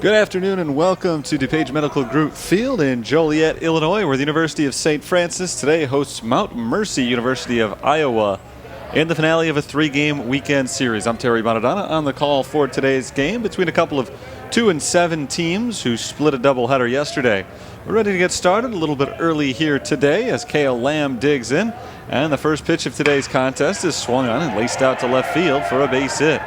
Good afternoon and welcome to DuPage Medical Group Field in Joliet, Illinois, where the University of St. Francis today hosts Mount Mercy University of Iowa in the finale of a three-game weekend series. I'm Terry Bonadonna on the call for today's game between a couple of 2-7 teams who split a doubleheader yesterday. We're ready to get started a little bit early here today as Kale Lamb digs in, and the first pitch of today's contest is swung on and laced out to left field for a base hit.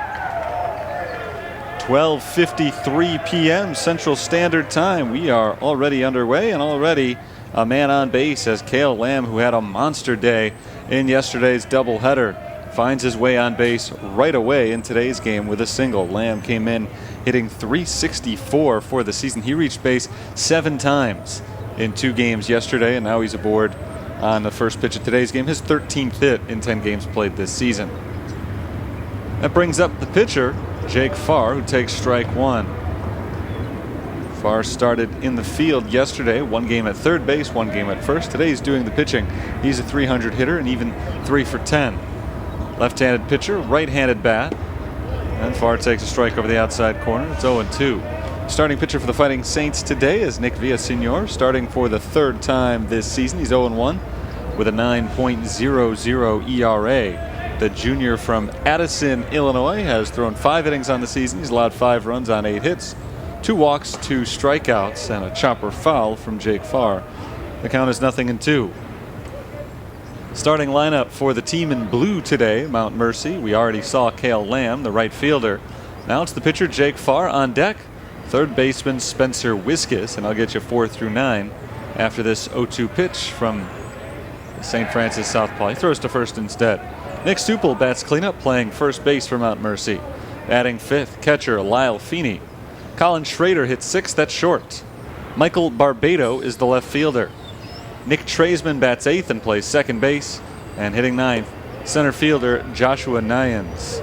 12:53 p.m. Central Standard Time. We are already underway and already a man on base as Kale Lamb, who had a monster day in yesterday's doubleheader, finds his way on base right away in today's game with a single. Lamb came in hitting .364 for the season. He reached base 7 times in 2 games yesterday, and now he's aboard on the first pitch of today's game, his 13th hit in 10 games played this season. That brings up the pitcher, Jake Farr, who takes strike one. Farr started in the field yesterday, 1 game at third base, 1 game at first. Today he's doing the pitching. He's a .300 hitter and even 3 for 10. Left-handed pitcher, right-handed bat. And Farr takes a strike over the outside corner. It's 0-2. Starting pitcher for the Fighting Saints today is Nick Villasenor, starting for the 3rd time this season. He's 0-1 with a 9.00 ERA. The junior from Addison, Illinois, has thrown 5 innings on the season. He's allowed 5 runs on 8 hits, 2 walks, 2 strikeouts, and a chopper foul from Jake Farr. The count is 0-2. Starting lineup for the team in blue today, Mount Mercy. We already saw Kale Lamb, the right fielder. Now it's the pitcher, Jake Farr, on deck. Third baseman, Spencer Wiskus, and I'll get you 4 through 9 after this 0-2 pitch from the St. Francis southpaw. He throws to first instead. Nick Supel bats cleanup, playing first base for Mount Mercy. Batting 5th, catcher Lyle Feeney. Colin Schrader hits 6th at short. Michael Barbado is the left fielder. Nick Traisman bats 8th and plays second base. And hitting 9th, center fielder Joshua Nyans.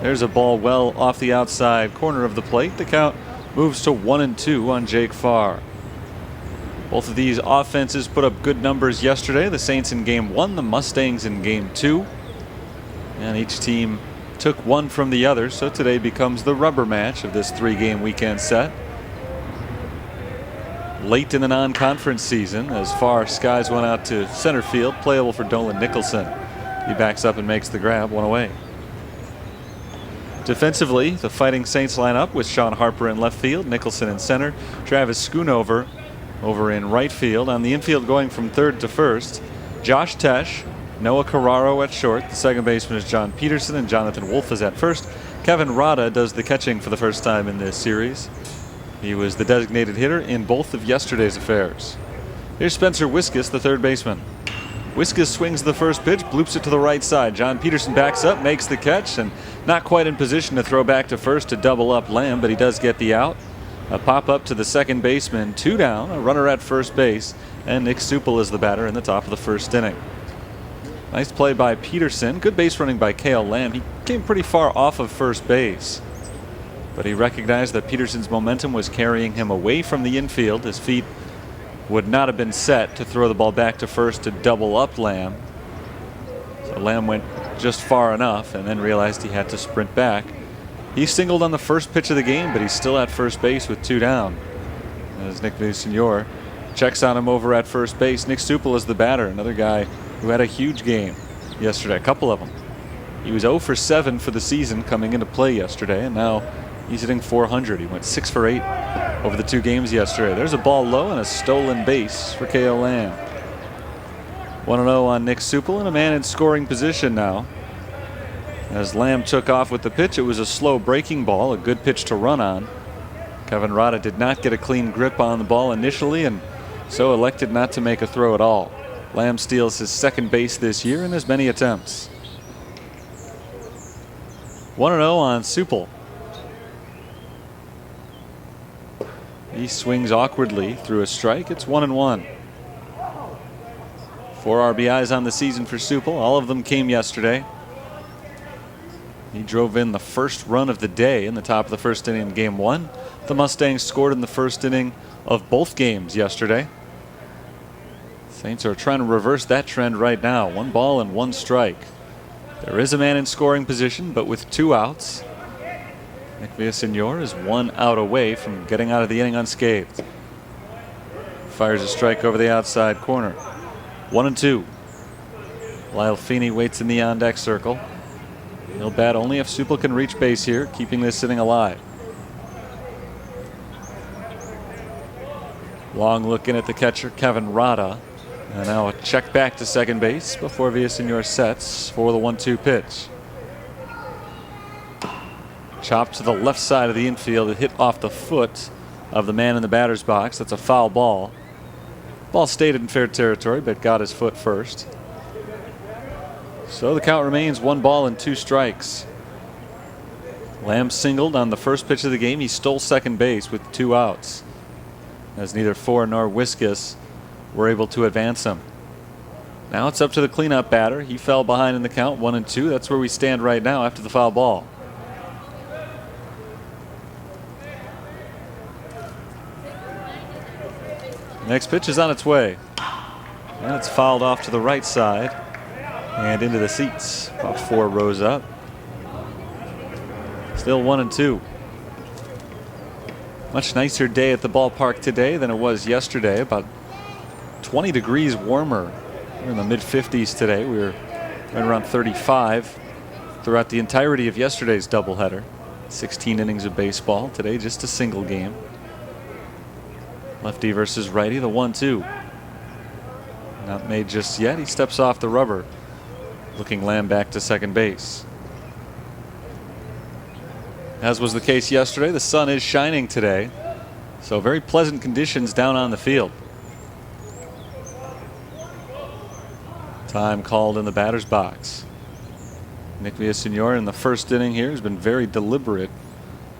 There's a ball well off the outside corner of the plate. The count moves to 1-2 on Jake Farr. Both of these offenses put up good numbers yesterday. The Saints in Game 1, the Mustangs in Game 2. And each team took one from the other, so today becomes the rubber match of this 3-game weekend set. Late in the non-conference season, as Farr skies one out to center field, playable for Dolan Nicholson. He backs up and makes the grab, 1 away. Defensively, the Fighting Saints line up with Sean Harper in left field, Nicholson in center, Travis Schoonover over in right field. On the infield, going from third to first, Josh Tesh, Noah Carraro at short. The second baseman is John Peterson, and Jonathan Wolf is at first. Kevin Rada does the catching for the first time in this series. He was the designated hitter in both of yesterday's affairs. Here's Spencer Wiskus, the third baseman. Wiskus swings the first pitch, bloops it to the right side. John Peterson backs up, makes the catch, and not quite in position to throw back to first to double up Lamb, but he does get the out. A pop up to the second baseman, 2 down, a runner at first base, and Nick Supel is the batter in the top of the first inning. Nice play by Peterson. Good base running by Kale Lamb. He came pretty far off of first base, but he recognized that Peterson's momentum was carrying him away from the infield. His feet would not have been set to throw the ball back to first to double up Lamb. So Lamb went just far enough and then realized he had to sprint back. He singled on the first pitch of the game, but he's still at first base with 2 down. As Nick Villasenor checks on him over at first base. Nick Supel is the batter, another guy who had a huge game yesterday, a couple of them. He was 0 for 7 for the season coming into play yesterday, and now he's hitting .400. He went 6 for 8 over the 2 games yesterday. There's a ball low and a stolen base for Kale Lamb. 1-0 on Nick Supel, and a man in scoring position now. As Lamb took off with the pitch, it was a slow breaking ball, a good pitch to run on. Kevin Rada did not get a clean grip on the ball initially, and so elected not to make a throw at all. Lamb steals his second base this year in as many attempts. 1-0 on Supel. He swings awkwardly through a strike. It's 1-1. 4 RBIs on the season for Supel. All of them came yesterday. He drove in the first run of the day in the top of the first inning in Game 1. The Mustangs scored in the first inning of both games yesterday. Saints are trying to reverse that trend right now. 1 ball and 1 strike. There is a man in scoring position, but with 2 outs. Nick Villasenor is 1 out away from getting out of the inning unscathed. Fires a strike over the outside corner. 1-2. Lyle Feeney waits in the on-deck circle. He'll bat only if Supple can reach base here, keeping this inning alive. Long look in at the catcher, Kevin Rada. And now a check back to second base before Villasenor sets for the 1-2 pitch. Chopped to the left side of the infield. It hit off the foot of the man in the batter's box. That's a foul ball. Ball stayed in fair territory, but got his foot first. So the count remains 1-2 strikes. Lamb singled on the first pitch of the game. He stole second base with 2 outs, as neither Four nor Wiskus were able to advance him. Now it's up to the cleanup batter. He fell behind in the count, 1-2. That's where we stand right now after the foul ball. Next pitch is on its way. And it's fouled off to the right side and into the seats, about 4 rows up. Still 1-2. Much nicer day at the ballpark today than it was yesterday. About 20 degrees warmer. We're in the mid-50s today. We were right around 35 throughout the entirety of yesterday's doubleheader. 16 innings of baseball. Today just a single game. Lefty versus righty, the 1-2. Not made just yet. He steps off the rubber, looking Lamb back to second base. As was the case yesterday, the sun is shining today, so very pleasant conditions down on the field. Time called in the batter's box. Nick Villasenor in the first inning here has been very deliberate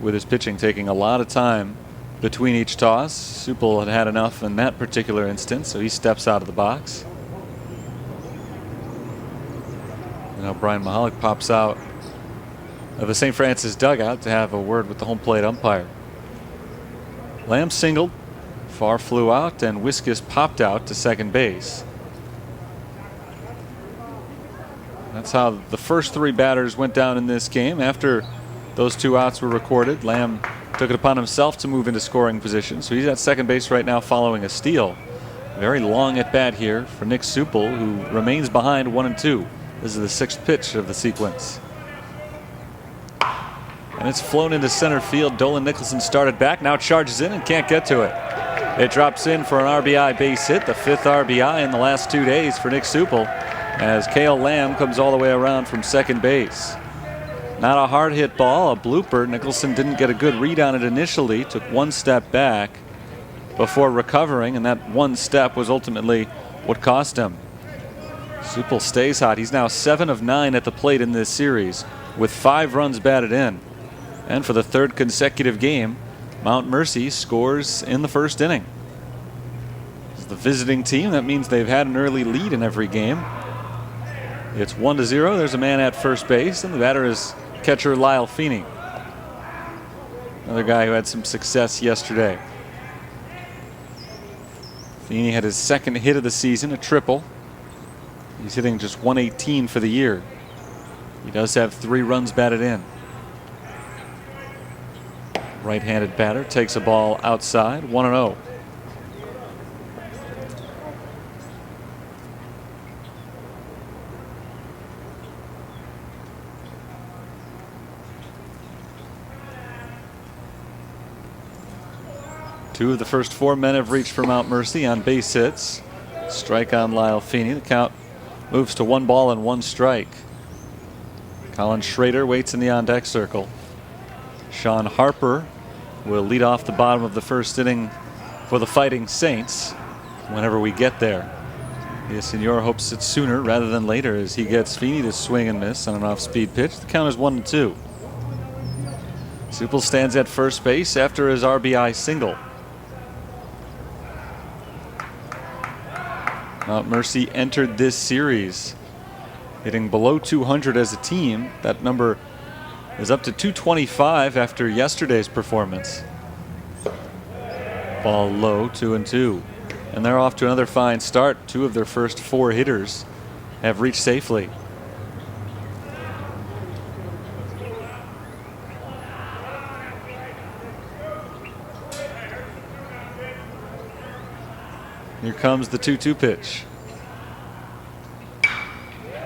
with his pitching, taking a lot of time between each toss. Supple had had enough in that particular instance, so he steps out of the box. Now Brian Mahalik pops out of the St. Francis dugout to have a word with the home plate umpire. Lamb singled, Farr flew out, and Wiskus popped out to second base. That's how the first 3 batters went down in this game. After those 2 outs were recorded, Lamb took it upon himself to move into scoring position. So he's at second base right now following a steal. Very long at bat here for Nick Supple, who remains behind 1-2. This is the 6th pitch of the sequence. And it's flown into center field. Dolan Nicholson started back, now charges in and can't get to it. It drops in for an RBI base hit, the 5th RBI in the last 2 days for Nick Supple, as Cale Lamb comes all the way around from second base. Not a hard hit ball, a blooper. Nicholson didn't get a good read on it initially, took 1 step back before recovering, and that 1 step was ultimately what cost him. Supple stays hot. He's now 7 of 9 at the plate in this series with 5 runs batted in. And for the 3rd consecutive game, Mount Mercy scores in the first inning. As the visiting team, that means they've had an early lead in every game. It's 1-0. There's a man at first base, and the batter is catcher Lyle Feeney, another guy who had some success yesterday. Feeney had his 2nd hit of the season, a triple. He's hitting just .118 for the year. He does have 3 runs batted in. Right-handed batter takes a ball outside, 1-0. Two of the first 4 men have reached for Mount Mercy on base hits. Strike on Lyle Feeney. The count moves to 1-1 strike. Colin Schrader waits in the on-deck circle. Sean Harper will lead off the bottom of the first inning for the Fighting Saints whenever we get there. Villasenor hopes it's sooner rather than later as he gets Feeney to swing and miss on an off-speed pitch. The count is 1-2. Supple stands at first base after his RBI single. Mount Mercy entered this series hitting below 200 as a team. That number is up to 225 after yesterday's performance. Ball low, 2-2. And they're off to another fine start. 2 of their first 4 hitters have reached safely. Here comes the 2-2 pitch.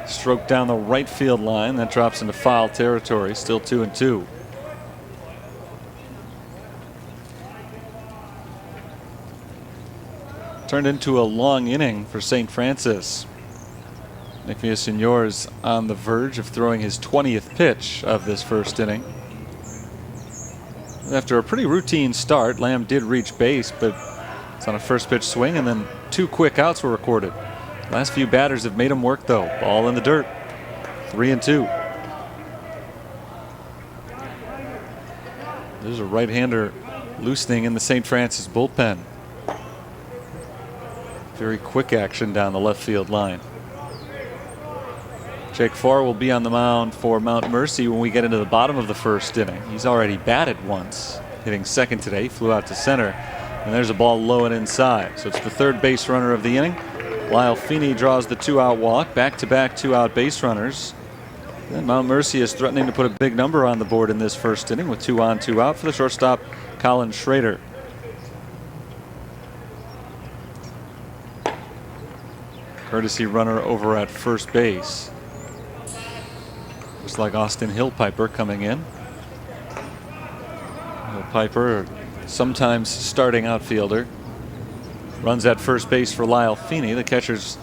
Stroke down the right field line. That drops into foul territory. Still 2-2. Turned into a long inning for St. Francis. Nick Villaseñor's on the verge of throwing his 20th pitch of this first inning. After a pretty routine start, Lamb did reach base, but it's on a first pitch swing, and then 2 quick outs were recorded. Last few batters have made him work, though. Ball in the dirt. 3-2. There's a right-hander loosening in the St. Francis bullpen. Very quick action down the left field line. Jake Farr will be on the mound for Mount Mercy when we get into the bottom of the first inning. He's already batted once, hitting second today. Flew out to center, and there's a ball low and inside. So it's the third base runner of the inning. Lyle Feeney draws the 2-out walk. Back-to-back 2-out base runners. And Mount Mercy is threatening to put a big number on the board in this first inning with 2 on, 2 out for the shortstop, Colin Schrader. Courtesy runner over at first base. Looks like Austin Hillpiper coming in. Hillpiper, sometimes starting outfielder. Runs at first base for Lyle Feeney. The catcher's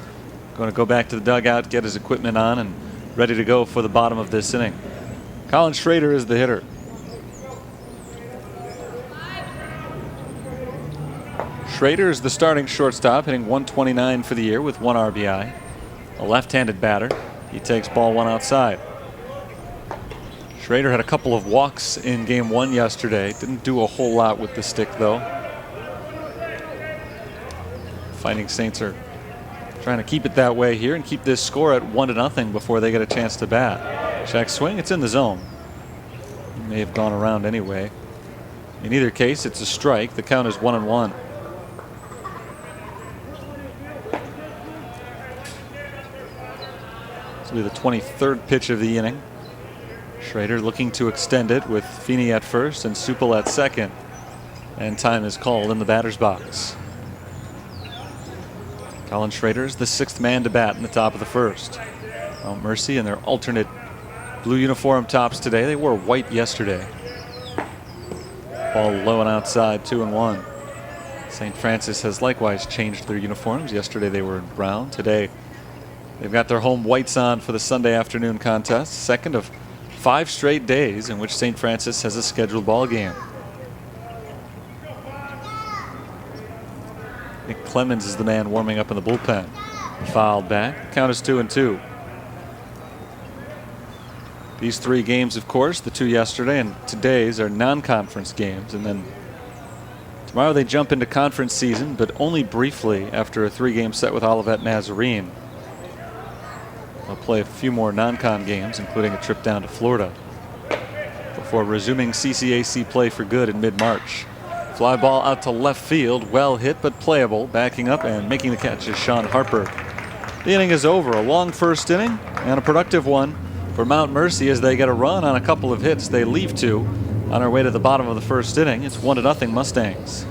going to go back to the dugout, get his equipment on, and ready to go for the bottom of this inning. Colin Schrader is the hitter. Schrader is the starting shortstop, hitting .129 for the year with 1 RBI. A left-handed batter. He takes ball 1 outside. Schrader had a couple of walks in game 1 yesterday. Didn't do a whole lot with the stick, though. Fighting Saints are trying to keep it that way here and keep this score at 1-0 before they get a chance to bat. Check swing. It's in the zone. He may have gone around anyway. In either case, it's a strike. The count is 1-1. This will be the 23rd pitch of the inning. Schrader looking to extend it with Feeney at first and Supel at second. And time is called in the batter's box. Colin Schrader is the 6th man to bat in the top of the first. Mount Mercy in their alternate blue uniform tops today. They wore white yesterday. Ball low and outside, 2-1. St. Francis has likewise changed their uniforms. Yesterday they were in brown. Today they've got their home whites on for the Sunday afternoon contest. Second of 5 straight days in which St. Francis has a scheduled ball game. Nick Clemens is the man warming up in the bullpen. Fouled back. Count is 2-2. These 3 games, of course, the 2 yesterday and today's, are non-conference games. And then tomorrow they jump into conference season, but only briefly after a 3-game set with Olivet Nazarene. They'll play a few more non-con games, including a trip down to Florida, before resuming CCAC play for good in mid-March. Fly ball out to left field, well hit but playable. Backing up and making the catch is Sean Harper. The inning is over. A long first inning and a productive one for Mount Mercy as they get a run on a couple of hits. They leave 2 on our way to the bottom of the first inning. It's 1-0 Mustangs.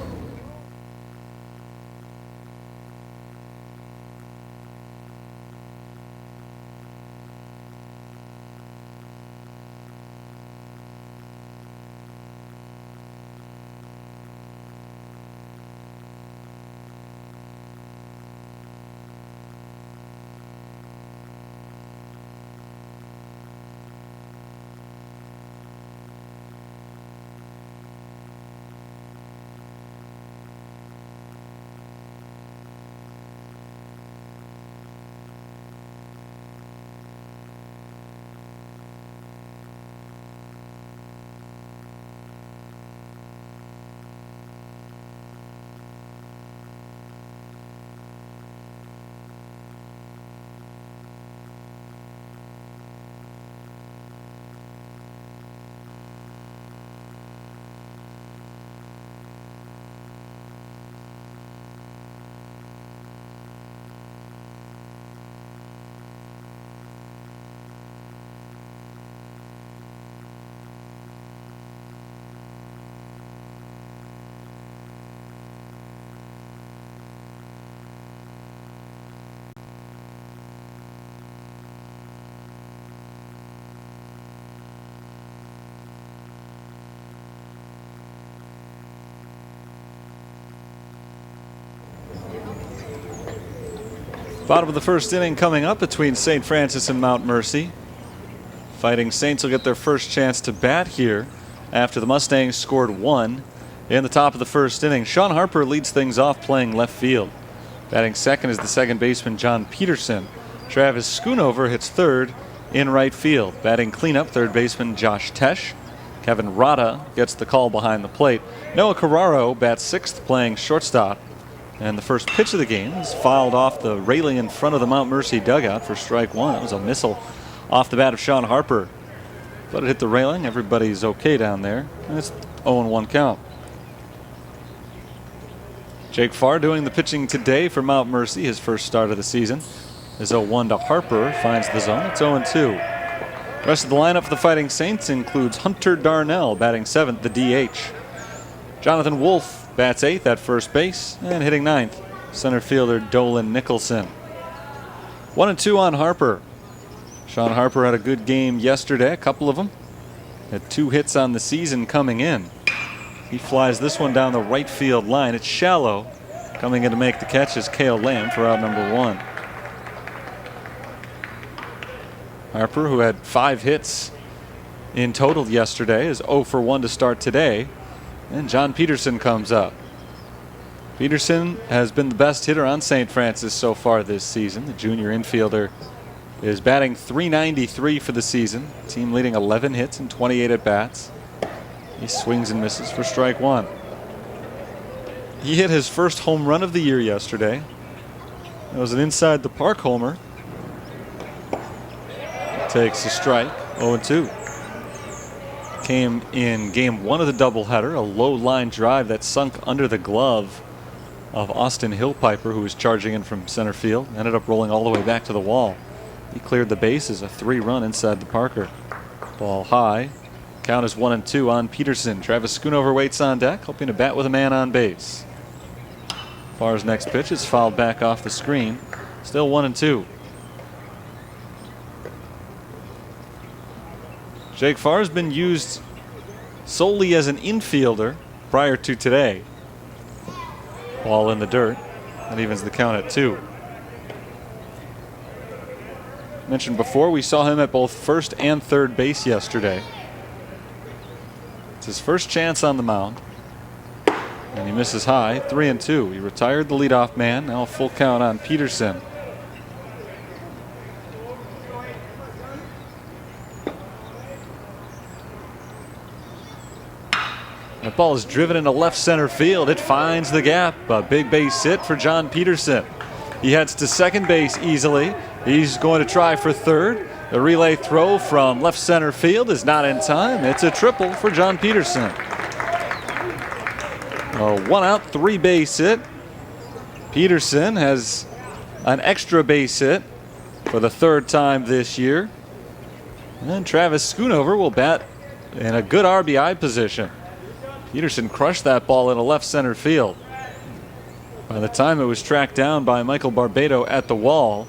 Bottom of the first inning coming up between St. Francis and Mount Mercy. Fighting Saints will get their first chance to bat here after the Mustangs scored 1 in the top of the first inning. Sean Harper leads things off playing left field. Batting second is the second baseman John Peterson. Travis Schoonover hits third in right field. Batting cleanup, third baseman Josh Tesh. Kevin Rada gets the call behind the plate. Noah Carraro bats sixth playing shortstop. And the first pitch of the game is fouled off the railing in front of the Mount Mercy dugout for strike one. It was a missile off the bat of Sean Harper. But it hit the railing. Everybody's okay down there. And it's 0-1 count. Jake Farr doing the pitching today for Mount Mercy, his first start of the season. Is 0-1 to Harper, finds the zone. It's 0-2. The rest of the lineup for the Fighting Saints includes Hunter Darnell batting seventh, the DH. Jonathan Wolf bats eighth at first base, and hitting ninth, center fielder Dolan Nicholson. 1-2 on Harper. Sean Harper had a good game yesterday, a couple of them. Had 2 hits on the season coming in. He flies this one down the right field line. It's shallow. Coming in to make the catch is Cale Lamb for out number 1. Harper, who had 5 hits in total yesterday, is 0 for 1 to start today. And John Peterson comes up. Peterson has been the best hitter on St. Francis so far this season. The junior infielder is batting .393 for the season. Team leading 11 hits and 28 at-bats. He swings and misses for strike one. He hit his first home run of the year yesterday. It was an inside the park homer. Takes a strike, 0-2. Came in game 1 of the doubleheader, a low line drive that sunk under the glove of Austin Hillpiper, who was charging in from center field. Ended up rolling all the way back to the wall. He cleared the bases, a 3-run inside the Parker. Ball high. Count is 1-2 on Peterson. Travis Schoonover waits on deck, hoping to bat with a man on base. Farr's next pitch is fouled back off the screen. Still 1-2. Jake Farr has been used solely as an infielder prior to today. Ball in the dirt. That evens the count at 2. Mentioned before, we saw him at both first and third base yesterday. It's his first chance on the mound. And he misses high, 3-2. He retired the leadoff man. Now a full count on Peterson. That ball is driven into left center field. It finds the gap. A big base hit for John Peterson. He heads to second base easily. He's going to try for third. The relay throw from left center field is not in time. It's a triple for John Peterson. A 1-out, 3-base hit. Peterson has an extra base hit for the 3rd time this year. And Travis Schoonover will bat in a good RBI position. Peterson crushed that ball into left center field. By the time it was tracked down by Michael Barbado at the wall,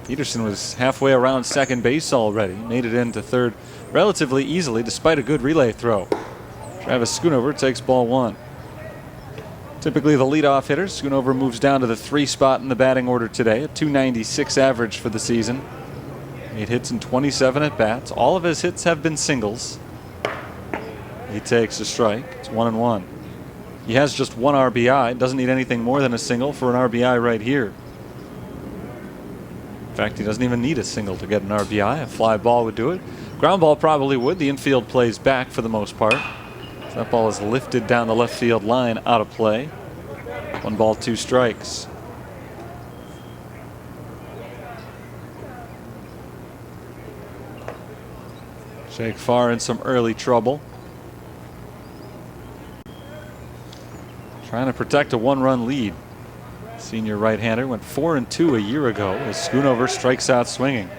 Peterson was halfway around second base already. Made it into third relatively easily despite a good relay throw. Travis Schoonover takes ball 1. Typically the leadoff hitter, Schoonover moves down to the 3 spot in the batting order today. A .296 average for the season. 8 hits and 27 at-bats. All of his hits have been singles. He takes a strike. It's 1-1. He has just 1 RBI. Doesn't need anything more than a single for an RBI right here. In fact, he doesn't even need a single to get an RBI. A fly ball would do it. Ground ball probably would. The infield plays back for the most part. So that ball is lifted down the left field line, out of play. 1 ball, 2 strikes. Jake Farr in some early trouble. Trying to protect a 1-run lead. Senior right-hander went 4-2 a year ago as Schoonover strikes out swinging.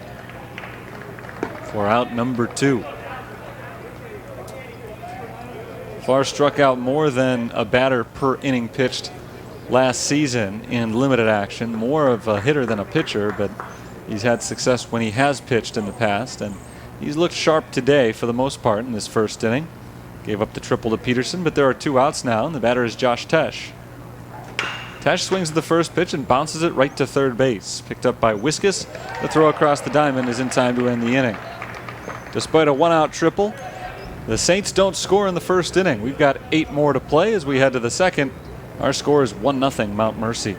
For out number 2. Farr struck out more than a batter per inning pitched last season in limited action. More of a hitter than a pitcher, but he's had success when he has pitched in the past, and he's looked sharp today for the most part in this first inning. Gave up the triple to Peterson, but there are 2 outs now, and the batter is Josh Tesh. Tesh swings the first pitch and bounces it right to third base. Picked up by Wiskus. The throw across the diamond is in time to end the inning. Despite a one-out triple, the Saints don't score in the first inning. We've got 8 more to play as we head to the second. Our score is 1-0 Mount Mercy.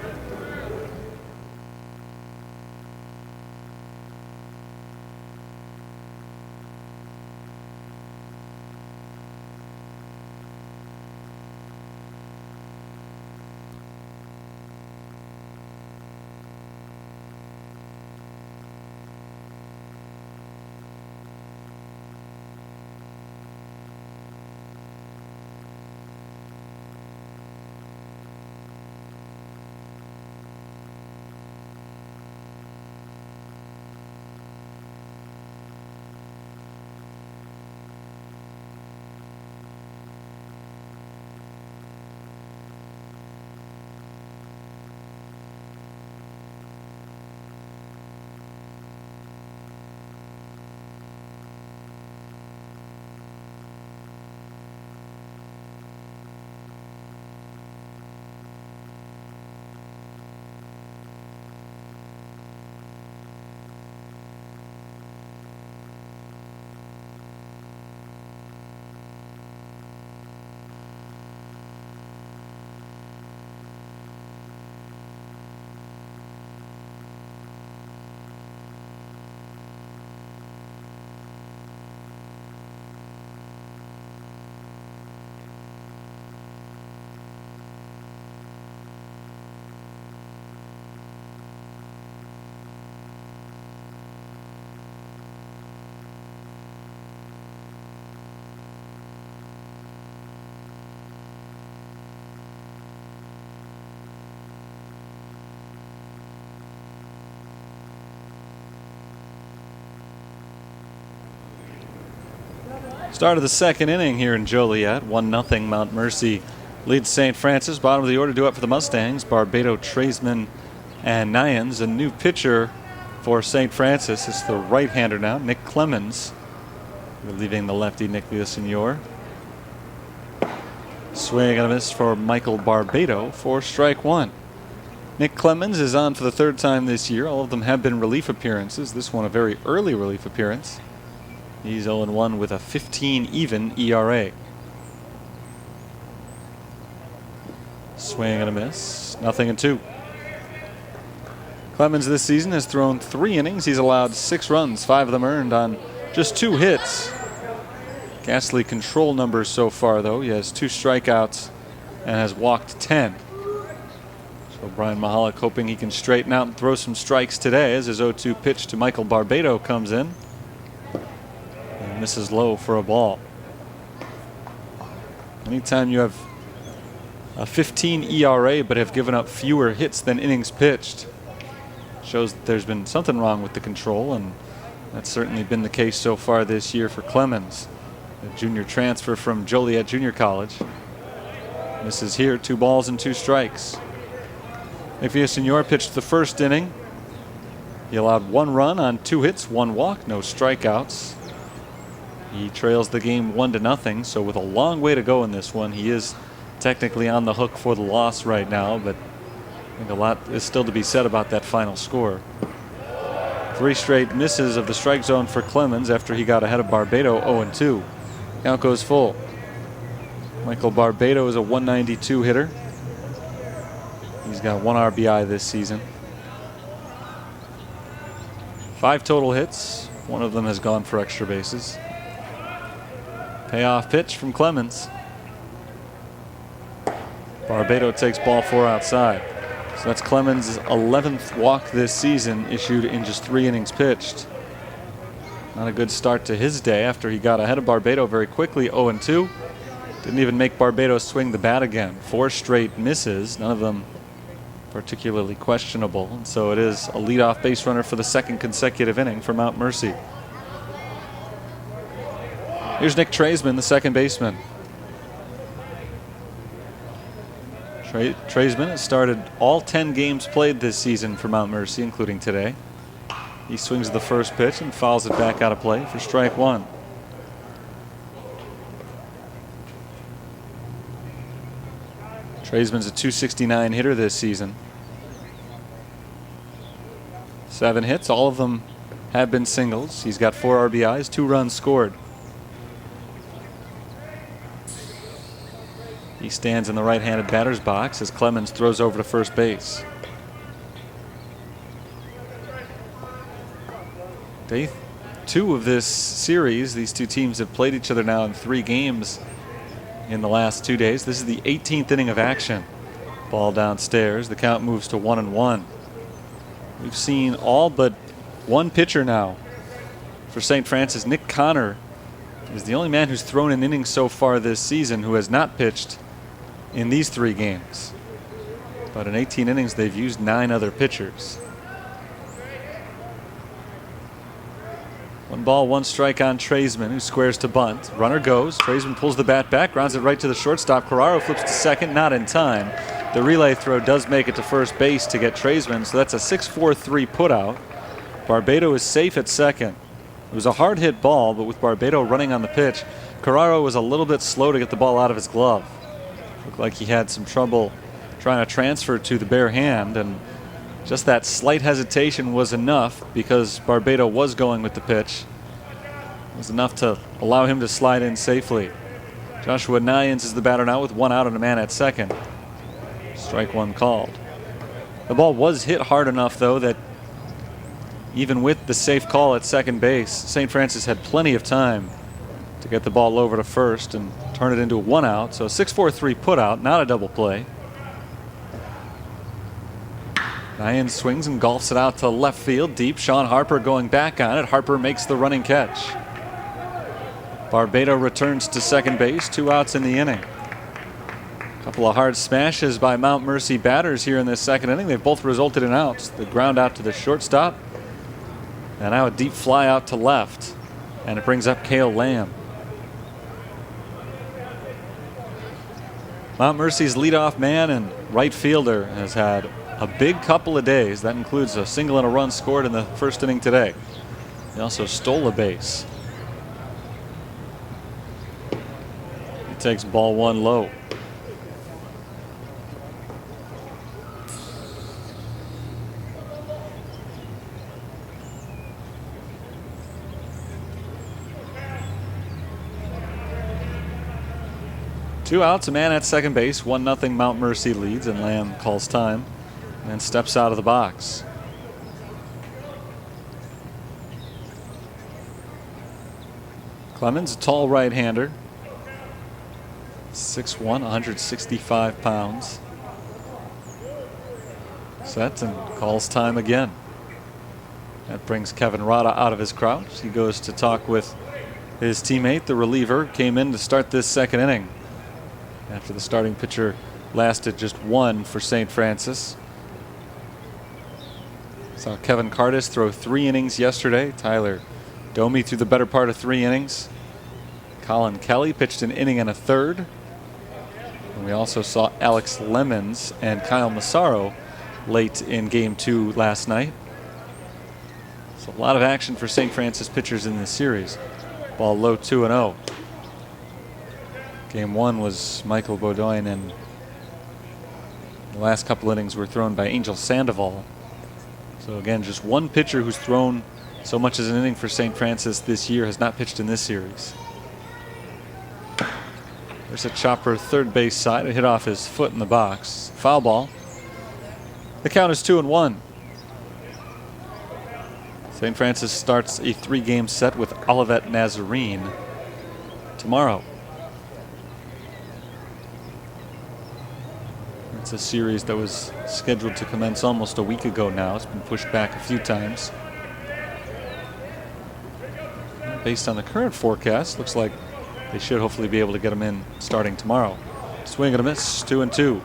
Start of the second inning here in Joliet. 1-0 Mount Mercy leads St. Francis. Bottom of the order due up for the Mustangs. Barbado, Traisman, and Nyans. A new pitcher for St. Francis. It's the right-hander now, Nick Clemens, relieving the lefty Nick Villasenor. Swing and a miss for Michael Barbado for strike one. Nick Clemens is on for the third time this year. All of them have been relief appearances. This one a very early relief appearance. He's 0-1 with a 15 even ERA. Swing and a miss. 0-2. Clemens this season has thrown 3 innings. He's allowed 6 runs, 5 of them earned on just 2 hits. Ghastly control numbers so far, though. He has 2 strikeouts and has walked 10. So Brian Mahalik hoping he can straighten out and throw some strikes today as his 0-2 pitch to Michael Barbado comes in. And misses low for a ball. Anytime you have a 15 ERA but have given up fewer hits than innings pitched, shows that there's been something wrong with the control, and that's certainly been the case so far this year for Clemens. A junior transfer from Joliet Junior College. Misses here, 2 balls and 2 strikes. Nick Villasenor pitched the first inning. He allowed 1 run on 2 hits, 1 walk, no strikeouts. He trails the game 1-0, so with a long way to go in this one, he is technically on the hook for the loss right now, but I think a lot is still to be said about that final score. 3 straight misses of the strike zone for Clemens after he got ahead of Barbado 0-2. Count goes full. Michael Barbado is a 192 hitter. He's got 1 RBI this season. 5 total hits. 1 of them has gone for extra bases. Payoff pitch from Clemens. Barbado takes ball 4 outside. So that's Clemens' 11th walk this season, issued in just 3 innings pitched. Not a good start to his day after he got ahead of Barbado very quickly, 0-2. Didn't even make Barbado swing the bat again. 4 straight misses, none of them particularly questionable. And so it is a leadoff base runner for the 2nd consecutive inning for Mount Mercy. Here's Nick Traisman, the second baseman. Traisman has started all 10 games played this season for Mount Mercy, including today. He swings the first pitch and fouls it back out of play for strike 1. Traisman's a .269 hitter this season. 7 hits, all of them have been singles. He's got 4 RBIs, 2 runs scored. He stands in the right-handed batter's box as Clemens throws over to first base. Day 2 of this series, these two teams have played each other now in 3 games in the last 2 days. This is the 18th inning of action. Ball downstairs. The count moves to 1-1. We've seen all but one pitcher now for St. Francis. Nick Connor is the only man who's thrown an inning so far this season who has not pitched in these 3 games. But in 18 innings, they've used 9 other pitchers. 1 ball, 1 strike on Traisman, who squares to bunt. Runner goes. Traisman pulls the bat back, grounds it right to the shortstop. Carraro flips to second, not in time. The relay throw does make it to first base to get Traisman, so that's a 6-4-3 putout. Barbado is safe at second. It was a hard hit ball, but with Barbado running on the pitch, Carraro was a little bit slow to get the ball out of his glove. Looked like he had some trouble trying to transfer to the bare hand, and just that slight hesitation was enough, because Barbado was going with the pitch. It was enough to allow him to slide in safely. Joshua Nyans is the batter now with 1 out and a man at second. Strike 1 called. The ball was hit hard enough, though, that even with the safe call at second base, St. Francis had plenty of time to get the ball over to first and turn it into a 1 out. So a 6-4-3 putout, not a double play. Nyans swings and golfs it out to left field deep. Sean Harper going back on it. Harper makes the running catch. Barbado returns to second base, 2 outs in the inning. A couple of hard smashes by Mount Mercy batters here in this second inning. They've both resulted in outs. The ground out to the shortstop, and now a deep fly out to left, and it brings up Cale Lamb. Mount Mercy's leadoff man and right fielder has had a big couple of days. That includes a single and a run scored in the first inning today. He also stole a base. He takes ball 1 low. Two outs, a man at second base. 1-0 Mount Mercy leads, and Lamb calls time and steps out of the box. Clemens, a tall right-hander, 6'1", 165 pounds. Sets and calls time again. That brings Kevin Rada out of his crouch. He goes to talk with his teammate, the reliever, came in to start this second inning after the starting pitcher lasted just 1 for St. Francis. Saw Kevin Cardis throw 3 innings yesterday. Tyler Domi threw the better part of 3 innings. Colin Kelly pitched an inning and a third. And we also saw Alex Lemons and Kyle Massaro late in game 2 last night. So a lot of action for St. Francis pitchers in this series. Ball low, 2-0. Game 1 was Michael Beaudoin, and the last couple innings were thrown by Angel Sandoval. So again, just one pitcher who's thrown so much as an inning for St. Francis this year has not pitched in this series. There's a chopper third base side. It hit off his foot in the box. Foul ball. The count is 2-1. St. Francis starts a 3-game set with Olivet Nazarene tomorrow. It's a series that was scheduled to commence almost a week ago now. It's been pushed back a few times. Based on the current forecast, looks like they should hopefully be able to get them in starting tomorrow. Swing and a miss, 2-2.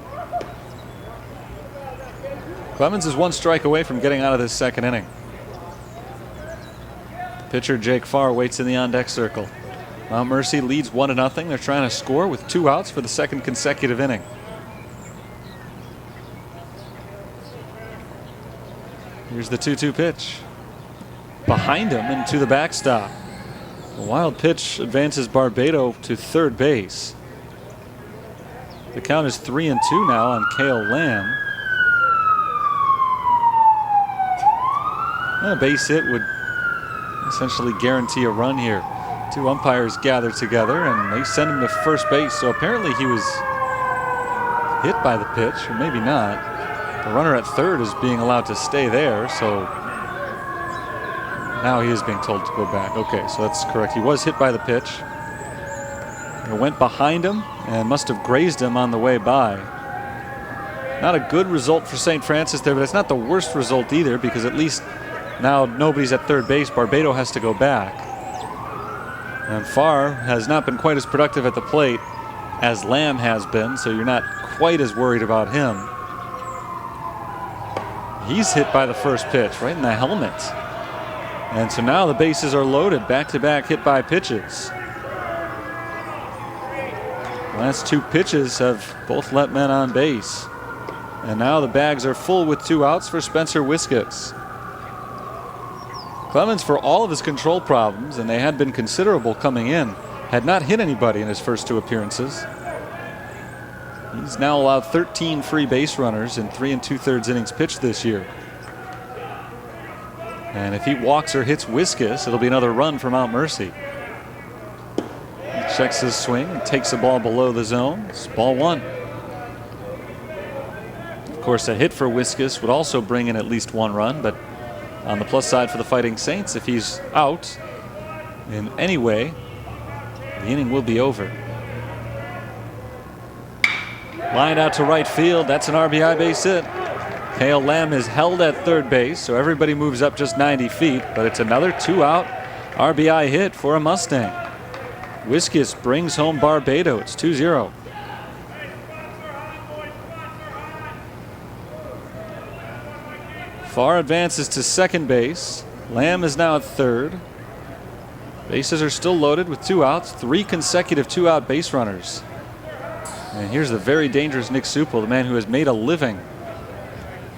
Clemens is 1 strike away from getting out of this second inning. Pitcher Jake Farr waits in the on-deck circle. Mount Mercy leads 1-0. They're trying to score with 2 outs for the second consecutive inning. Here's the 2-2 pitch. Behind him and to the backstop. A wild pitch advances Barbado to third base. The count is 3-2 now on Cale Lamb. A base hit would essentially guarantee a run here. Two umpires gather together and they send him to first base. So apparently he was hit by the pitch, or maybe not. The runner at third is being allowed to stay there, so now he is being told to go back. Okay, so that's correct. He was hit by the pitch. It went behind him and must have grazed him on the way by. Not a good result for St. Francis there, but it's not the worst result either, because at least now nobody's at third base. Barbado has to go back. And Farr has not been quite as productive at the plate as Lamb has been, so you're not quite as worried about him. He's hit by the first pitch, right in the helmet. And so now the bases are loaded, back-to-back hit by pitches. Last two pitches have both let men on base. And now the bags are full with 2 outs for Spencer Wiskus. Clemens, for all of his control problems, and they had been considerable coming in, had not hit anybody in his first 2 appearances. He's now allowed 13 free base runners in 3 2/3 innings pitched this year. And if he walks or hits Wiskus, it'll be another run for Mount Mercy. He checks his swing and takes the ball below the zone. It's ball 1. Of course, a hit for Wiskus would also bring in at least 1 run, but on the plus side for the Fighting Saints, if he's out in any way, the inning will be over. Lined out to right field. That's an RBI base hit. Cale Lamb is held at third base, so everybody moves up just 90 feet, but it's another 2-out RBI hit for a Mustang. Wiskus brings home Barbado. It's 2-0. Farr advances to second base. Lamb is now at third. Bases are still loaded with 2 outs, 3 consecutive 2-out base runners. And here's the very dangerous Nick Supel, the man who has made a living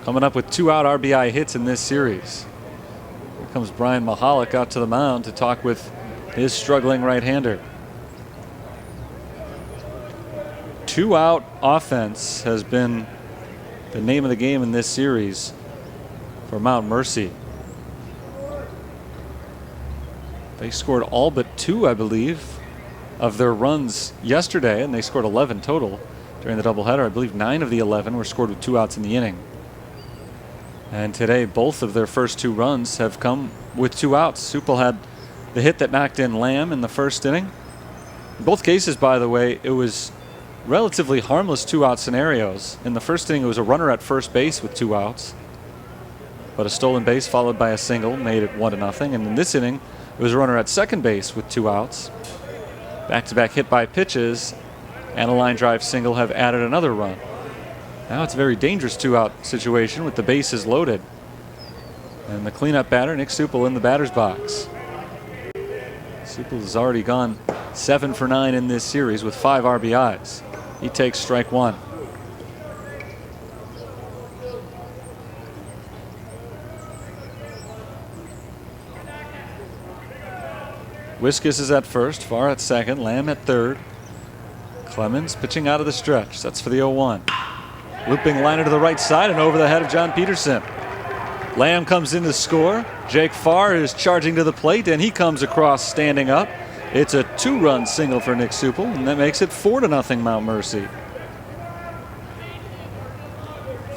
coming up with 2-out RBI hits in this series. Here comes Brian Mahalik out to the mound to talk with his struggling right-hander. 2-out offense has been the name of the game in this series for Mount Mercy. They scored all but 2, I believe, of their runs yesterday, and they scored 11 total during the doubleheader. I believe 9 of the 11 were scored with 2 outs in the inning. And today, both of their first 2 runs have come with 2 outs. Supel had the hit that knocked in Lamb in the first inning. In both cases, by the way, it was relatively harmless 2-out scenarios. In the first inning, it was a runner at first base with 2 outs, but a stolen base followed by a single made it 1-0. And in this inning, it was a runner at second base with 2 outs. Back-to-back hit by pitches and a line drive single have added another run. Now it's a very dangerous 2-out situation with the bases loaded. And the cleanup batter, Nick Supel, in the batter's box. Supel has already gone 7 for 9 in this series with 5 RBIs. He takes strike 1. Wiskus is at first, Farr at second, Lamb at third. Clemens pitching out of the stretch. That's for the 0-1. Looping liner to the right side and over the head of John Peterson. Lamb comes in to score. Jake Farr is charging to the plate, and he comes across standing up. It's a 2-run single for Nick Supel, and that makes it 4-0 Mount Mercy.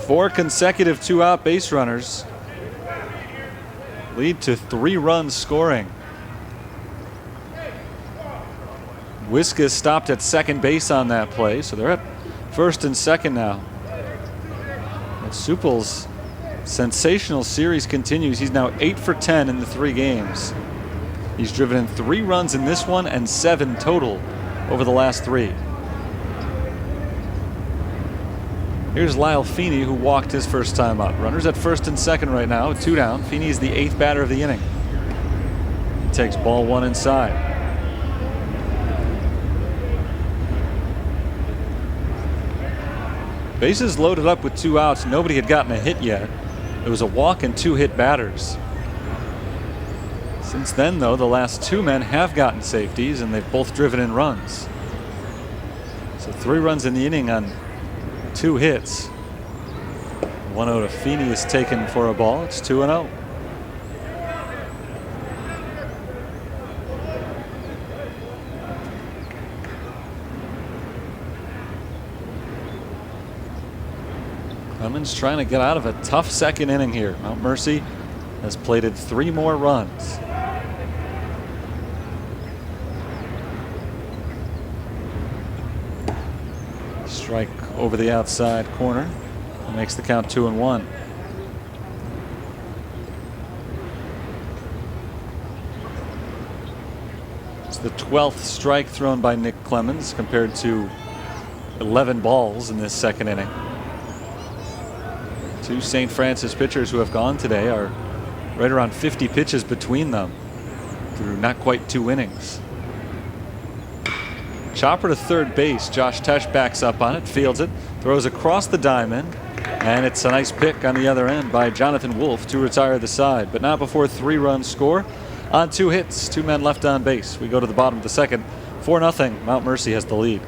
4 consecutive 2-out base runners lead to 3 runs scoring. Wiskus stopped at second base on that play, so they're at first and second now. And Supel's sensational series continues. He's now 8 for 10 in the 3 games. He's driven in 3 runs in this one and 7 total over the last 3. Here's Lyle Feeney, who walked his first time up. Runners at first and second right now, 2 down. Feeney is the 8th batter of the inning. He takes ball 1 inside. Bases loaded up with 2 outs. Nobody had gotten a hit yet. It was a walk and 2 hit batters. Since then, though, the last 2 men have gotten safeties, and they've both driven in runs. So 3 runs in the inning on 2 hits. 1-0 to Feeney is taken for a ball. It's 2-0. Clemens trying to get out of a tough second inning here. Mount Mercy has plated 3 more runs. Strike over the outside corner. Makes the count 2-1. It's the 12th strike thrown by Nick Clemens compared to 11 balls in this second inning. 2 St. Francis pitchers who have gone today are right around 50 pitches between them through not quite 2 innings. Chopper to third base. Josh Tesh backs up on it, fields it, throws across the diamond, and it's a nice pick on the other end by Jonathan Wolf to retire the side, but not before 3 runs score on 2 hits. 2 men left on base. We go to the bottom of the second. 4-0. Mount Mercy has the lead.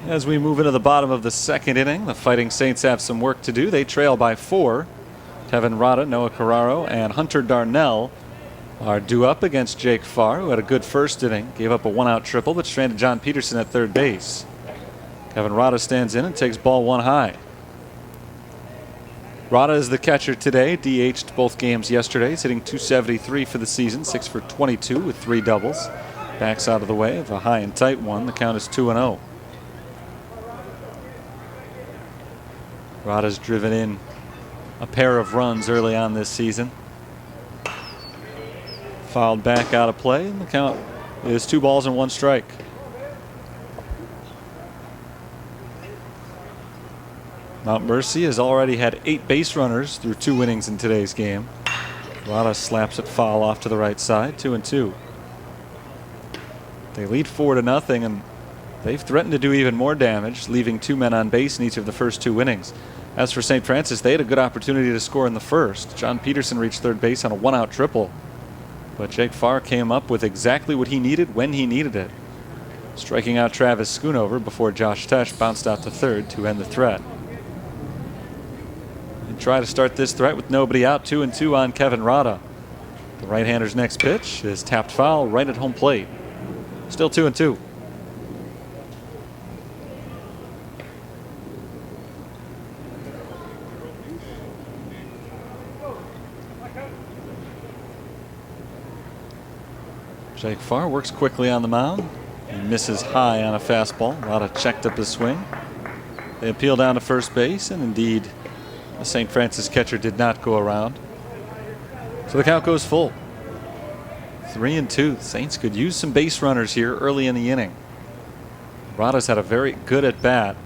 As we move into the bottom of the second inning, the Fighting Saints have some work to do. They trail by 4. Kevin Rada, Noah Carraro, and Hunter Darnell are due up against Jake Farr, who had a good first inning, gave up a 1-out triple, but stranded John Peterson at third base. Kevin Rada stands in and takes ball 1 high. Rada is the catcher today, DH'd both games yesterday. He's hitting .273 for the season, 6 for 22 with 3 doubles. Backs out of the way of a high and tight one. The count is 2-0. Rada's driven in a pair of runs early on this season. Fouled back out of play, and the count is 2 balls and 1 strike. Mount Mercy has already had 8 base runners through 2 innings in today's game. Rada slaps it foul off to the right side, 2-2. They lead 4-0, and they've threatened to do even more damage, leaving 2 men on base in each of the first 2 innings. As for St. Francis, they had a good opportunity to score in the first. John Peterson reached third base on a 1-out triple, but Jake Farr came up with exactly what he needed when he needed it, striking out Travis Schoonover before Josh Tesh bounced out to third to end the threat. They try to start this threat with nobody out, 2-2 on Kevin Rada. The right-hander's next pitch is tapped foul right at home plate. Still 2-2. Jake Farr works quickly on the mound. He misses high on a fastball. Rada checked up his swing. They appeal down to first base, and indeed, the St. Francis catcher did not go around. So the count goes full. 3-2. Saints could use some base runners here early in the inning. Rada's had a very good at bat,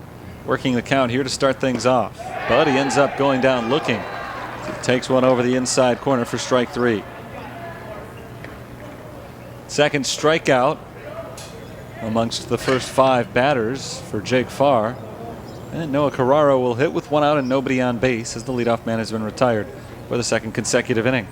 working the count here to start things off. But he ends up going down looking. He takes one over the inside corner for strike 3. Second strikeout amongst the first 5 batters for Jake Farr. And Noah Carraro will hit with 1 out and nobody on base as the leadoff man has been retired for the second consecutive inning.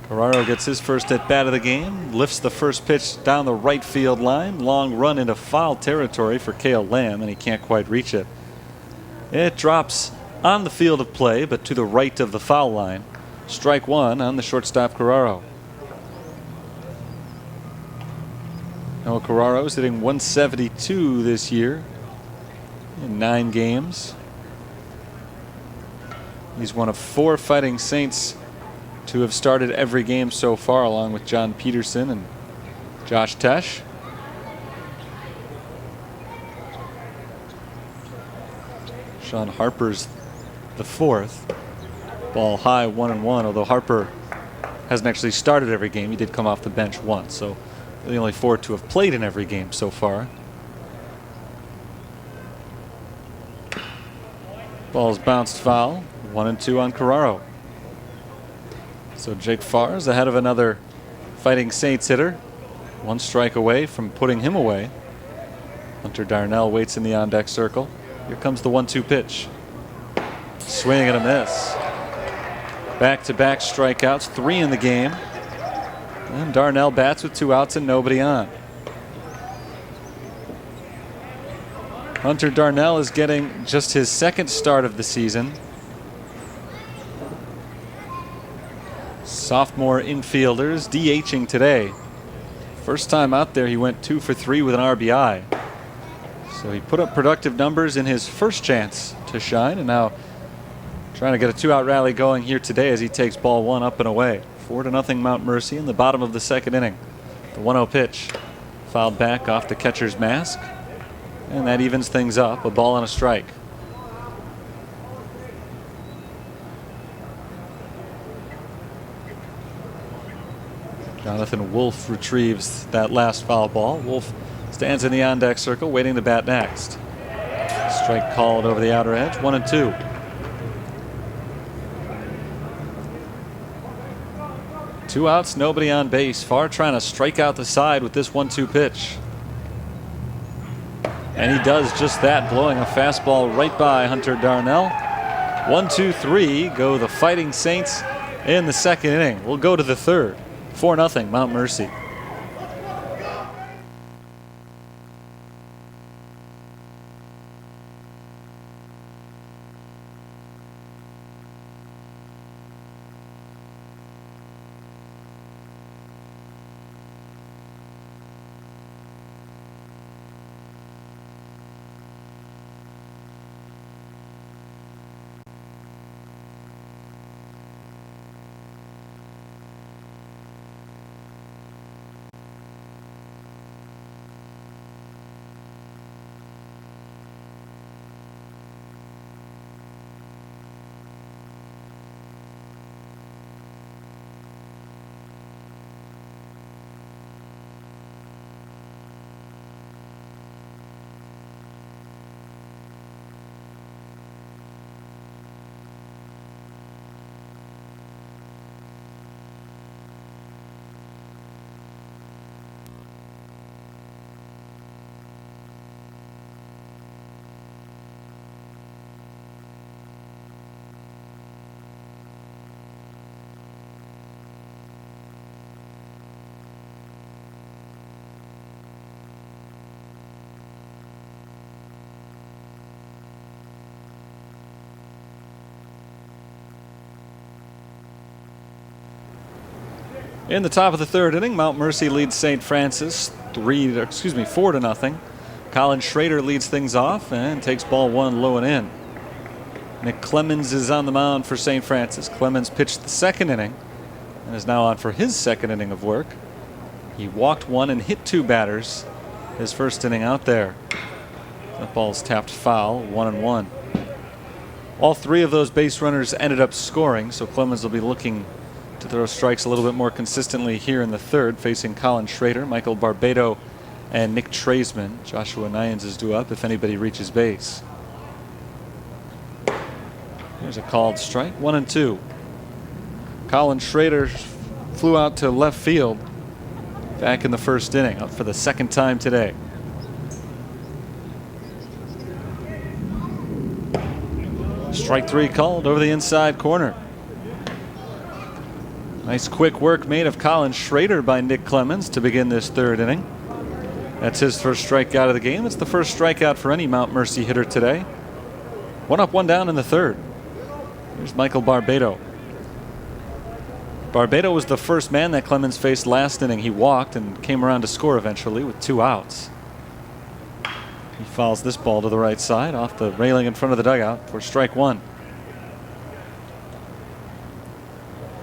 Carraro gets his first at bat of the game, lifts the first pitch down the right field line. Long run into foul territory for Cale Lamb, and he can't quite reach it. It drops on the field of play, but to the right of the foul line. Strike 1 on the shortstop Carraro. Noah Carraro is hitting 172 this year in 9 games. He's one of 4 Fighting Saints to have started every game so far, along with John Peterson and Josh Tesh. Sean Harper's the 4th. Ball high, 1-1, although Harper hasn't actually started every game. He did come off the bench once, so the only 4 to have played in every game so far. Ball's bounced foul. 1-2 on Carraro. So Jake Farr is ahead of another Fighting Saints hitter. 1 strike away from putting him away. Hunter Darnell waits in the on-deck circle. Here comes the 1-2 pitch. Swing and a miss. Back-to-back strikeouts, 3 in the game. And Darnell bats with 2 outs and nobody on. Hunter Darnell is getting just his 2nd start of the season. Sophomore infielders DHing today. First time out there, he went 2 for 3 with an RBI. So he put up productive numbers in his first chance to shine, and now trying to get a 2-out rally going here today as he takes ball 1 up and away. 4-0 Mount Mercy in the bottom of the 2nd inning. The 1-0 pitch fouled back off the catcher's mask, and that evens things up. A ball and a strike. Jonathan Wolf retrieves that last foul ball. Wolf stands in the on-deck circle waiting to bat next. Strike called over the outer edge. 1-2. 2 outs, nobody on base. Farr trying to strike out the side with this 1-2 pitch. And he does just that, blowing a fastball right by Hunter Darnell. 1-2-3 go the Fighting Saints in the 2nd inning. We'll go to the 3rd. 4-0 Mount Mercy. In the top of the 3rd inning, Mount Mercy leads St. Francis 4-0. Colin Schrader leads things off and takes ball 1 low and in. Nick Clemens is on the mound for St. Francis. Clemens pitched the 2nd inning and is now on for his 2nd inning of work. He walked 1 and hit 2 batters his 1st inning out there. That ball's tapped foul, 1-1. All three of those base runners ended up scoring, so Clemens will be looking to throw strikes a little bit more consistently here in the third, facing Colin Schrader, Michael Barbado, and Nick Traisman. Joshua Nyans is due up if anybody reaches base. Here's a called strike, 1-2. Colin Schrader flew out to left field back in the first inning, up for the second time today. Strike three called over the inside corner. Nice quick work made of Colin Schrader by Nick Clemens to begin this third inning. That's his first strikeout of the game. It's the first strikeout for any Mount Mercy hitter today. 1 up, 1 down in the third. Here's Michael Barbado. Barbado was the first man that Clemens faced last inning. He walked and came around to score eventually with 2 outs. He fouls this ball to the right side off the railing in front of the dugout for strike 1.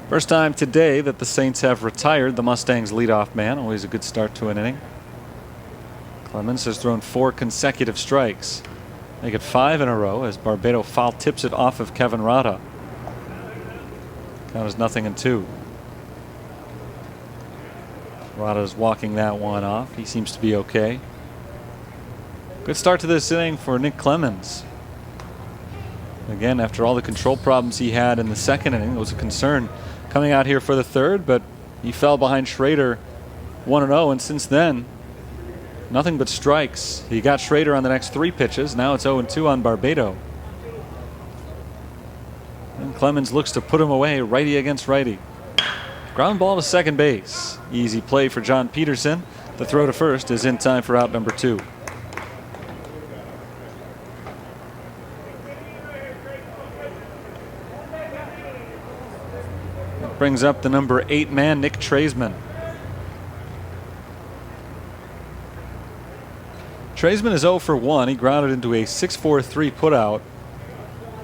First time today that the Saints have retired the Mustangs' leadoff man. Always a good start to an inning. Clemens has thrown 4 consecutive strikes. Make it 5 in a row as Barbado foul tips it off of Kevin Rada. Count is 0-2. Rada's walking that one off. He seems to be okay. Good start to this inning for Nick Clemens. Again, after all the control problems he had in the second inning, it was a concern coming out here for the third, but he fell behind Schrader 1-0, and since then, nothing but strikes. He got Schrader on the next 3 pitches. Now it's 0-2 on Barbado. And Clemens looks to put him away, righty against righty. Ground ball to second base. Easy play for John Peterson. The throw to first is in time for out number 2. That brings up the number 8 man, Nick Traisman. Traisman is 0 for 1. He grounded into a 6-4-3 putout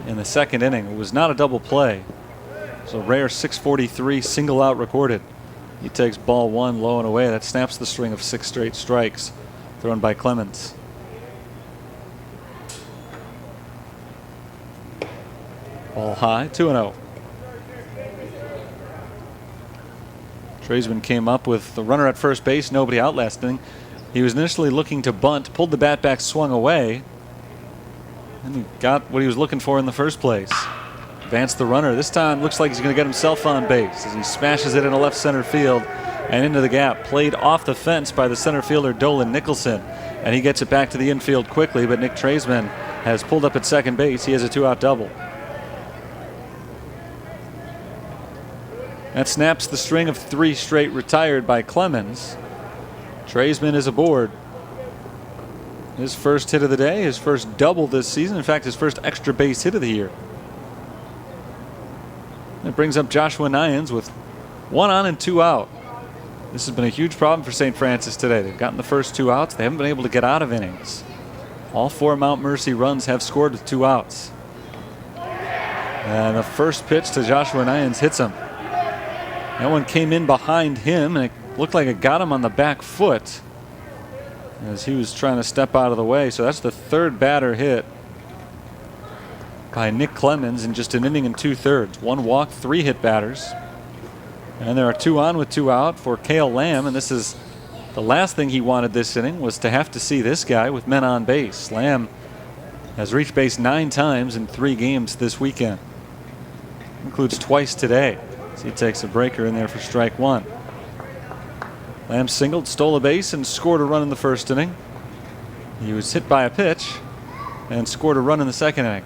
in the second inning. It was not a double play. It's a rare 643 single out recorded. He takes ball 1 low and away. That snaps the string of 6 straight strikes thrown by Clemens. Ball high, 2-0. Traisman came up with the runner at first base, nobody out last inning. He was initially looking to bunt, pulled the bat back, swung away, and he got what he was looking for in the first place. Advanced the runner. This time looks like he's going to get himself on base as he smashes it into left center field and into the gap. Played off the fence by the center fielder Dolan Nicholson, and he gets it back to the infield quickly, but Nick Traisman has pulled up at second base. He has a 2-out double. That snaps the string of 3 straight retired by Clemens. Traisman is aboard. His first hit of the day, his first double this season. In fact, his first extra base hit of the year. That brings up Joshua Nyans with 1 on and 2 out. This has been a huge problem for St. Francis today. They've gotten the first 2 outs. They haven't been able to get out of innings. All 4 Mount Mercy runs have scored with 2 outs. And the first pitch to Joshua Nyans hits him. That one came in behind him, and it looked like it got him on the back foot as he was trying to step out of the way. So that's the 3rd batter hit by Nick Clemens in just an inning and 2/3. 1 walk, 3 hit batters. And there are 2 on with 2 out for Cale Lamb, and this is the last thing he wanted this inning, was to have to see this guy with men on base. Lamb has reached base 9 times in 3 games this weekend. Includes twice today. So he takes a breaker in there for strike 1. Lamb singled, stole a base, and scored a run in the first inning. He was hit by a pitch and scored a run in the second inning.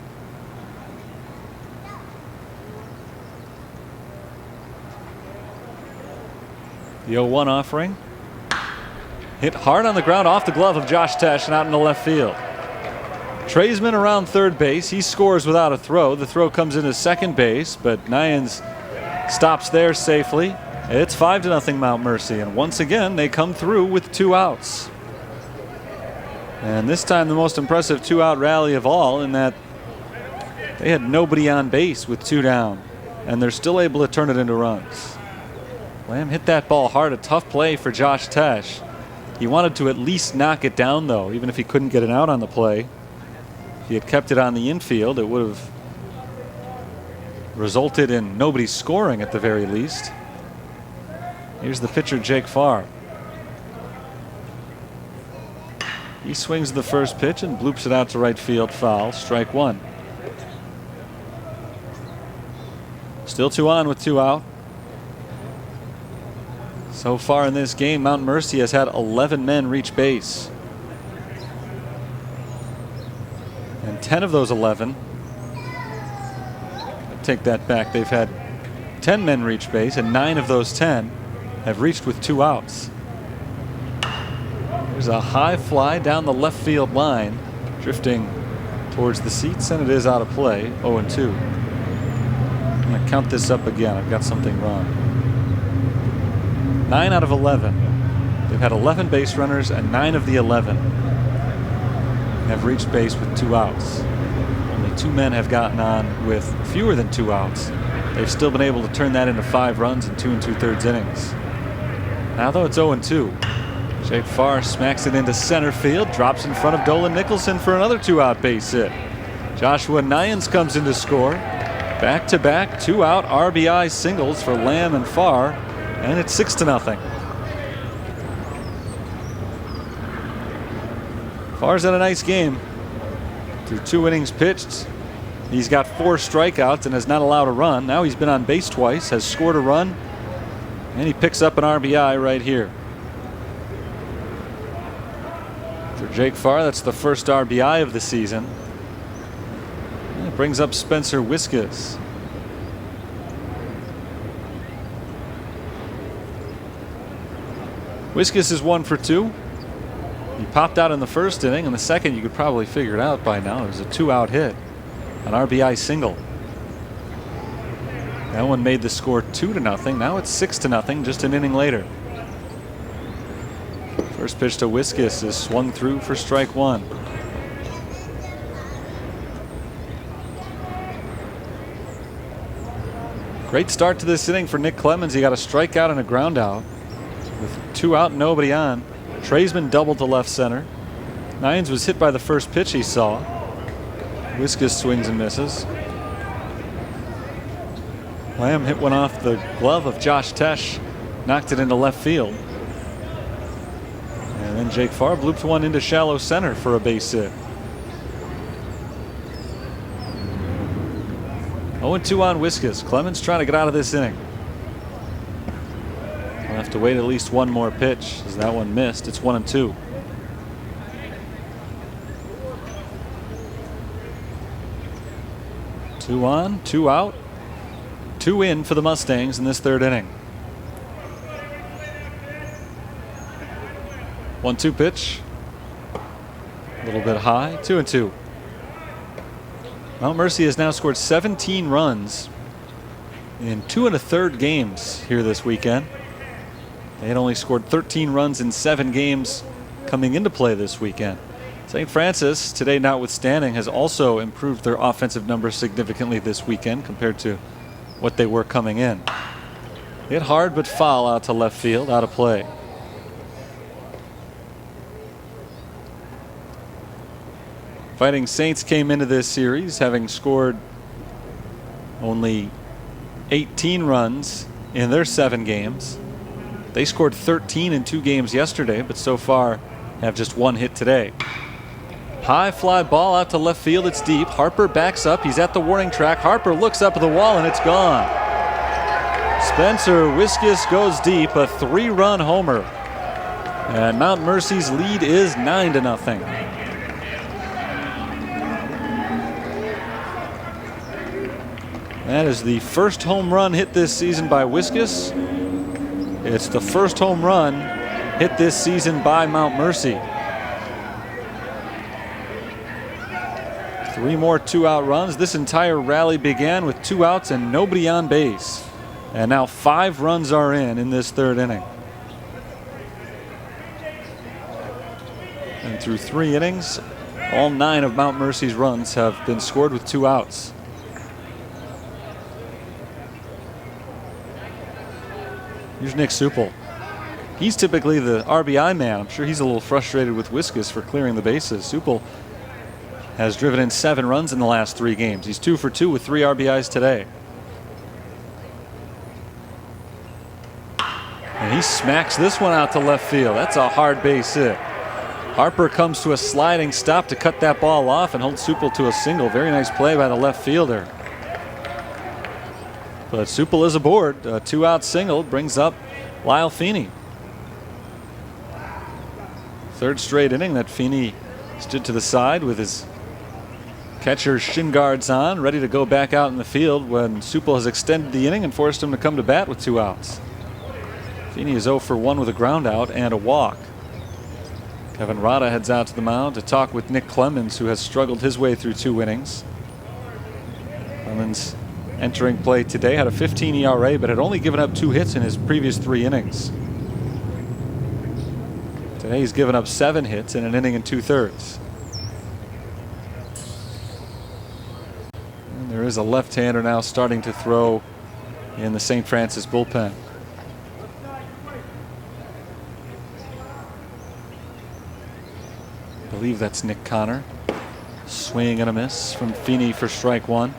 The 0-1 offering. Hit hard on the ground off the glove of Josh Tesh and out into left field. Traisman around third base. He scores without a throw. The throw comes into second base, but Nyans stops there safely. It's 5-0 Mount Mercy, and once again they come through with 2 outs. And this time the most impressive 2-out rally of all, in that they had nobody on base with 2 down, and they're still able to turn it into runs. Lamb hit that ball hard, a tough play for Josh Tesh. He wanted to at least knock it down, though, even if he couldn't get it out on the play. If he had kept it on the infield, it would have resulted in nobody scoring at the very least. Here's the pitcher, Jake Farr. He swings the first pitch and bloops it out to right field, foul, strike one. Still 2 on with 2 out. So far in this game, Mount Mercy has had 11 men reach base. And 10 of those 11, I take that back, they've had 10 men reach base, and 9 of those 10 have reached with 2 outs. There's a high fly down the left field line, drifting towards the seats, and it is out of play, 0-2. I'm going to count this up again. I've got something wrong. 9 out of 11. They've had 11 base runners, and 9 of the 11 have reached base with 2 outs. Only 2 men have gotten on with fewer than 2 outs. They've still been able to turn that into 5 runs in 2 2/3 innings. Now, though, it's 0-2. Jake Farr smacks it into center field, drops in front of Dolan Nicholson for another 2-out base hit. Joshua Nyans comes in to score. Back-to-back 2-out RBI singles for Lamb and Farr, and it's 6-0. Farr's had a nice game. Through 2 innings pitched, he's got 4 strikeouts and has not allowed a run. Now he's been on base twice, has scored a run, and he picks up an RBI right here. For Jake Farr, that's the first RBI of the season. And it brings up Spencer Wiskus. Wiskus is 1 for 2. He popped out in the first inning. In the second, you could probably figure it out by now. It was a 2-out hit, an RBI single. That one made the score 2-0. Now it's 6-0, just an inning later. First pitch to Wiskus is swung through for strike 1. Great start to this inning for Nick Clemens. He got a strikeout and a ground out. With 2 out and nobody on, Traisman doubled to left center. Nyans was hit by the first pitch he saw. Wiskus swings and misses. Lamb hit one off the glove of Josh Tesh, knocked it into left field. And then Jake Farr blooped one into shallow center for a base hit. 0-2 on Wiskus. Clemens trying to get out of this inning. We'll have to wait at least one more pitch as that one missed. It's 1-2. Two on, 2 out, 2 in for the Mustangs in this 3rd inning. 1-2 pitch. A little bit high. 2-2. Mount Mercy has now scored 17 runs in 2 1/3 games here this weekend. They had only scored 13 runs in 7 games coming into play this weekend. St. Francis, today notwithstanding, has also improved their offensive numbers significantly this weekend compared to what they were coming in. Hit hard but foul out to left field, out of play. Fighting Saints came into this series having scored only 18 runs in their 7 games. They scored 13 in 2 games yesterday, but so far have just 1 hit today. High fly ball out to left field. It's deep. Harper backs up. He's at the warning track. Harper looks up at the wall and it's gone. Spencer Wiskus goes deep, a 3-run homer. And Mount Mercy's lead is 9-0. That is the first home run hit this season by Wiskus. It's the first home run hit this season by Mount Mercy. 3 more 2-out runs. This entire rally began with 2 outs and nobody on base. And now 5 runs are in this 3rd inning. And through 3 innings, all 9 of Mount Mercy's runs have been scored with 2 outs. Here's Nick Supple. He's typically the RBI man. I'm sure he's a little frustrated with Wiskus for clearing the bases. Supple has driven in 7 runs in the last 3 games. He's 2 for 2 with 3 RBIs today. smacks this one out to left field. That's a hard base hit. Harper comes to a sliding stop to cut that ball off and hold Supel to a single. Very nice play by the left fielder. But Supel is aboard. A 2-out single brings up Lyle Feeney. Third straight inning that Feeney stood to the side with his catcher's shin guards on, ready to go back out in the field when Supel has extended the inning and forced him to come to bat with 2 outs. Feeney is 0 for 1 with a ground out and a walk. Kevin Rada heads out to the mound to talk with Nick Clemens, who has struggled his way through 2 innings. Clemens entering play today had a 15 ERA, but had only given up 2 hits in his previous 3 innings. Today he's given up 7 hits in an inning and 2/3. And there is a left-hander now starting to throw in the St. Francis bullpen. I believe that's Nick Connor. Swing and a miss from Feeney for strike 1.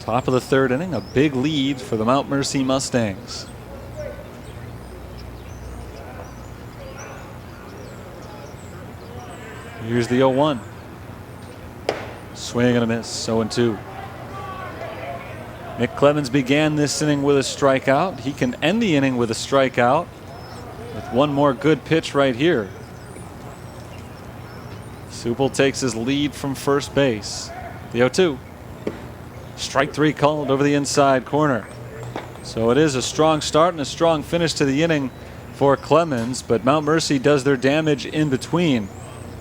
Top of the 3rd inning, a big lead for the Mount Mercy Mustangs. Here's the 0-1. Swing and a miss, 0-2. Nick Clemens began this inning with a strikeout. He can end the inning with a strikeout with one more good pitch right here. Supel takes his lead from first base. The 0-2. Strike 3 called over the inside corner. So it is a strong start and a strong finish to the inning for Clemens, but Mount Mercy does their damage in between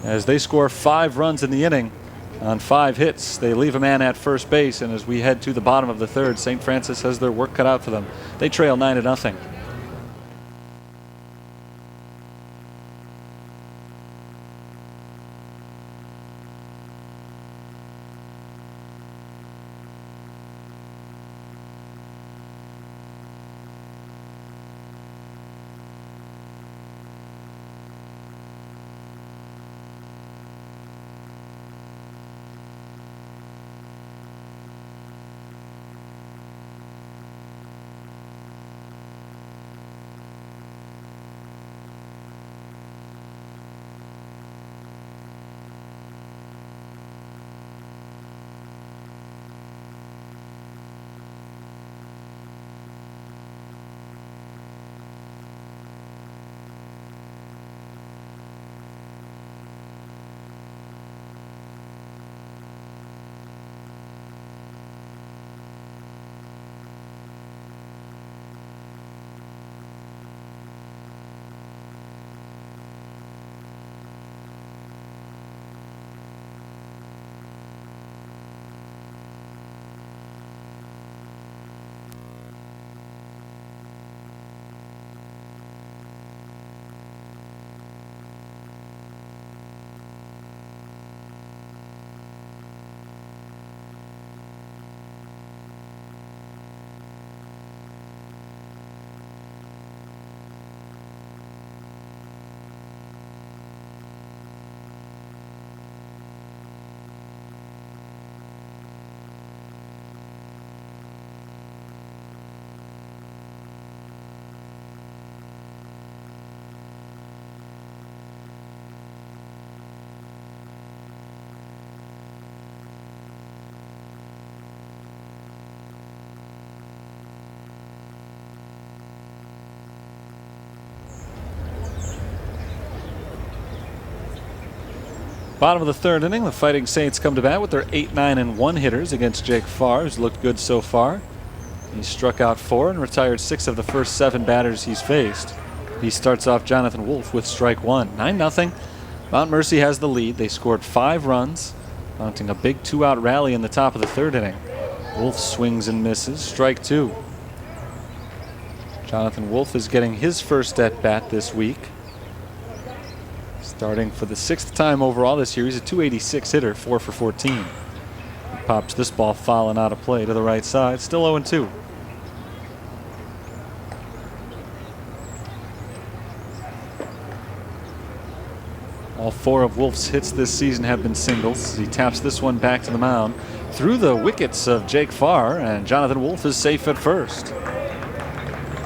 as they score 5 runs in the inning on 5 hits. They leave a man at first base, and as we head to the bottom of the 3rd, St. Francis has their work cut out for them. They trail 9-0. Bottom of the 3rd inning, the Fighting Saints come to bat with their 8, 9, and 1 hitters against Jake Farr, who's looked good so far. He struck out 4 and retired 6 of the first 7 batters he's faced. He starts off Jonathan Wolf with strike 1. 9-0. Mount Mercy has the lead. They scored 5 runs, mounting a big 2-out rally in the top of the 3rd inning. Wolf swings and misses. Strike 2. Jonathan Wolf is getting his first at bat this week. Starting for the 6th time overall this year. He's a .286 hitter, 4 for 14. He pops this ball fouling out of play to the right side. Still 0-2. All 4 of Wolf's hits this season have been singles. He taps this one back to the mound through the wickets of Jake Farr, and Jonathan Wolf is safe at first.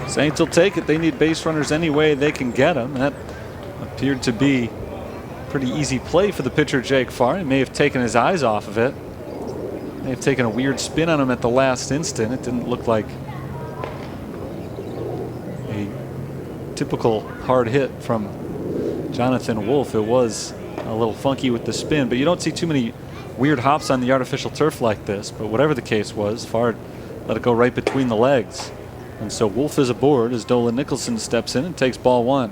Saints will take it. They need base runners any way they can get them. That appeared to be a pretty easy play for the pitcher, Jake Farr. He may have taken his eyes off of it. May have taken a weird spin on him at the last instant. It didn't look like a typical hard hit from Jonathan Wolf. It was a little funky with the spin, but you don't see too many weird hops on the artificial turf like this. But whatever the case was, Farr let it go right between the legs. And so Wolf is aboard as Dolan Nicholson steps in and takes ball one.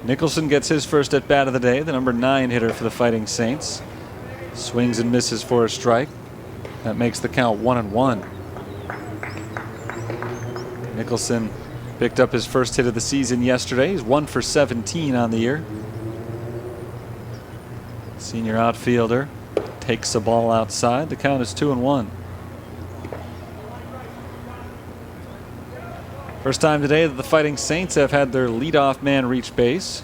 Nicholson gets his first at bat of the day, the number 9 hitter for the Fighting Saints. Swings and misses for a strike. That makes the count 1-1. Nicholson picked up his first hit of the season yesterday. He's 1 for 17 on the year. Senior outfielder takes the ball outside. The count is 2-1. First time today that the Fighting Saints have had their leadoff man reach base.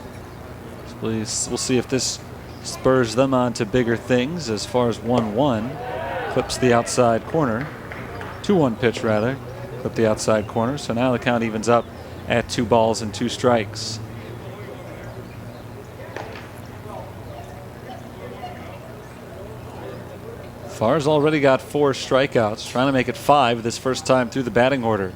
So we'll see if this spurs them on to bigger things as far as 1-1. Clips the outside corner. 2-1 pitch rather. Clip the outside corner. So now the count evens up at 2 balls and 2 strikes. Farr's already got 4 strikeouts, trying to make it 5 this first time through the batting order.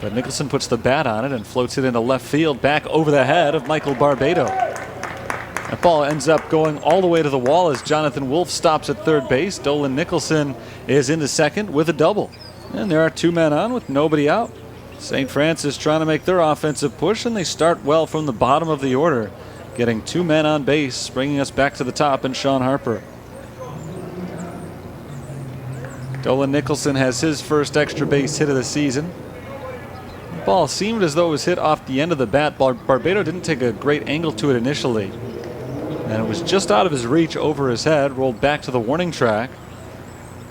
But Nicholson puts the bat on it and floats it into left field, back over the head of Michael Barbato. That ball ends up going all the way to the wall as Jonathan Wolf stops at third base. Dolan Nicholson is into second with a double. And there are 2 men on with nobody out. St. Francis trying to make their offensive push, and they start well from the bottom of the order, getting 2 men on base, bringing us back to the top and Sean Harper. Dolan Nicholson has his first extra base hit of the season. The ball seemed as though it was hit off the end of the bat. Barbato didn't take a great angle to it initially, and it was just out of his reach over his head, rolled back to the warning track,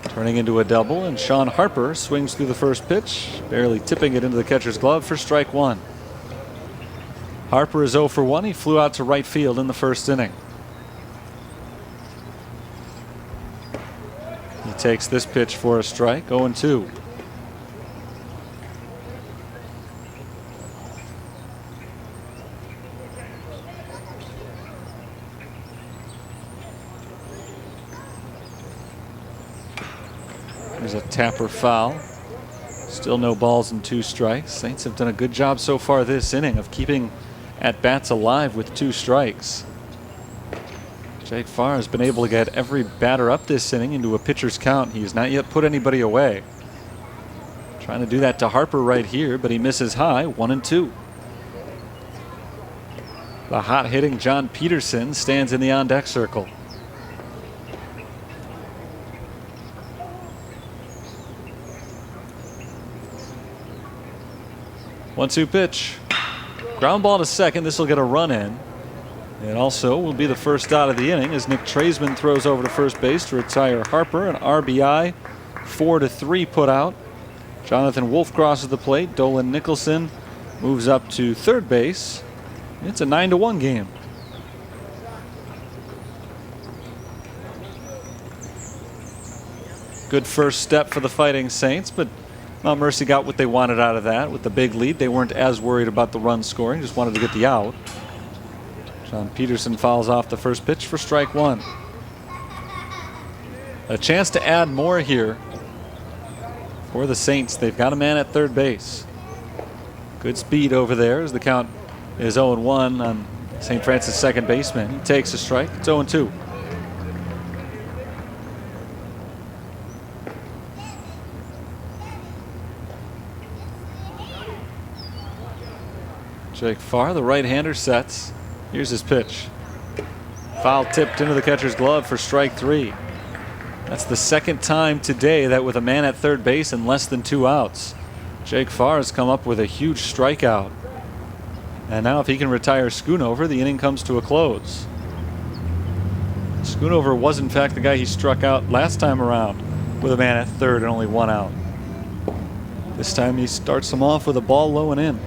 turning into a double, and Sean Harper swings through the first pitch, barely tipping it into the catcher's glove for strike 1. Harper is 0 for 1. He flew out to right field in the first inning. He takes this pitch for a strike, 0-2. There's a tapper foul. Still no balls and 2 strikes. Saints have done a good job so far this inning of keeping at-bats alive with 2 strikes. Jake Farr has been able to get every batter up this inning into a pitcher's count. He has not yet put anybody away. Trying to do that to Harper right here, but he misses high, 1-2. The hot-hitting John Peterson stands in the on-deck circle. One-two pitch. Ground ball to second. This will get a run in. It also will be the first out of the inning as Nick Traisman throws over to first base to retire Harper. An RBI, 4-3 put out. Jonathan Wolf crosses the plate. Dolan Nicholson moves up to third base. It's a 9-1 game. Good first step for the Fighting Saints, but Mount Mercy got what they wanted out of that with the big lead. They weren't as worried about the run scoring, just wanted to get the out. John Peterson fouls off the first pitch for strike 1. A chance to add more here for the Saints. They've got a man at third base. Good speed over there as the count is 0-1 on St. Francis' second baseman. He takes a strike. It's 0-2. Jake Farr, the right-hander, sets. Here's his pitch. Foul tipped into the catcher's glove for strike 3. That's the second time today that with a man at third base and less than 2 outs, Jake Farr has come up with a huge strikeout. And now if he can retire Schoonover, the inning comes to a close. Schoonover was in fact the guy he struck out last time around with a man at third and only 1 out. This time he starts him off with a ball low and in.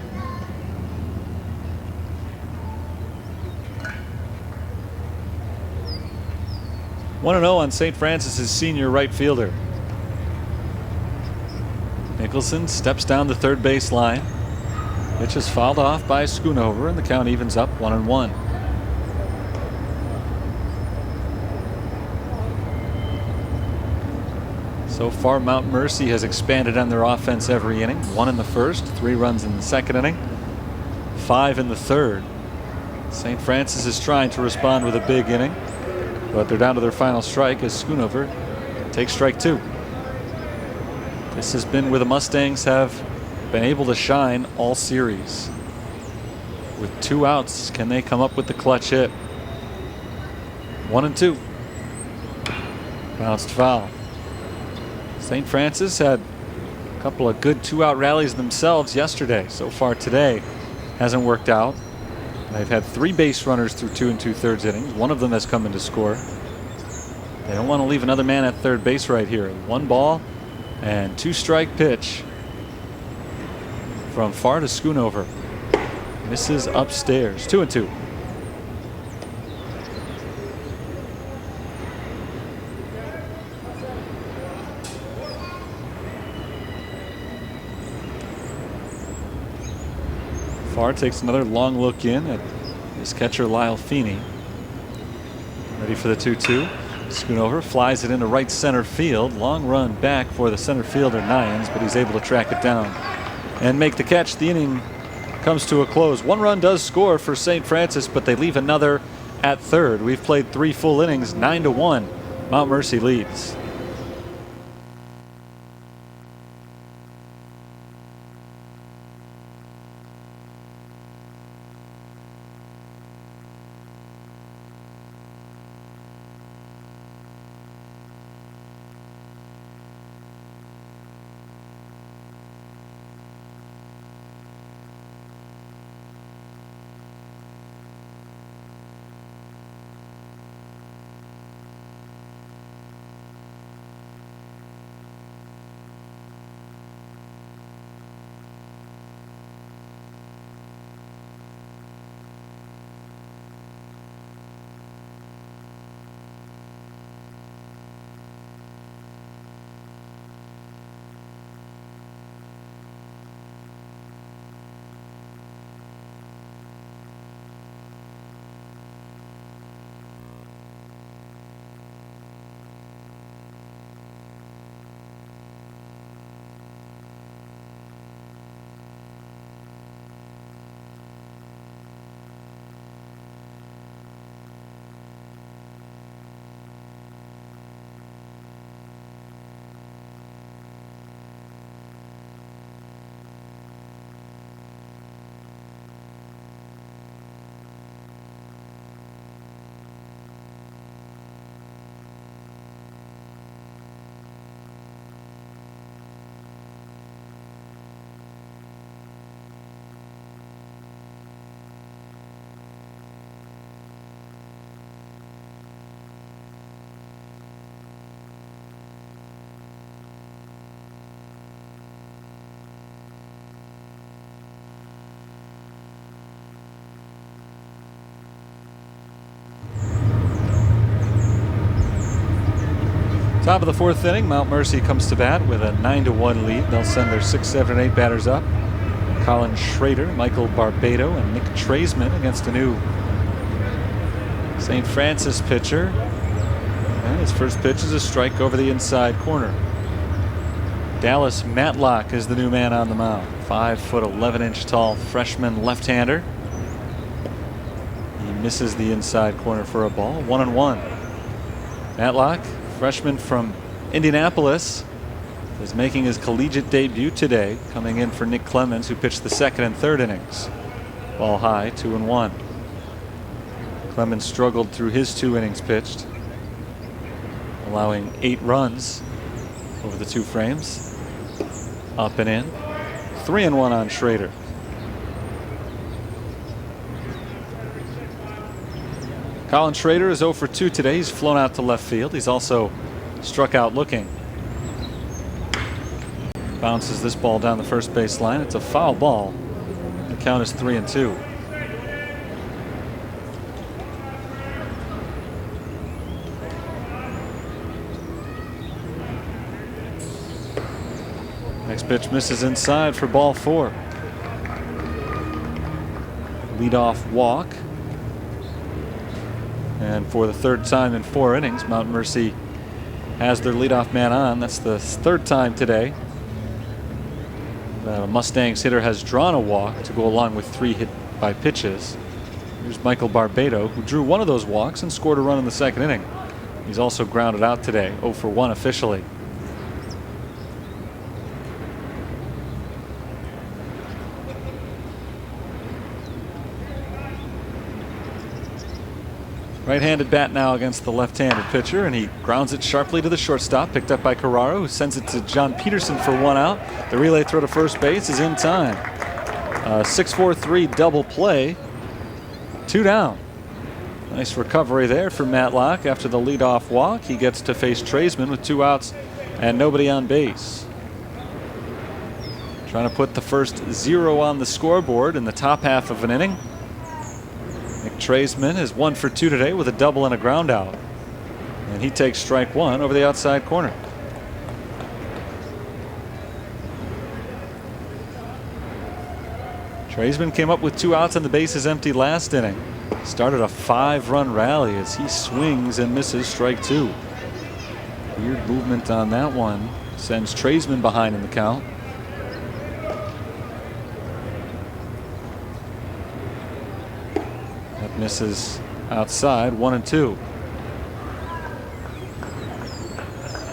1-0 on St. Francis's senior right fielder. Nicholson steps down the third base line. Pitch is fouled off by Schoonover, and the count evens up 1-1. So far, Mount Mercy has expanded on their offense every inning. 1 in the first, 3 runs in the second inning, 5 in the third. St. Francis is trying to respond with a big inning, but they're down to their final strike as Schoonover takes strike 2. This has been where the Mustangs have been able to shine all series. With 2 outs, can they come up with the clutch hit? 1-2. Bounced foul. St. Francis had a couple of good 2-out rallies themselves yesterday. So far today hasn't worked out. They've had 3 base runners through 2 2/3 innings. One of them has come in to score. They don't want to leave another man at third base right here. 1 ball and 2-strike pitch from far to Schoonover. Misses upstairs. 2-2. Farr takes another long look in at his catcher Lyle Feeney. Ready for the 2-2. Schoonover flies it into right center field. Long run back for the center fielder Nyans, but he's able to track it down and make the catch. The inning comes to a close. 1 run does score for St. Francis, but they leave another at third. We've played 3 full innings. 9-1. Mount Mercy leads. Top of the 4th inning, Mount Mercy comes to bat with a 9-1 lead. They'll send their 6, 7, and 8 batters up. Colin Schrader, Michael Barbado, and Nick Traisman against a new St. Francis pitcher. And his first pitch is a strike over the inside corner. Dallas Matlock is the new man on the mound. 5'11" tall freshman left-hander. He misses the inside corner for a ball. 1-1. Matlock, freshman from Indianapolis, is making his collegiate debut today, coming in for Nick Clemens, who pitched the 2nd and 3rd innings. Ball high, 2-1. Clemens struggled through his 2 innings pitched, allowing 8 runs over the 2 frames. Up and in. 3-1 on Schrader. Colin Schrader is 0 for 2 today. He's flown out to left field. He's also struck out looking. Bounces this ball down the first base line. It's a foul ball. The count is 3-2. Next pitch misses inside for ball 4. Leadoff walk. And for the third time in 4 innings, Mount Mercy has their leadoff man on. That's the third time today that a Mustangs hitter has drawn a walk to go along with 3 hit by pitches. Here's Michael Barbado, who drew one of those walks and scored a run in the 2nd inning. He's also grounded out today, 0 for 1 officially. Right-handed bat now against the left-handed pitcher, and he grounds it sharply to the shortstop, picked up by Carraro, who sends it to John Peterson for 1 out. The relay throw to first base is in time. 6-4-3 double play. 2 down. Nice recovery there for Matlock after the leadoff walk. He gets to face Traisman with 2 outs and nobody on base. Trying to put the first 0 on the scoreboard in the top half of an inning. Nick Traisman is 1 for 2 today with a double and a ground out. And he takes strike 1 over the outside corner. Traisman came up with 2 outs and the bases empty last inning. Started a 5-run rally as he swings and misses strike 2. Weird movement on that one. Sends Traisman behind in the count. That misses outside, 1-2.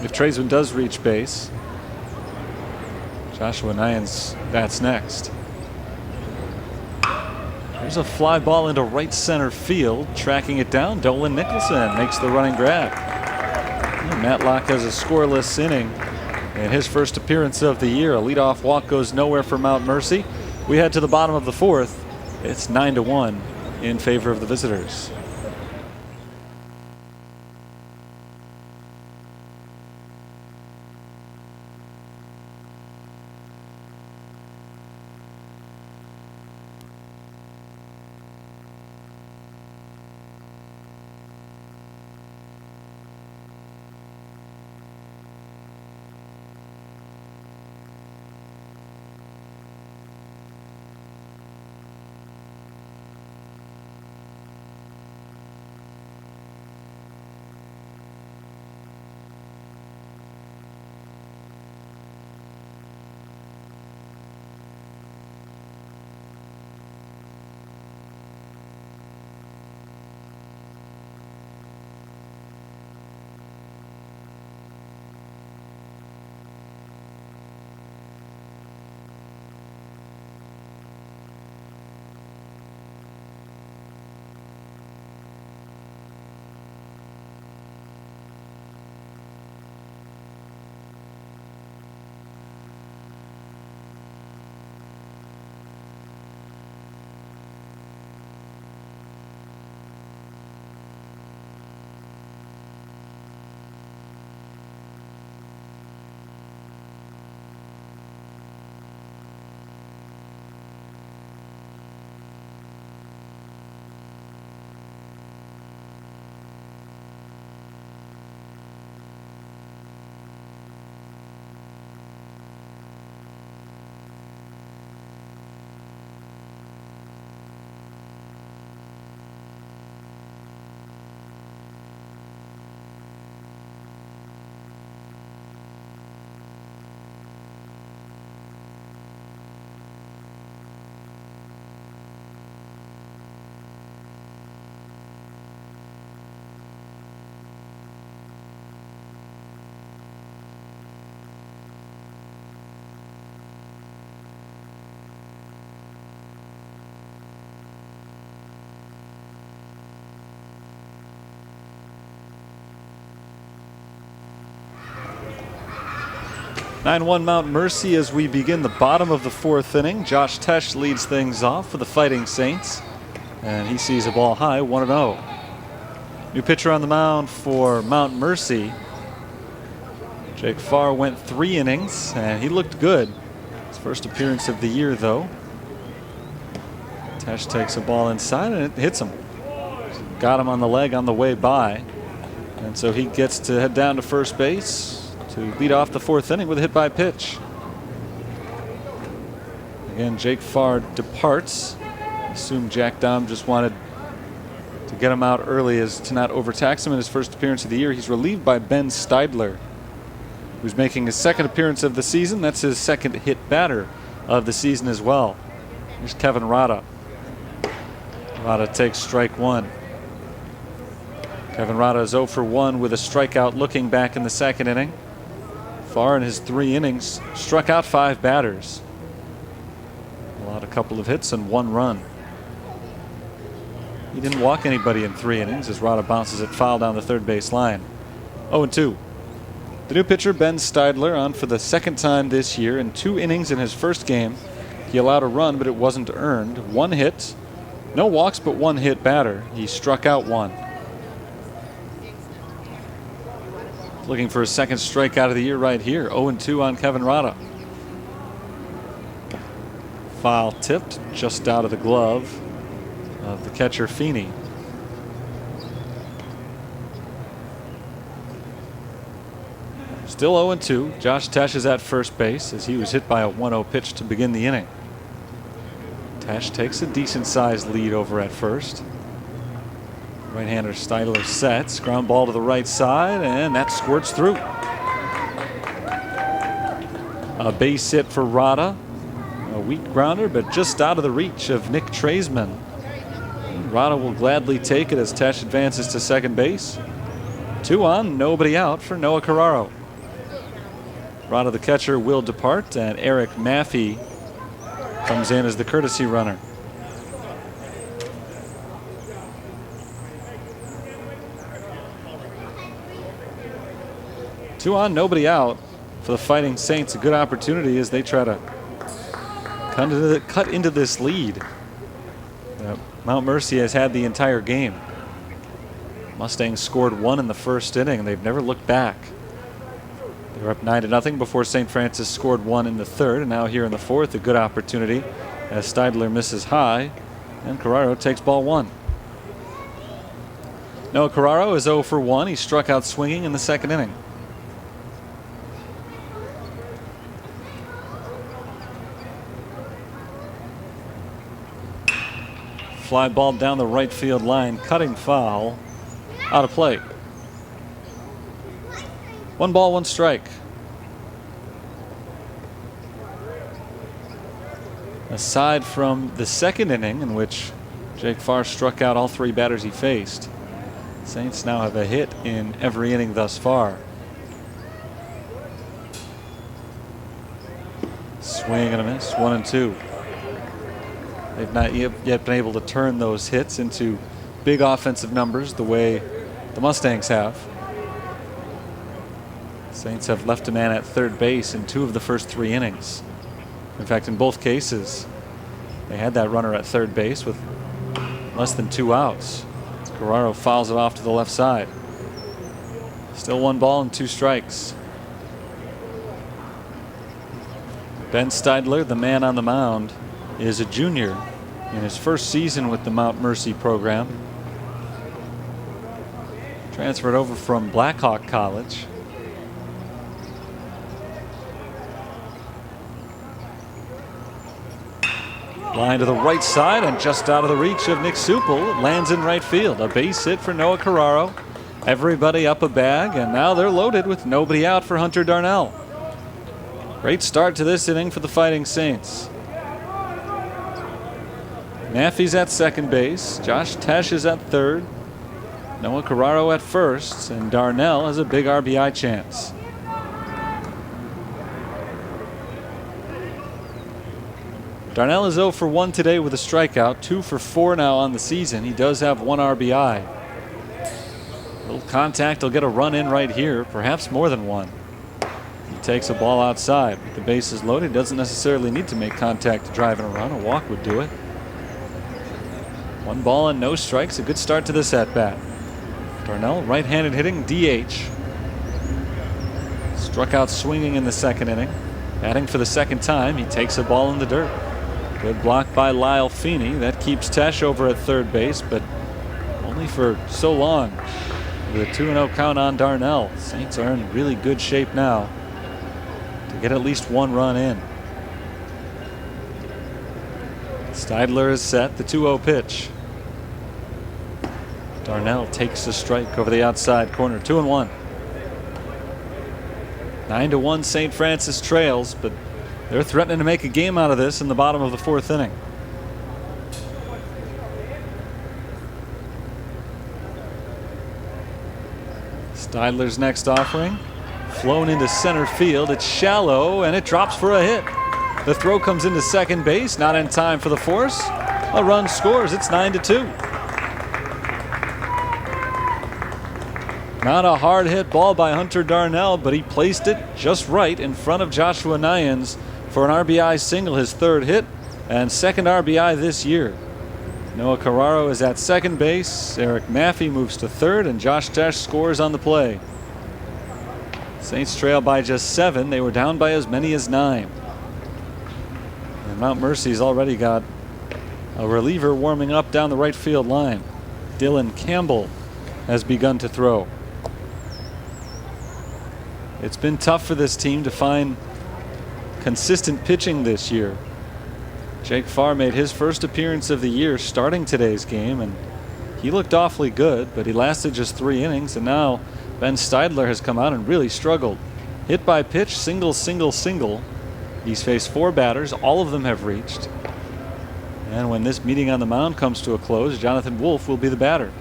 If Traisman does reach base, Joshua Nyans bats next. There's a fly ball into right center field. Tracking it down, Dolan Nicholson makes the running grab. And Matlock has a scoreless inning in his first appearance of the year. A leadoff walk goes nowhere for Mount Mercy. We head to the bottom of the 4th. It's 9-1 in favor of the visitors. (9-1) Mount Mercy as we begin the bottom of the 4th inning. Josh Tesh leads things off for the Fighting Saints, and he sees a ball high, 1-0. New pitcher on the mound for Mount Mercy. Jake Farr went 3 innings, and he looked good. His first appearance of the year, though. Tesh takes a ball inside, and it hits him. Got him on the leg on the way by, and so he gets to head down to first base to lead off the 4th inning with a hit by pitch. Again, Jake Farr departs. Assume Jack Dahm just wanted to get him out early as to not overtax him in his first appearance of the year. He's relieved by Ben Steidler, who's making his second appearance of the season. That's his second hit batter of the season as well. Here's Kevin Rada. Rada takes strike one. Kevin Rada is 0 for 1 with a strikeout looking back in the second inning. Farr in his 3 innings struck out 5 batters. Allowed a couple of hits and 1 run. He didn't walk anybody in 3 innings as Rada bounces it foul down the third base line. 0-2. The new pitcher, Ben Steidler, on for the second time this year. In 2 innings in his first game, he allowed a run, but it wasn't earned. 1 hit, no walks, but 1 hit batter. He struck out 1. Looking for his second strikeout of the year right here. 0-2 on Kevin Rada. Foul tipped just out of the glove of the catcher Feeney. Still 0-2. Josh Tesh is at first base as he was hit by a 1-0 pitch to begin the inning. Tesh takes a decent sized lead over at first. Right-hander Steidler sets, ground ball to the right side, and that squirts through. A base hit for Rada. A weak grounder, but just out of the reach of Nick Traisman. Rada will gladly take it as Tesh advances to second base. 2 on, nobody out for Noah Carraro. Rada, the catcher, will depart, and Eric Maffey comes in as the courtesy runner. Two on, nobody out for the Fighting Saints. A good opportunity as they try to cut into this lead that Mount Mercy has had the entire game. Mustangs scored 1 in the first inning, and they've never looked back. They were up 9-0 before St. Francis scored 1 in the third, and now here in the fourth, a good opportunity as Steidler misses high, and Carraro takes ball 1. Noah Carraro is 0 for 1. He struck out swinging in the second inning. Fly ball down the right field line, cutting foul, out of play. 1 ball, 1 strike. Aside from the second inning, in which Jake Farr struck out all 3 batters he faced, Saints now have a hit in every inning thus far. Swing and a miss, 1-2. They've not yet been able to turn those hits into big offensive numbers the way the Mustangs have. Saints have left a man at third base in 2 of the first 3 innings. In fact, in both cases, they had that runner at third base with less than 2 outs. Carraro fouls it off to the left side. Still 1 ball and 2 strikes. Ben Steidler, the man on the mound, is a junior in his first season with the Mount Mercy program. Transferred over from Blackhawk College. Line to the right side and just out of the reach of Nick Supel. It lands in right field. A base hit for Noah Carraro. Everybody up a bag, and now they're loaded with nobody out for Hunter Darnell. Great start to this inning for the Fighting Saints. Maffey's at second base. Josh Tesh is at third. Noah Carraro at first, and Darnell has a big RBI chance. Darnell is 0 for 1 today with a strikeout, 2 for 4 now on the season. He does have 1 RBI. A little contact, he'll get a run in right here, perhaps more than 1. He takes a ball outside. With the bases loaded, doesn't necessarily need to make contact to drive in a run. A walk would do it. 1 ball and no strikes. A good start to this at-bat. Darnell, right-handed hitting, DH. Struck out swinging in the second inning. Batting for the second time, he takes a ball in the dirt. Good block by Lyle Feeney. That keeps Tesh over at third base, but only for so long. With a 2-0 count on Darnell, Saints are in really good shape now to get at least 1 run in. Steidler is set, the 2-0 pitch. Darnell takes a strike over the outside corner, 2-1. 9-1 St. Francis trails, but they're threatening to make a game out of this in the bottom of the 4th inning. Steidler's next offering, flown into center field. It's shallow and it drops for a hit. The throw comes into second base, not in time for the force. A run scores. It's 9-2. Not a hard hit ball by Hunter Darnell, but he placed it just right in front of Joshua Nyans for an RBI single, his 3rd hit and 2nd RBI this year. Noah Carraro is at second base. Eric Maffey moves to 3rd, and Josh Tesh scores on the play. Saints trail by just 7. They were down by as many as 9. And Mount Mercy's already got a reliever warming up down the right field line. Dylan Campbell has begun to throw. It's been tough for this team to find consistent pitching this year. Jake Farr made his first appearance of the year starting today's game, and he looked awfully good, but he lasted just 3 innings, and now Ben Steidler has come out and really struggled. Hit by pitch, single, single, single. He's faced 4 batters, all of them have reached. And when this meeting on the mound comes to a close, Jonathan Wolf will be the batter.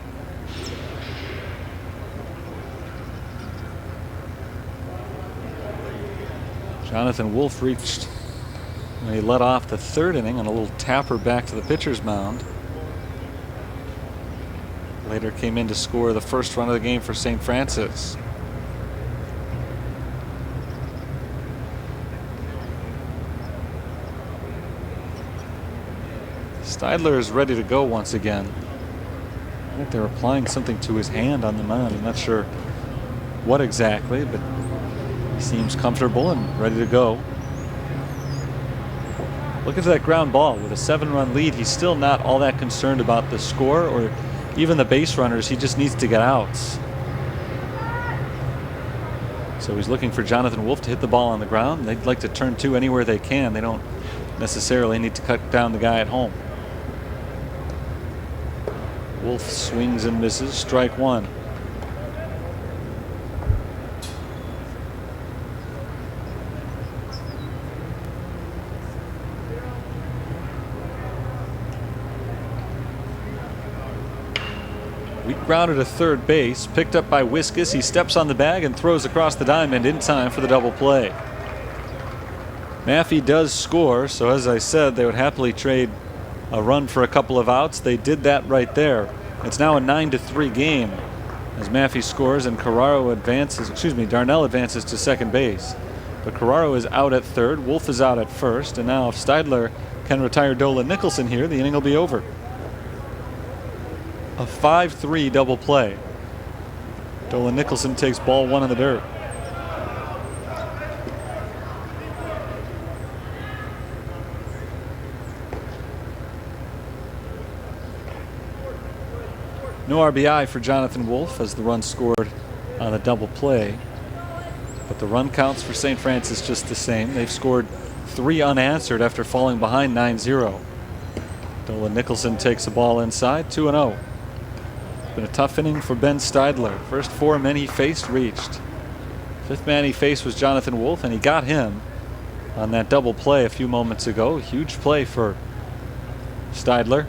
Jonathan Wolf reached when he led off the 3rd inning on a little tapper back to the pitcher's mound. Later came in to score the first run of the game for St. Francis. Steidler is ready to go once again. I think they're applying something to his hand on the mound. I'm not sure what exactly, but he seems comfortable and ready to go. Look at that ground ball. With a 7-run lead, he's still not all that concerned about the score or even the base runners. He just needs to get outs. So he's looking for Jonathan Wolf to hit the ball on the ground. They'd like to turn 2 anywhere they can. They don't necessarily need to cut down the guy at home. Wolf swings and misses. Strike 1. Weak grounded to 3rd base, picked up by Wiskus. He steps on the bag and throws across the diamond in time for the double play. Maffey does score, so as I said, they would happily trade a run for a couple of outs. They did that right there. It's now a 9-3 game as Maffey scores and Darnell advances to second base. But Carraro is out at 3rd, Wolf is out at 1st, and now if Steidler can retire Dolan Nicholson here, the inning will be over. A 5-3 double play. Dolan Nicholson takes ball 1 in the dirt. No RBI for Jonathan Wolf as the run scored on a double play. But the run counts for St. Francis just the same. They've scored 3 unanswered after falling behind 9-0. Dolan Nicholson takes the ball inside, 2-0. Been a tough inning for Ben Steidler. First 4 men he faced reached. 5th man he faced was Jonathan Wolf, and he got him on that double play a few moments ago. Huge play for Steidler.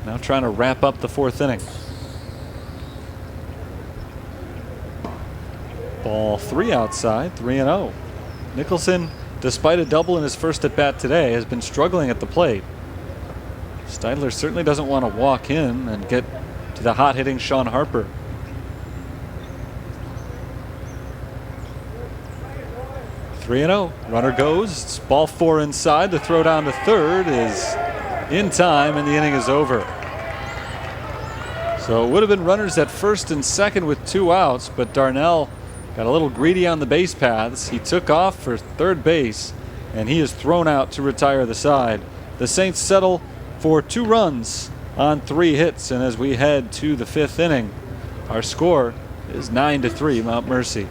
Now trying to wrap up the 4th inning. Ball 3 outside, 3-0. Nicholson, despite a double in his first at bat today, has been struggling at the plate. Steidler certainly doesn't want to walk in and get to the hot-hitting Sean Harper. Runner goes. It's ball 4 inside. The throw down to 3rd is in time, and the inning is over. So it would have been runners at 1st and 2nd with 2 outs, but Darnell got a little greedy on the base paths. He took off for 3rd base, and he is thrown out to retire the side. The Saints settle for 2 runs on 3 hits, and as we head to the 5th inning, our score is 9-3 Mount Mercy.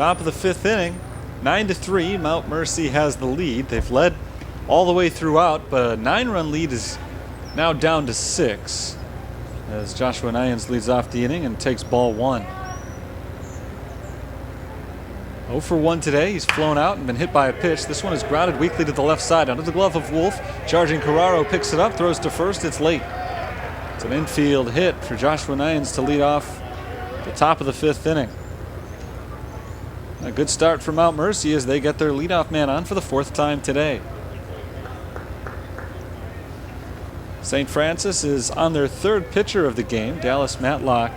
Top of the fifth inning, 9-3. Mount Mercy has the lead. They've led all the way throughout, but a 9-run lead is now down to 6 as Joshua Nyans leads off the inning and takes ball 1. 0 for 1 today. He's flown out and been hit by a pitch. This one is grounded weakly to the left side under the glove of Wolf. Charging Carraro picks it up, throws to first. It's late. It's an infield hit for Joshua Nyans to lead off the top of the fifth inning. A good start for Mount Mercy as they get their leadoff man on for the 4th time today. St. Francis is on their 3rd pitcher of the game, Dallas Matlock,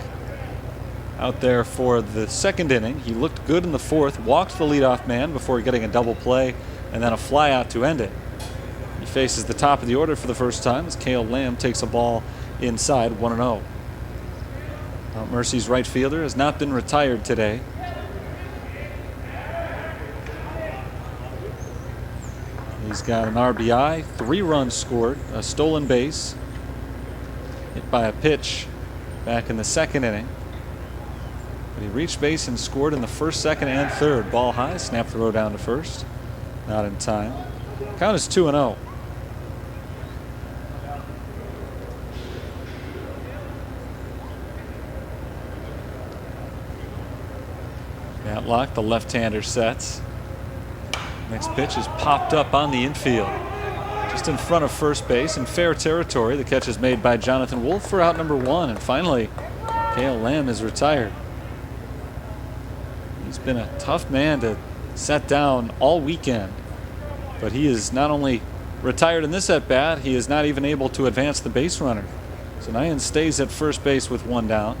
out there for the 2nd inning. He looked good in the 4th, walked the leadoff man before getting a double play and then a fly out to end it. He faces the top of the order for the first time as Cale Lamb takes a ball inside, 1-0. Mount Mercy's right fielder has not been retired today. He's got an RBI, 3 runs scored, a stolen base, hit by a pitch back in the 2nd inning. But he reached base and scored in the 1st, 2nd, and 3rd. Ball high, snap throw down to first. Not in time. Count is 2-0. Matlock, the left-hander, sets. Next pitch is popped up on the infield. Just in front of first base in fair territory. The catch is made by Jonathan Wolf for out number 1. And finally, Cale Lamb is retired. He's been a tough man to set down all weekend. But he is not only retired in this at-bat, he is not even able to advance the base runner. So Nyans stays at first base with 1 down.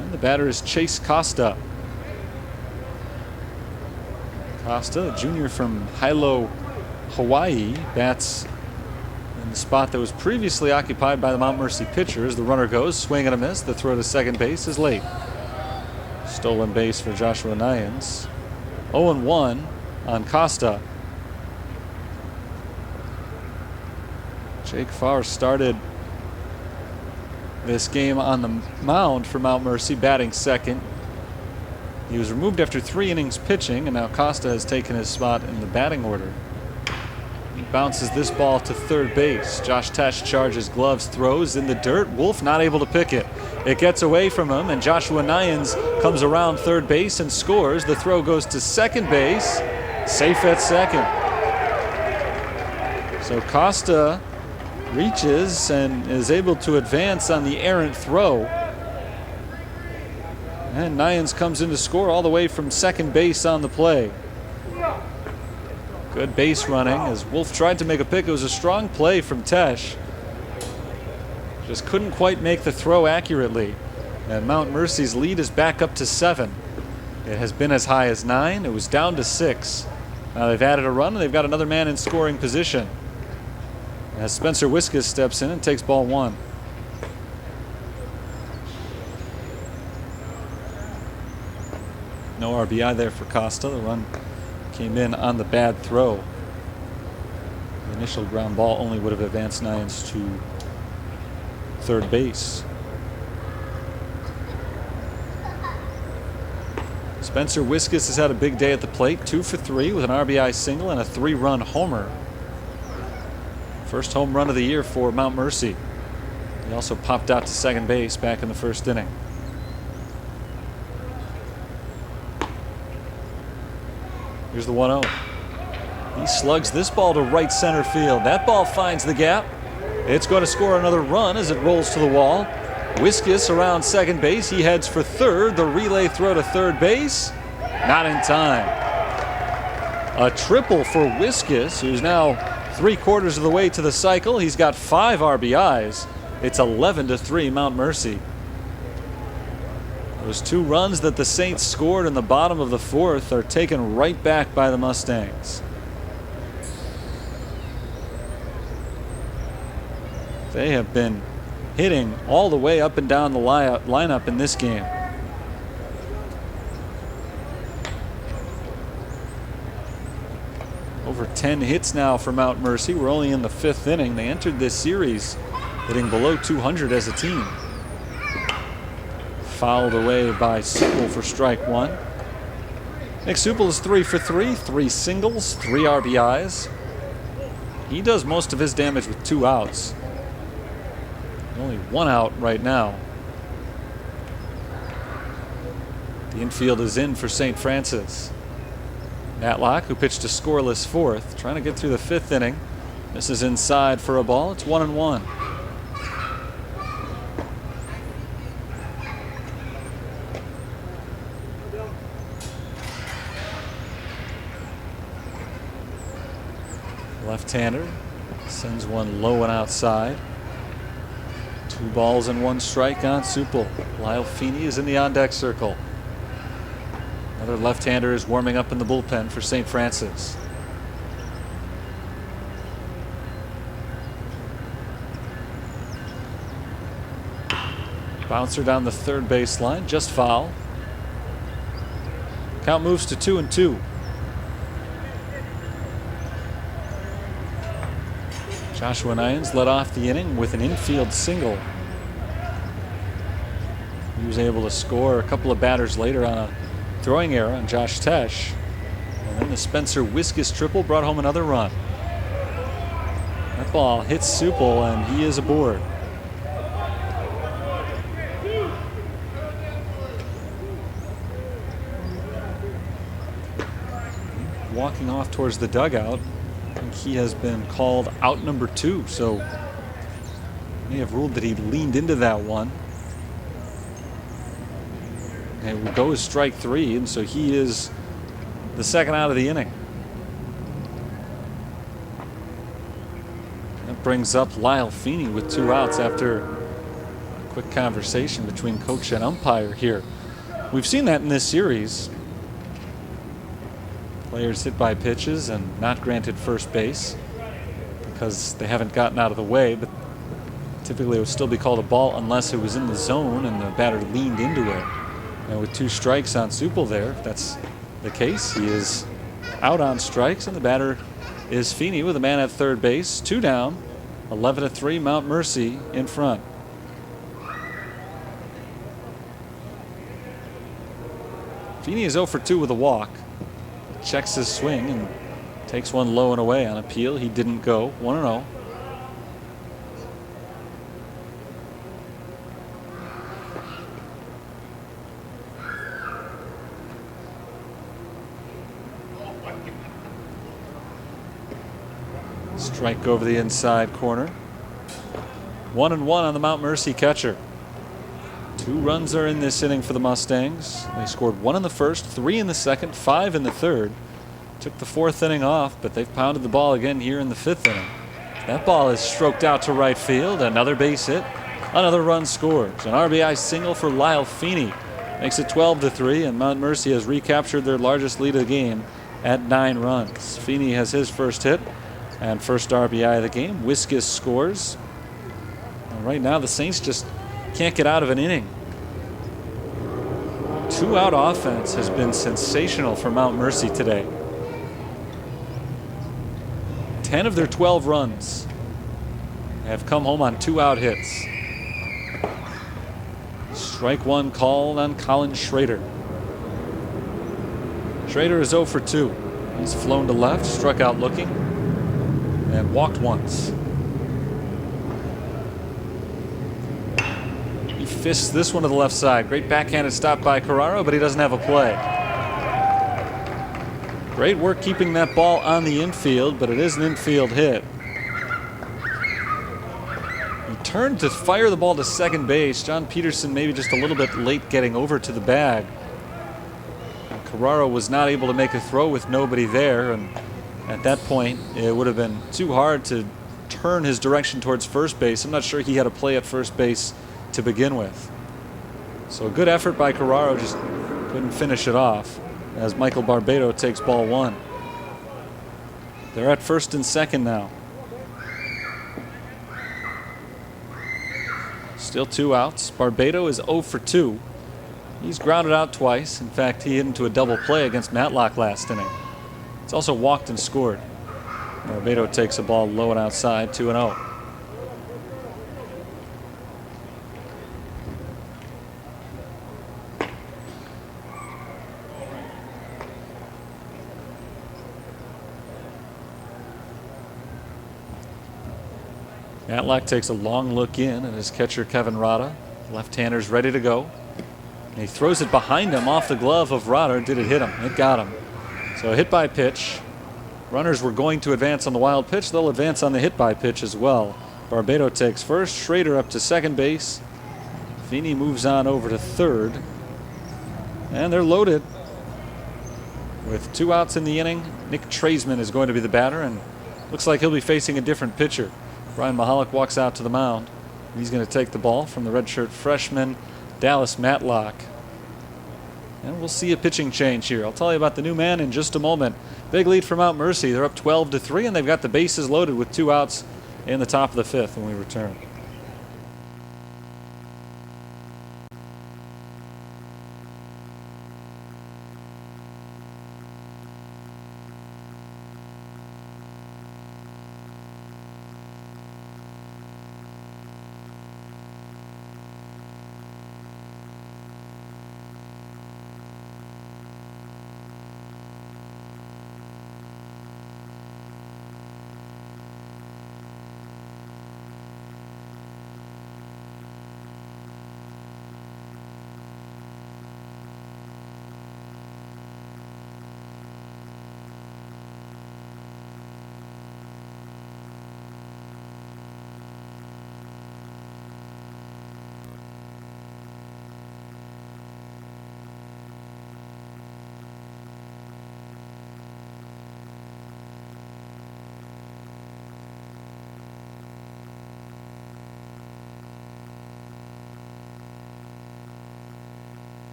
And the batter is Chase Costa. Costa, a junior from Hilo, Hawaii, bats in the spot that was previously occupied by the Mount Mercy pitchers. The runner goes, swing and a miss. The throw to second base is late. Stolen base for Joshua Nyans. 0-1 on Costa. Jake Farr started this game on the mound for Mount Mercy, batting second. He was removed after 3 innings pitching, and now Costa has taken his spot in the batting order. He bounces this ball to third base. Josh Tesh charges, gloves, throws in the dirt. Wolf not able to pick it. It gets away from him, and Joshua Nyans comes around third base and scores. The throw goes to second base, safe at second. So Costa reaches and is able to advance on the errant throw. And Nyans comes in to score all the way from second base on the play. Good base running as Wolf tried to make a pick. It was a strong play from Tesh. Just couldn't quite make the throw accurately. And Mount Mercy's lead is back up to 7. It has been as high as 9. It was down to 6. Now they've added a run and they've got another man in scoring position. As Spencer Wiskus steps in and takes ball 1. No RBI there for Costa. The run came in on the bad throw. The initial ground ball only would have advanced Nyans to third base. Spencer Wiskus has had a big day at the plate, 2 for 3 with an RBI single and a 3-run homer. First home run of the year for Mount Mercy. He also popped out to second base back in the first inning. Here's the 1-0. He slugs this ball to right center field. That ball finds the gap. It's going to score another run as it rolls to the wall. Wiskus around second base. He heads for third. The relay throw to third base. Not in time. A triple for Wiskus, who's now 3/4 of the way to the cycle. He's got 5 RBIs. It's 11-3 Mount Mercy. Those 2 runs that the Saints scored in the bottom of the 4th are taken right back by the Mustangs. They have been hitting all the way up and down the lineup in this game. Over 10 hits now for Mount Mercy. We're only in the 5th inning. They entered this series hitting below 200 as a team. fouled away by Supel for strike one. Nick Supel is 3 for 3, 3 singles, 3 RBIs. He does most of his damage with 2 outs. Only 1 out right now. The infield is in for St. Francis. Matlock, who pitched a scoreless 4th, trying to get through the 5th inning. This is inside for a ball. It's 1-1. Left-hander sends one low and outside. 2 balls and 1 strike on Supel. Lyle Feeney is in the on-deck circle. Another left-hander is warming up in the bullpen for St. Francis. Bouncer down the third baseline, just foul. Count moves to 2-2. Joshua Nyans led off the inning with an infield single. He was able to score a couple of batters later on a throwing error on Josh Tesh. And then the Spencer Wiskus triple brought home another run. That ball hits Supel and he is aboard. Walking off towards the dugout. I think he has been called out number 2, so may have ruled that he leaned into that one. And it will go as strike 3, and so he is the second out of the inning. That brings up Lyle Feeney with 2 outs after a quick conversation between coach and umpire here. We've seen that in this series. Players hit by pitches and not granted first base because they haven't gotten out of the way, but typically it would still be called a ball unless it was in the zone and the batter leaned into it. And with 2 strikes on Supel there, if that's the case, he is out on strikes, and the batter is Feeney with a man at third base. 2 down, 11-3, Mount Mercy in front. Feeney is 0 for 2 with a walk. Checks his swing and takes one low and away on appeal. He didn't go. 1-0. Strike over the inside corner. 1-1 on the Mount Mercy catcher. 2 runs are in this inning for the Mustangs. They scored 1 in the first, 3 in the second, 5 in the third. Took the 4th inning off, but they've pounded the ball again here in the 5th inning. That ball is stroked out to right field. Another base hit. Another run scores. An RBI single for Lyle Feeney. Makes it 12-3, and Mount Mercy has recaptured their largest lead of the game at 9 runs. Feeney has his first hit and first RBI of the game. Wiskus scores. And right now the Saints just can't get out of an inning. 2-out offense has been sensational for Mount Mercy today. 10 of their 12 runs have come home on 2-out hits. Strike 1 called on Colin Schrader. Schrader is 0 for 2. He's flown to left, struck out looking, and walked once. He fists this one to the left side. Great backhanded stop by Carraro, but he doesn't have a play. Great work keeping that ball on the infield, but it is an infield hit. He turned to fire the ball to second base. John Peterson maybe just a little bit late getting over to the bag. And Carraro was not able to make a throw with nobody there, and at that point it would have been too hard to turn his direction towards first base. I'm not sure he had a play at first base to begin with. So a good effort by Carraro, just couldn't finish it off as Michael Barbado takes ball 1. They're at first and second now. Still 2 outs. Barbado is 0 for 2. He's grounded out twice. In fact, he hit into a double play against Matlock last inning. He's also walked and scored. Barbado takes a ball low and outside, 2-0. Matlock takes a long look in at his catcher Kevin Rada. Left-hander's ready to go. And he throws it behind him off the glove of Rada. Did it hit him? It got him. So a hit by pitch. Runners were going to advance on the wild pitch. They'll advance on the hit by pitch as well. Barbado takes first. Schrader up to second base. Feeney moves on over to third. And they're loaded. With 2 outs in the inning, Nick Traisman is going to be the batter, and looks like he'll be facing a different pitcher. Brian Mahalik walks out to the mound. He's going to take the ball from the redshirt freshman, Dallas Matlock. And we'll see a pitching change here. I'll tell you about the new man in just a moment. Big lead for Mount Mercy. They're up 12-3, and they've got the bases loaded with 2 outs in the top of the 5th when we return.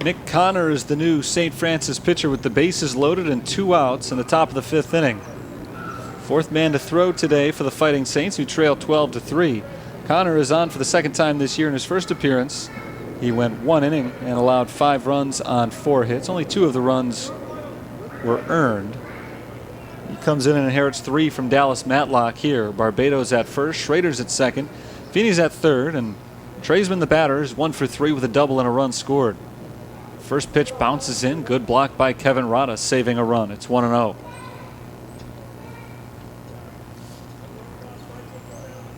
Nick Connor is the new St. Francis pitcher with the bases loaded and 2 outs in the top of the 5th inning. 4th man to throw today for the Fighting Saints, who trail 12-3. Connor is on for the 2nd time this year. In his first appearance, he went 1 inning and allowed 5 runs on 4 hits. Only 2 of the runs were earned. He comes in and inherits 3 from Dallas Matlock here. Barbado's at first, Schrader's at second, Feeney's at third, and Traisman, the batter, is 1 for 3 with a double and a run scored. First pitch bounces in. Good block by Kevin Rada, saving a run. It's 1-0.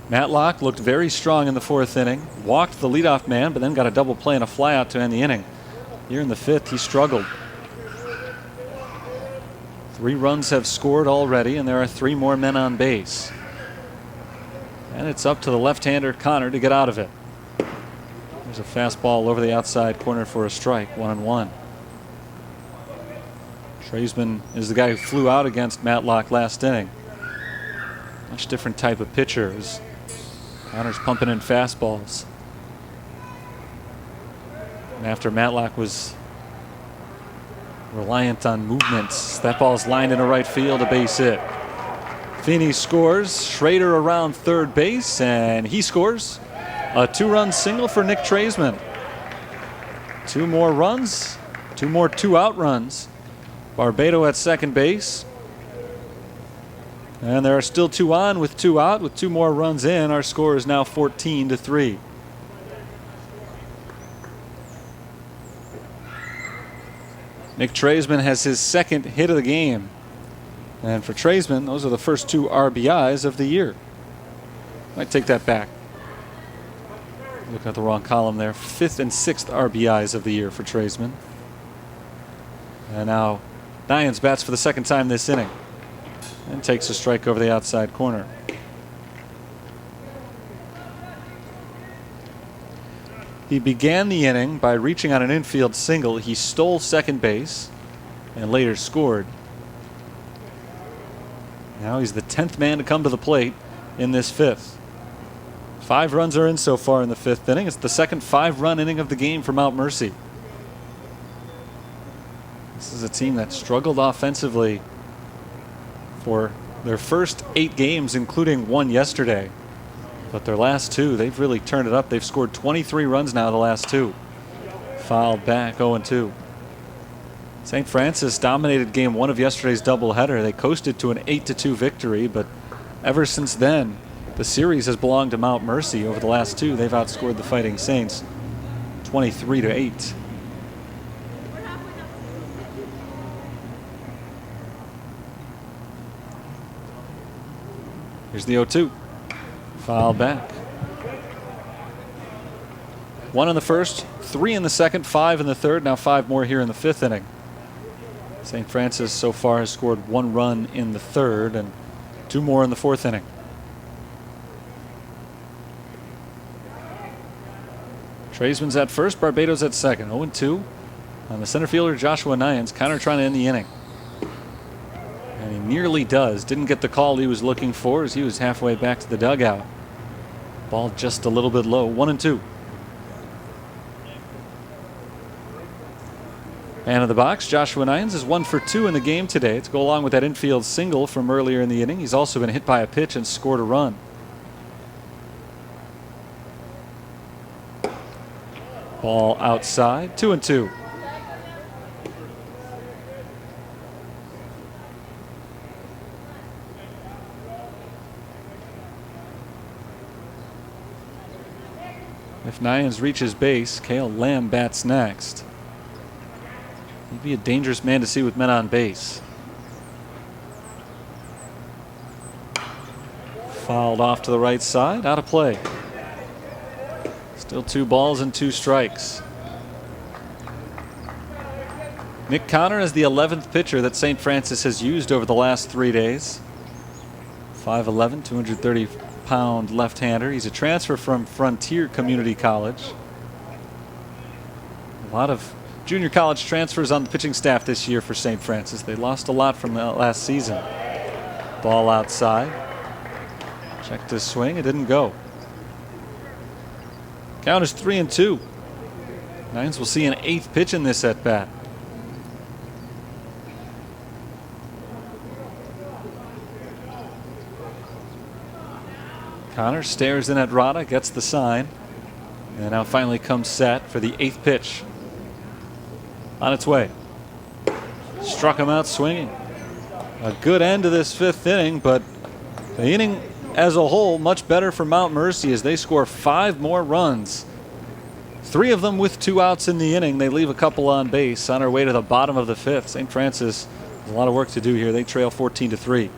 Matlock looked very strong in the 4th inning. Walked the leadoff man, but then got a double play and a flyout to end the inning. Here in the 5th, he struggled. 3 runs have scored already, and there are 3 more men on base. And it's up to the left-hander Connor to get out of it. There's a fastball over the outside corner for a strike, 1-1. Traisman is the guy who flew out against Matlock last inning. Much different type of pitcher. Connor's pumping in fastballs. And after Matlock was reliant on movements, that ball's lined into right field, a base hit. Feeney scores. Schrader around third base, and he scores. A 2-run single for Nick Traisman. 2 more runs, 2 more 2-out runs. Barbado at second base. And there are still 2 on with 2 out. With 2 more runs in, our score is now 14-3. Nick Traisman has his 2nd hit of the game. And for Traisman, those are the first 2 RBIs of the year. Might take that back. Looking at the wrong column there. 5th and 6th RBIs of the year for Traisman. And now Nyans bats for the 2nd time this inning and takes a strike over the outside corner. He began the inning by reaching on an infield single. He stole second base and later scored. Now he's the 10th man to come to the plate in this fifth. 5 runs are in so far in the fifth inning. It's the second 5-run inning of the game for Mount Mercy. This is a team that struggled offensively for their first 8 games, including one yesterday. But their last 2, they've really turned it up. They've scored 23 runs now the last 2. Fouled back 0-2. St. Francis dominated game 1 of yesterday's doubleheader. They coasted to an 8-2 victory, but ever since then, the series has belonged to Mount Mercy. Over the last 2, they've outscored the Fighting Saints 23-8. Here's the 0-2. Foul back. 1 in the first, 3 in the second, 5 in the third, now 5 more here in the fifth inning. St. Francis so far has scored 1 run in the third and 2 more in the fourth inning. Tradesman's at first, Barbados at second. 0-2 on the center fielder Joshua Nyans. Connor trying to end the inning. And he nearly does. Didn't get the call he was looking for as he was halfway back to the dugout. Ball just a little bit low. 1-2. Man of the box, Joshua Nyans is 1 for 2 in the game today to go along with that infield single from earlier in the inning. He's also been hit by a pitch and scored a run. Ball outside, 2-2. If Nyans reaches base, Cale Lamb bats next. He'd be a dangerous man to see with men on base. Fouled off to the right side, out of play. Still 2 balls and 2 strikes. Nick Connor is the 11th pitcher that St. Francis has used over the last 3 days. 5'11", 230-pound left-hander. He's a transfer from Frontier Community College. A lot of junior college transfers on the pitching staff this year for St. Francis. They lost a lot from last season. Ball outside. Checked his swing. It didn't go. Count is 3-2. Nyans will see an 8th pitch in this at bat. Connor stares in at Rada, gets the sign, and now finally comes set for the 8th pitch. On its way. Struck him out swinging. A good end to this 5th inning, but the inning as a whole much better for Mount Mercy as they score 5 more runs. 3 of them with 2 outs in the inning. They leave a couple on base on our way to the bottom of the 5th. St. Francis has a lot of work to do here. They trail 14-3.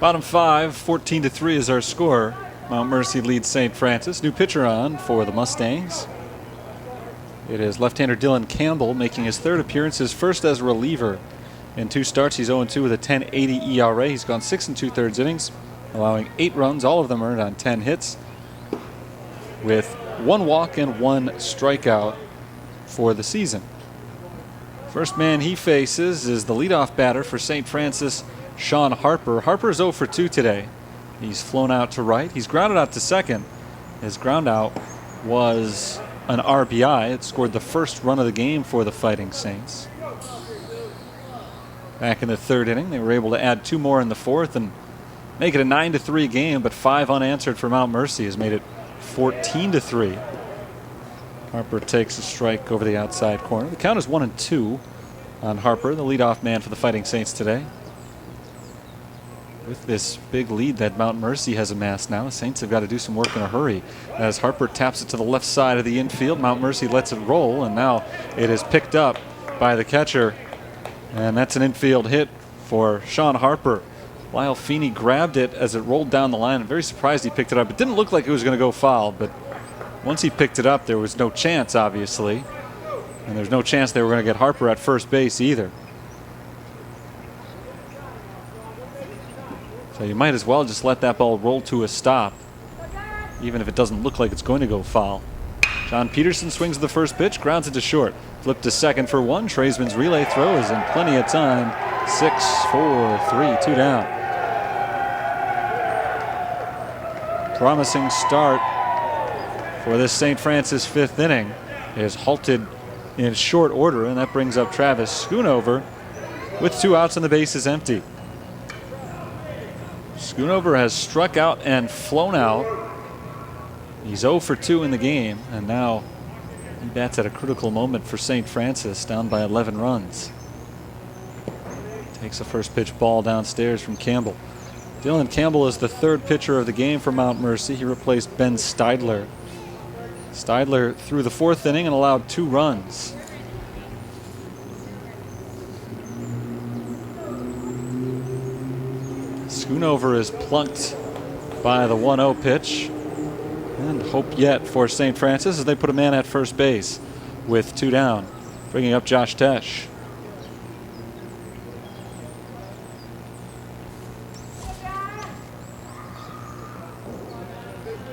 Bottom 5, 14-3 is our score. Mount Mercy leads St. Francis. New pitcher on for the Mustangs. It is left-hander Dylan Campbell making his third appearance, his first as a reliever. In 2 starts, he's 0-2 with a 10.80 ERA. He's gone 6 2/3 innings, allowing 8 runs, all of them earned on 10 hits, with 1 walk and 1 strikeout for the season. First man he faces is the leadoff batter for St. Francis, Sean Harper. Harper's 0-2 today. He's flown out to right. He's grounded out to second. His ground out was an RBI. It scored the first run of the game for the Fighting Saints. Back in the 3rd inning, they were able to add 2 more in the 4th and make it a 9-3 game, but 5 unanswered for Mount Mercy has made it 14-3. Harper takes a strike over the outside corner. The count is 1-2 on Harper, the leadoff man for the Fighting Saints today. With this big lead that Mount Mercy has amassed now, the Saints have got to do some work in a hurry. As Harper taps it to the left side of the infield, Mount Mercy lets it roll, and now it is picked up by the catcher. And that's an infield hit for Sean Harper. Lyle Feeney grabbed it as it rolled down the line. I'm very surprised he picked it up. It didn't look like it was going to go foul, but once he picked it up, there was no chance, obviously. And there's no chance they were going to get Harper at first base either. So you might as well just let that ball roll to a stop, even if it doesn't look like it's going to go foul. John Peterson swings the first pitch, grounds it to short. Flip to second for 1. Tradesman's relay throw is in plenty of time. 6, 4, 3, 2 down. Promising start for this St. Francis 5th inning is halted in short order, and that brings up Travis Schoonover with 2 outs and the base is empty. Schoonover has struck out and flown out. He's 0-2 in the game, and now he bats at a critical moment for St. Francis, down by 11 runs. Takes a first pitch ball downstairs from Campbell. Dylan Campbell is the 3rd pitcher of the game for Mount Mercy. He replaced Ben Steidler. Steidler threw the 4th inning and allowed 2 runs. Schoonover is plunked by the 1-0 pitch. And hope yet for St. Francis as they put a man at first base with 2 down, bringing up Josh Tesh.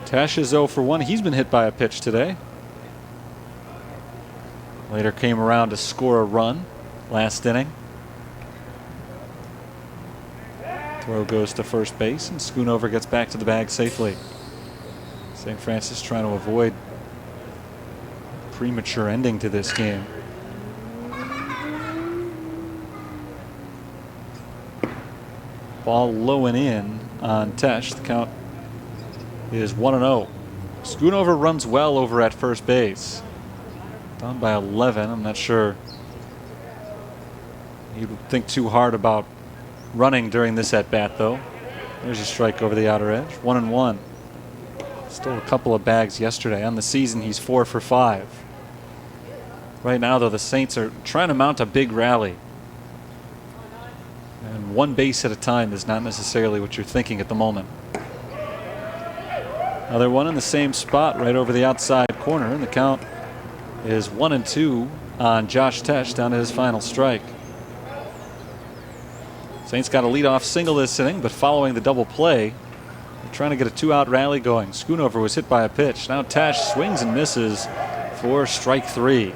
Tesh is 0-1. He's been hit by a pitch today. Later came around to score a run last inning. Throw goes to first base, and Schoonover gets back to the bag safely. St. Francis trying to avoid premature ending to this game. Ball low and in on Tesh. The count is 1-0. Schoonover runs well over at first base. Down by 11. I'm not sure he would think too hard about running during this at-bat, though. There's a strike over the outer edge. 1-1. Stole a couple of bags yesterday. On the season, he's 4 for 5. Right now, though, the Saints are trying to mount a big rally. And 1 base at a time is not necessarily what you're thinking at the moment. Another one in the same spot right over the outside corner, and the count is 1-2 on Josh Tesh down to his final strike. Saints got a leadoff single this inning, but following the double play, they're trying to get a 2-out rally going. Schoonover was hit by a pitch. Now Tesh swings and misses for strike 3.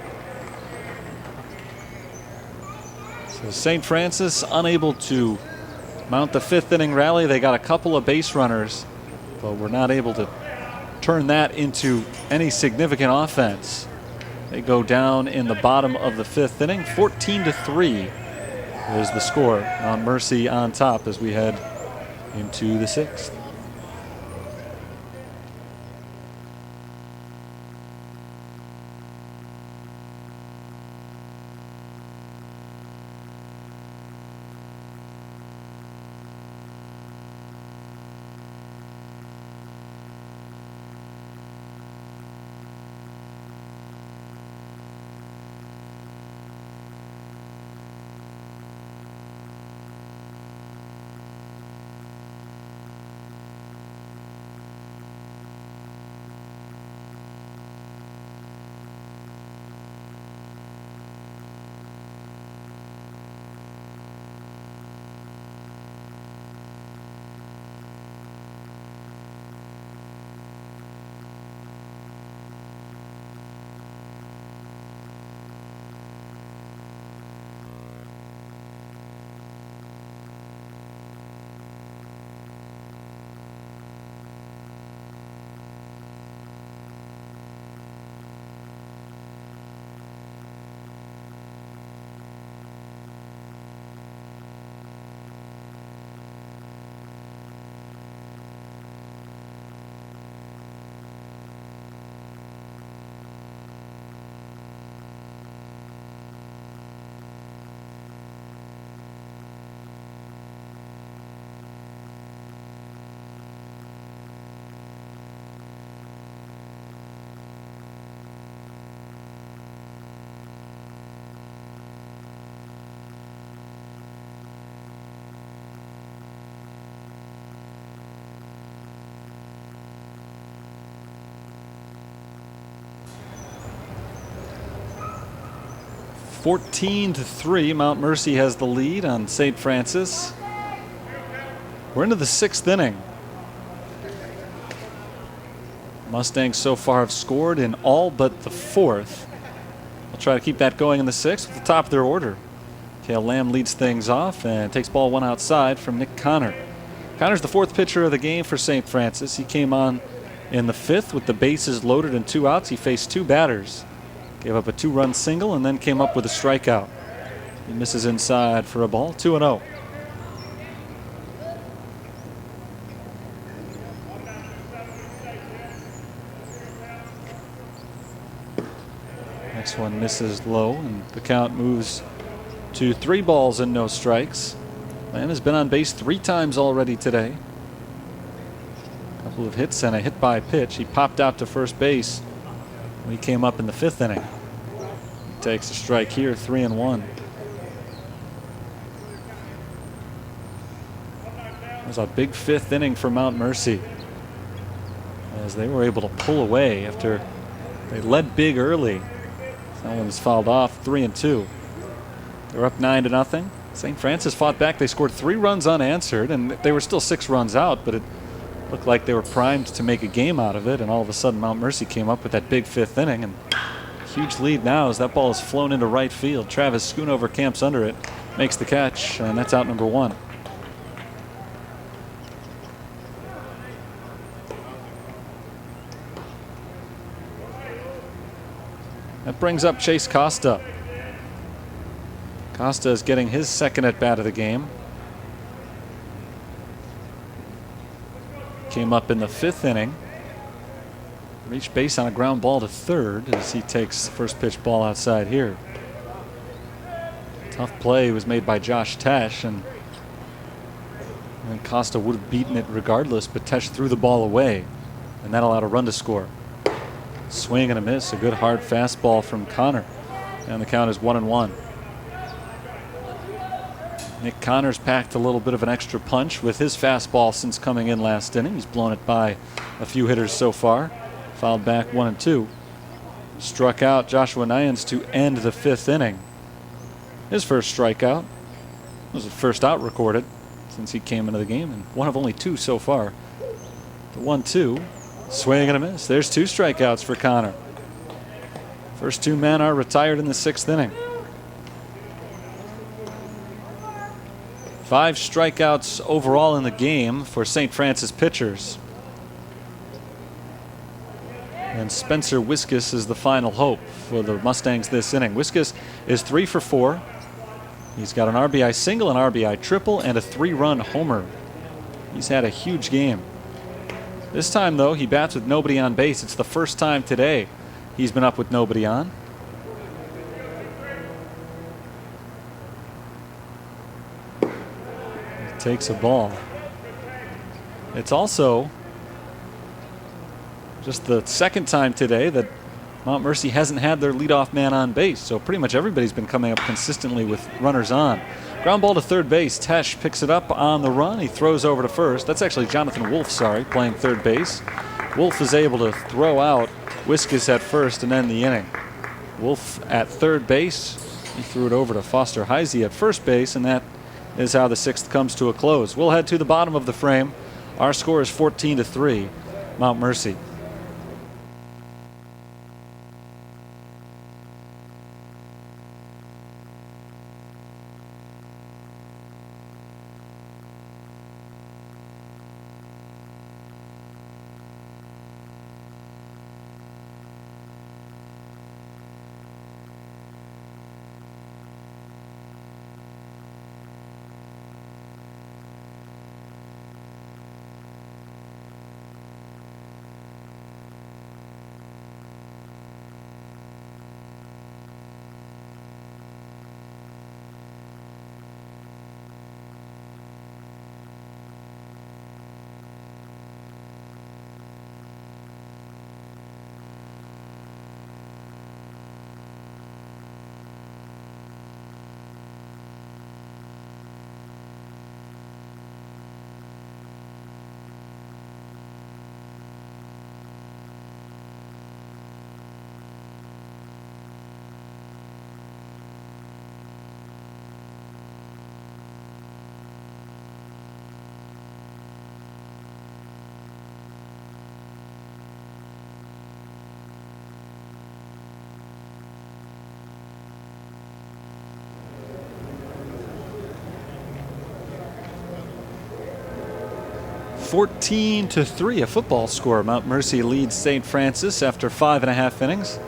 So St. Francis unable to mount the 5th inning rally. They got a couple of base runners, but were not able to turn that into any significant offense. They go down in the bottom of the 5th inning. 14-3 is the score. Mount Mercy on top as we head into the 6th. 14-3, Mount Mercy has the lead on St. Francis. We're into the 6th inning. Mustangs so far have scored in all but the 4th. They'll try to keep that going in the 6th with the top of their order. Cale Lamb leads things off and takes ball 1 outside from Nick Connor. Connor's the 4th pitcher of the game for St. Francis. He came on in the 5th with the bases loaded and 2 outs. He faced 2 batters. Gave up a 2-run single and then came up with a strikeout. He misses inside for a ball, 2-0. Next one misses low, and the count moves to 3 balls and no strikes. Lamb has been on base 3 times already today. A couple of hits and a hit by pitch. He popped out to first base when he came up in the 5th inning. He takes a strike here, 3-1. It was a big 5th inning for Mount Mercy, as they were able to pull away after they led big early. That one was fouled off, 3-2. They're up 9-0. St. Francis fought back. They scored 3 runs unanswered, and they were still 6 runs out, but it looked like they were primed to make a game out of it, and all of a sudden Mount Mercy came up with that big 5th inning, and huge lead now as that ball is flown into right field. Travis Schoonover camps under it, makes the catch, and that's out number 1. That brings up Chase Costa. Costa is getting his 2nd at bat of the game. Came up in the 5th inning. Reached base on a ground ball to 3rd as he takes the first pitch ball outside here. Tough play was made by Josh Tesh, and Costa would have beaten it regardless, but Tesh threw the ball away, and that allowed a run to score. Swing and a miss, a good hard fastball from Connor, and the count is 1-1. Nick Connor's packed a little bit of an extra punch with his fastball since coming in last inning. He's blown it by a few hitters so far. Fouled back 1-2. Struck out Joshua Nyans to end the 5th inning. His first strikeout was the first out recorded since he came into the game, and one of only 2 so far. The 1-2. Swing and a miss. There's 2 strikeouts for Connor. First 2 men are retired in the 6th inning. 5 strikeouts overall in the game for St. Francis pitchers. And Spencer Wiskus is the final hope for the Mustangs this inning. Wiskus is 3 for 4. He's got an RBI single, an RBI triple, and a 3-run homer. He's had a huge game. This time, though, he bats with nobody on base. It's the first time today he's been up with nobody on. He takes a ball. It's also just the 2nd time today that Mount Mercy hasn't had their leadoff man on base, so pretty much everybody's been coming up consistently with runners on. Ground ball to 3rd base. Tesh picks it up on the run. He throws over to 1st. That's actually Jonathan Wolf, playing 3rd base. Wolf is able to throw out Wiskus at 1st and end the inning. Wolf at 3rd base. He threw it over to Foster Heisey at 1st base, and that is how the 6th comes to a close. We'll head to the bottom of the frame. Our score is 14-3, Mount Mercy. 14-3, a football score. Mount Mercy leads St. Francis after 5.5 innings.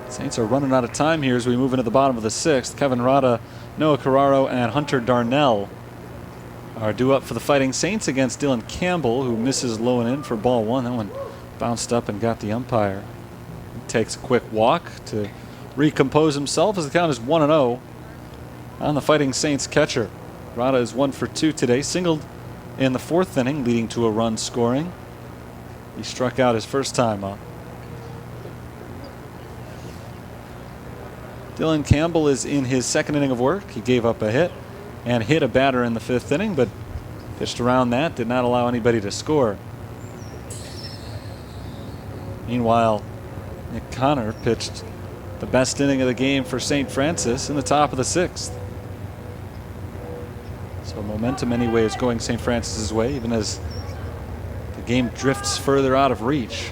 Saints are running out of time here as we move into the bottom of the 6th. Kevin Rada, Noah Carraro, and Hunter Darnell are due up for the Fighting Saints against Dylan Campbell, who misses low and in for ball 1. That one bounced up and got the umpire. He takes a quick walk to recompose himself as the count is 1-0 on the Fighting Saints catcher. Rada is 1 for 2 today, singled in the 4th inning, leading to a run scoring. He struck out his first time up. Dylan Campbell is in his 2nd inning of work. He gave up a hit and hit a batter in the 5th inning, but pitched around that, did not allow anybody to score. Meanwhile, Nick Connor pitched the best inning of the game for St. Francis in the top of the 6th. So momentum anyway is going St. Francis's way, even as the game drifts further out of reach.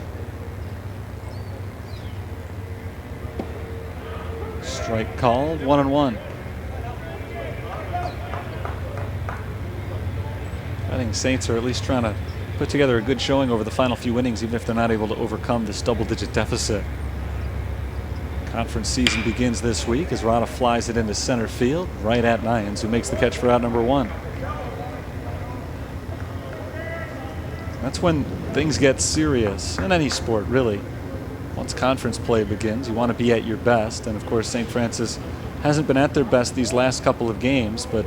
Strike called, 1-1. I think Saints are at least trying to put together a good showing over the final few innings, even if they're not able to overcome this double-digit deficit. Conference season begins this week as Rada flies it into center field, right at Nyans, who makes the catch for out number 1. That's when things get serious in any sport, really. Once conference play begins, you want to be at your best, and of course St. Francis hasn't been at their best these last couple of games, but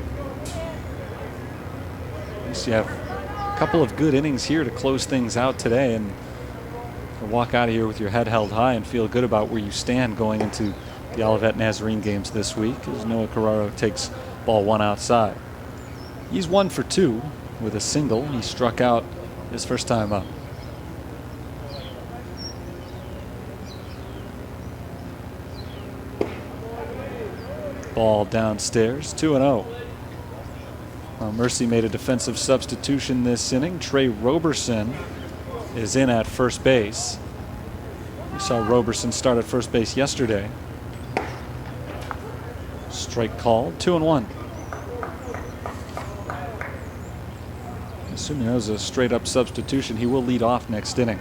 at least you have a couple of good innings here to close things out today and walk out of here with your head held high and feel good about where you stand going into the Olivet Nazarene games this week, as Noah Carraro takes ball 1 outside. He's 1 for 2 with a single. He struck out his first time up. Ball downstairs, 2-0. Mercy made a defensive substitution this inning. Trey Roberson is in at first base. We saw Roberson start at first base yesterday. Strike called, 2-1. Assuming that was a straight up substitution, he will lead off next inning.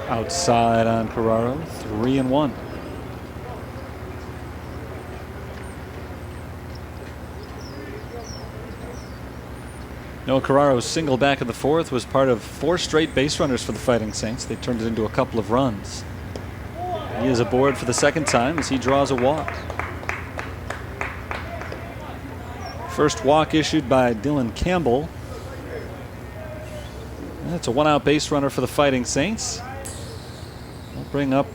Outside on Carraro, 3-1. Noah Carraro's single back in the 4th was part of 4 straight base runners for the Fighting Saints. They turned it into a couple of runs. He is aboard for the 2nd time as he draws a walk. First walk issued by Dylan Campbell. And it's a 1-out base runner for the Fighting Saints. We'll bring up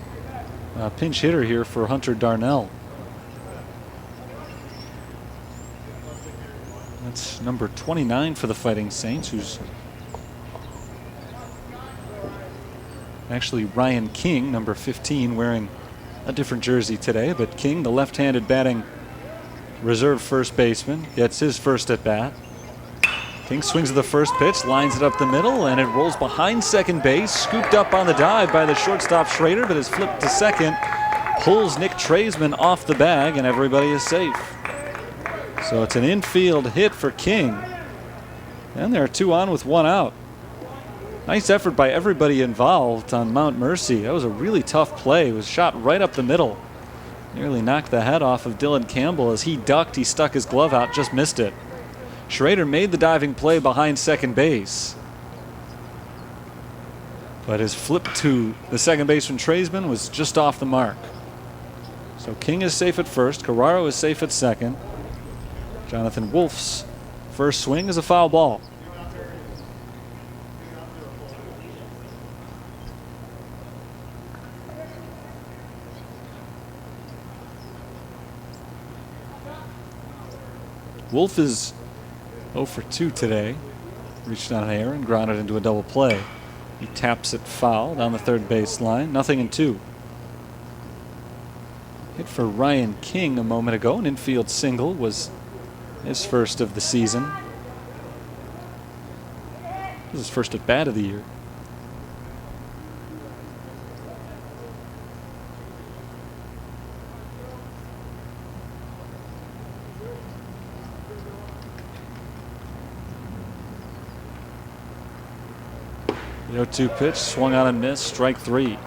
a pinch hitter here for Hunter Darnell. That's number 29 for the Fighting Saints, who's actually Ryan King, number 15, wearing a different jersey today. But King, the left-handed batting reserve first baseman, gets his first at bat. King swings at the first pitch, lines it up the middle, and it rolls behind second base. Scooped up on the dive by the shortstop Schrader, but is flipped to second. Pulls Nick Traisman off the bag, and everybody is safe. So it's an infield hit for King. And there are 2 on with 1 out. Nice effort by everybody involved on Mount Mercy. That was a really tough play. It was shot right up the middle. Nearly knocked the head off of Dylan Campbell. As he ducked, he stuck his glove out, just missed it. Schrader made the diving play behind second base, but his flip to the second baseman Traisman was just off the mark. So King is safe at first. Carraro is safe at second. Jonathan Wolf's first swing is a foul ball. Wolf is 0 for 2 today. Reached on an error and grounded into a double play. He taps it foul down the third base line. 0-2. Hit for Ryan King a moment ago. An infield single was his first of the season. This is his first at bat of the year. The 0-2 pitch swung on and missed, strike 3.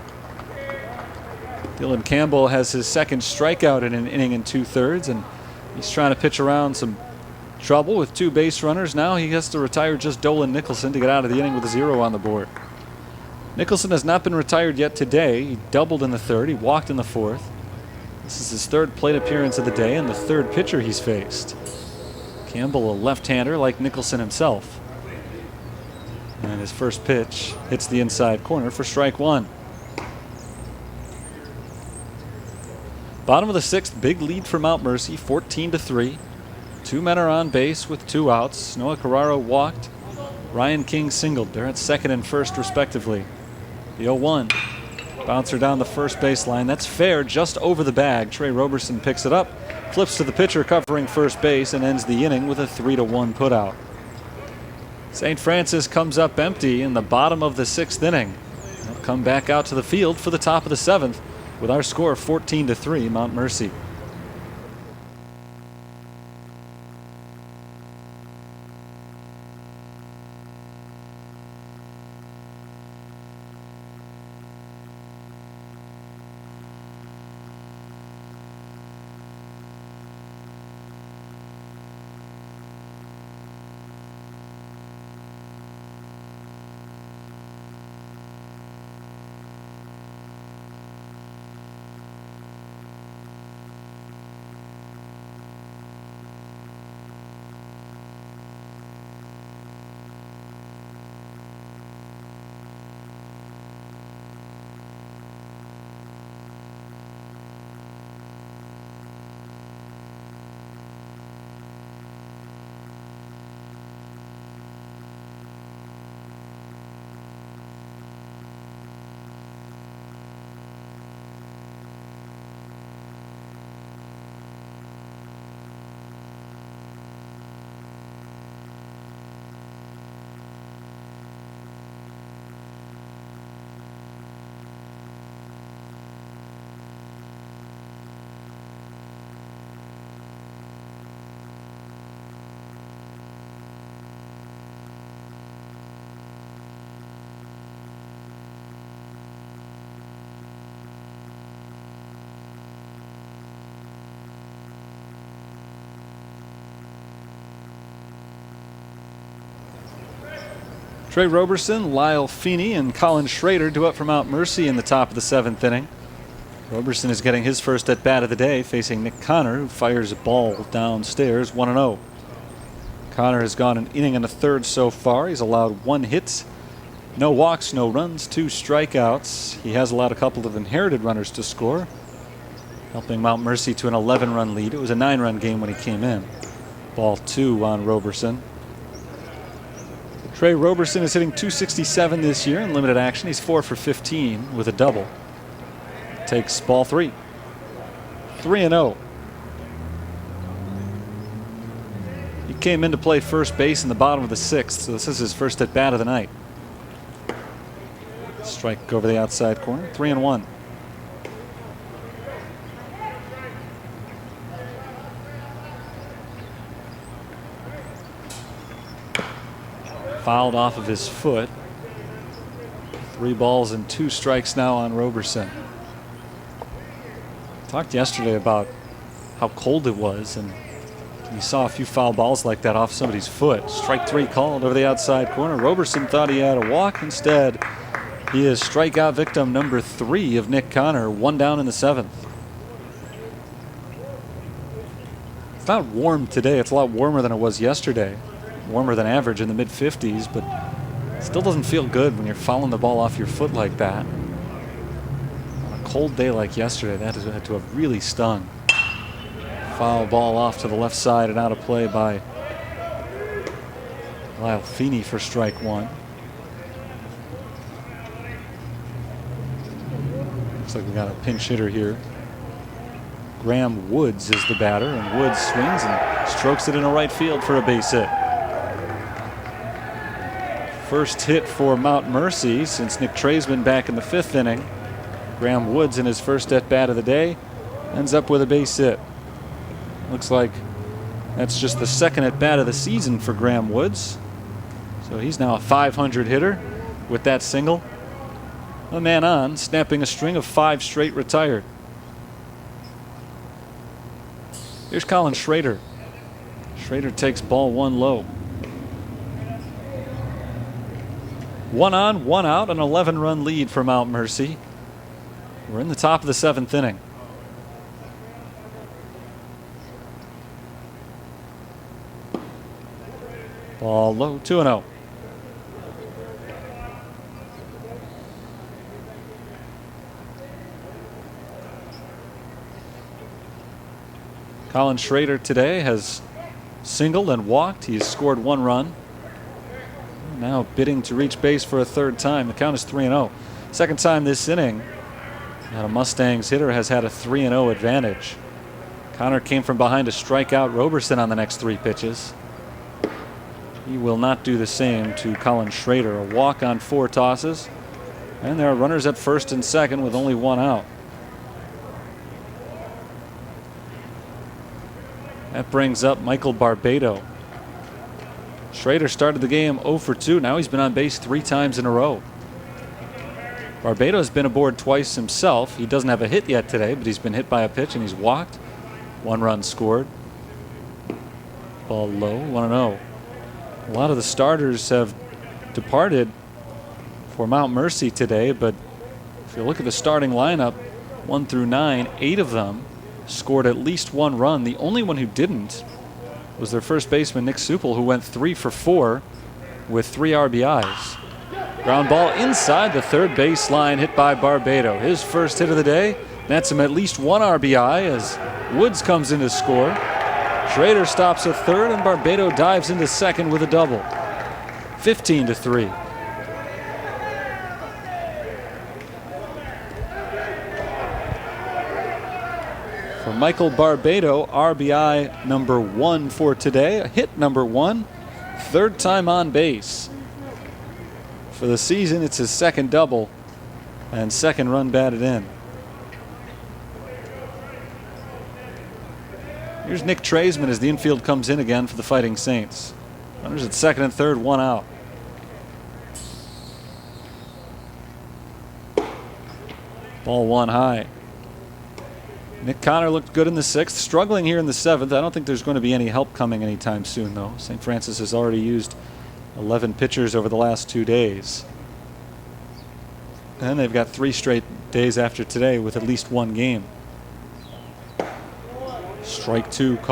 Dylan Campbell has his second strikeout in an inning and 2/3, and he's trying to pitch around some trouble with 2 base runners. Now he has to retire just Dolan Nicholson to get out of the inning with a 0 on the board. Nicholson has not been retired yet today. He doubled in the 3rd. He walked in the 4th. This is his 3rd plate appearance of the day and the 3rd pitcher he's faced. Campbell, a left-hander like Nicholson himself. And his first pitch hits the inside corner for strike 1. Bottom of the 6th, big lead for Mount Mercy, 14-3. 2 men are on base with 2 outs. Noah Carraro walked. Ryan King singled. They're at 2nd and 1st respectively. The 0-1. Bouncer down the first baseline. That's fair, just over the bag. Trey Roberson picks it up, flips to the pitcher covering first base, and ends the inning with a 3-1 putout. St. Francis comes up empty in the bottom of the 6th inning. They'll come back out to the field for the top of the 7th with our score 14-3 Mount Mercy. Trey Roberson, Lyle Feeney, and Colin Schrader do up for Mount Mercy in the top of the 7th inning. Roberson is getting his first at bat of the day, facing Nick Connor, who fires a ball downstairs, 1-0. Connor has gone an inning and a 1/3 so far. He's allowed 1 hit, no walks, no runs, 2 strikeouts. He has allowed a couple of inherited runners to score, helping Mount Mercy to an 11-run lead. It was a 9-run game when he came in. Ball 2 on Roberson. Trey Roberson is hitting .267 this year in limited action. He's 4 for 15 with a double. Takes ball 3. 3-0. He came in to play first base in the bottom of the 6th, so this is his first at bat of the night. Strike over the outside corner. 3-1. Fouled off of his foot. 3 balls and 2 strikes now on Roberson. Talked yesterday about how cold it was, and you saw a few foul balls like that off somebody's foot. Strike 3 called over the outside corner. Roberson thought he had a walk. Instead, he is strikeout victim number 3 of Nick Connor. 1 down in the 7th. It's not warm today. It's a lot warmer than it was yesterday. Warmer than average in the mid-50s, but it still doesn't feel good when you're fouling the ball off your foot like that. On a cold day like yesterday, that had to have really stung. Foul ball off to the left side and out of play by Lyle Feeney for strike 1. Looks like we got a pinch hitter here. Graham Woods is the batter, and Woods swings and strokes it into right field for a base hit. First hit for Mount Mercy since Nick Trey's been back in the 5th inning. Graham Woods in his first at bat of the day ends up with a base hit. Looks like that's just the 2nd at bat of the season for Graham Woods. So he's now a .500 hitter. with that single. A man on, snapping a string of 5 straight retired. Here's Colin Schrader. Schrader takes ball 1 low. 1 on, 1 out, an 11-run lead for Mount Mercy. We're in the top of the 7th inning. Ball low, 2-0. Colin Schrader today has singled and walked. He has scored 1 run. Now bidding to reach base for a 3rd time. The count is 3-0. Second time this inning that a Mustangs hitter has had a 3-0 advantage. Connor came from behind to strike out Roberson on the next 3 pitches. He will not do the same to Colin Schrader. A walk on 4 tosses. And there are runners at first and second with only 1 out. That brings up Michael Barbado. Schrader started the game 0 for 2. Now he's been on base 3 times in a row. Barbado's been aboard twice himself. He doesn't have a hit yet today, but he's been hit by a pitch and he's walked. 1 run scored. Ball low, 1-0. A lot of the starters have departed for Mount Mercy today, but if you look at the starting lineup, 1 through 9, 8 of them scored at least 1 run. The only one who didn't was their first baseman, Nick Supple, who went 3 for 4 with 3 RBIs. Ground ball inside the third base line, hit by Barbado. His first hit of the day nets him at least 1 RBI as Woods comes in to score. Schrader stops at third, and Barbado dives into second with a double. 15-3. For Michael Barbado, RBI number 1 for today, a hit number 1, 3rd time on base. For the season, it's his 2nd double and 2nd run batted in. Here's Nick Traisman as the infield comes in again for the Fighting Saints. Runners at 2nd and 3rd, 1 out. Ball 1 high. Nick Connor looked good in the 6th, struggling here in the 7th. I don't think there's going to be any help coming anytime soon, though. St. Francis has already used 11 pitchers over the last 2 days. And they've got 3 straight days after today with at least 1 game. Strike 1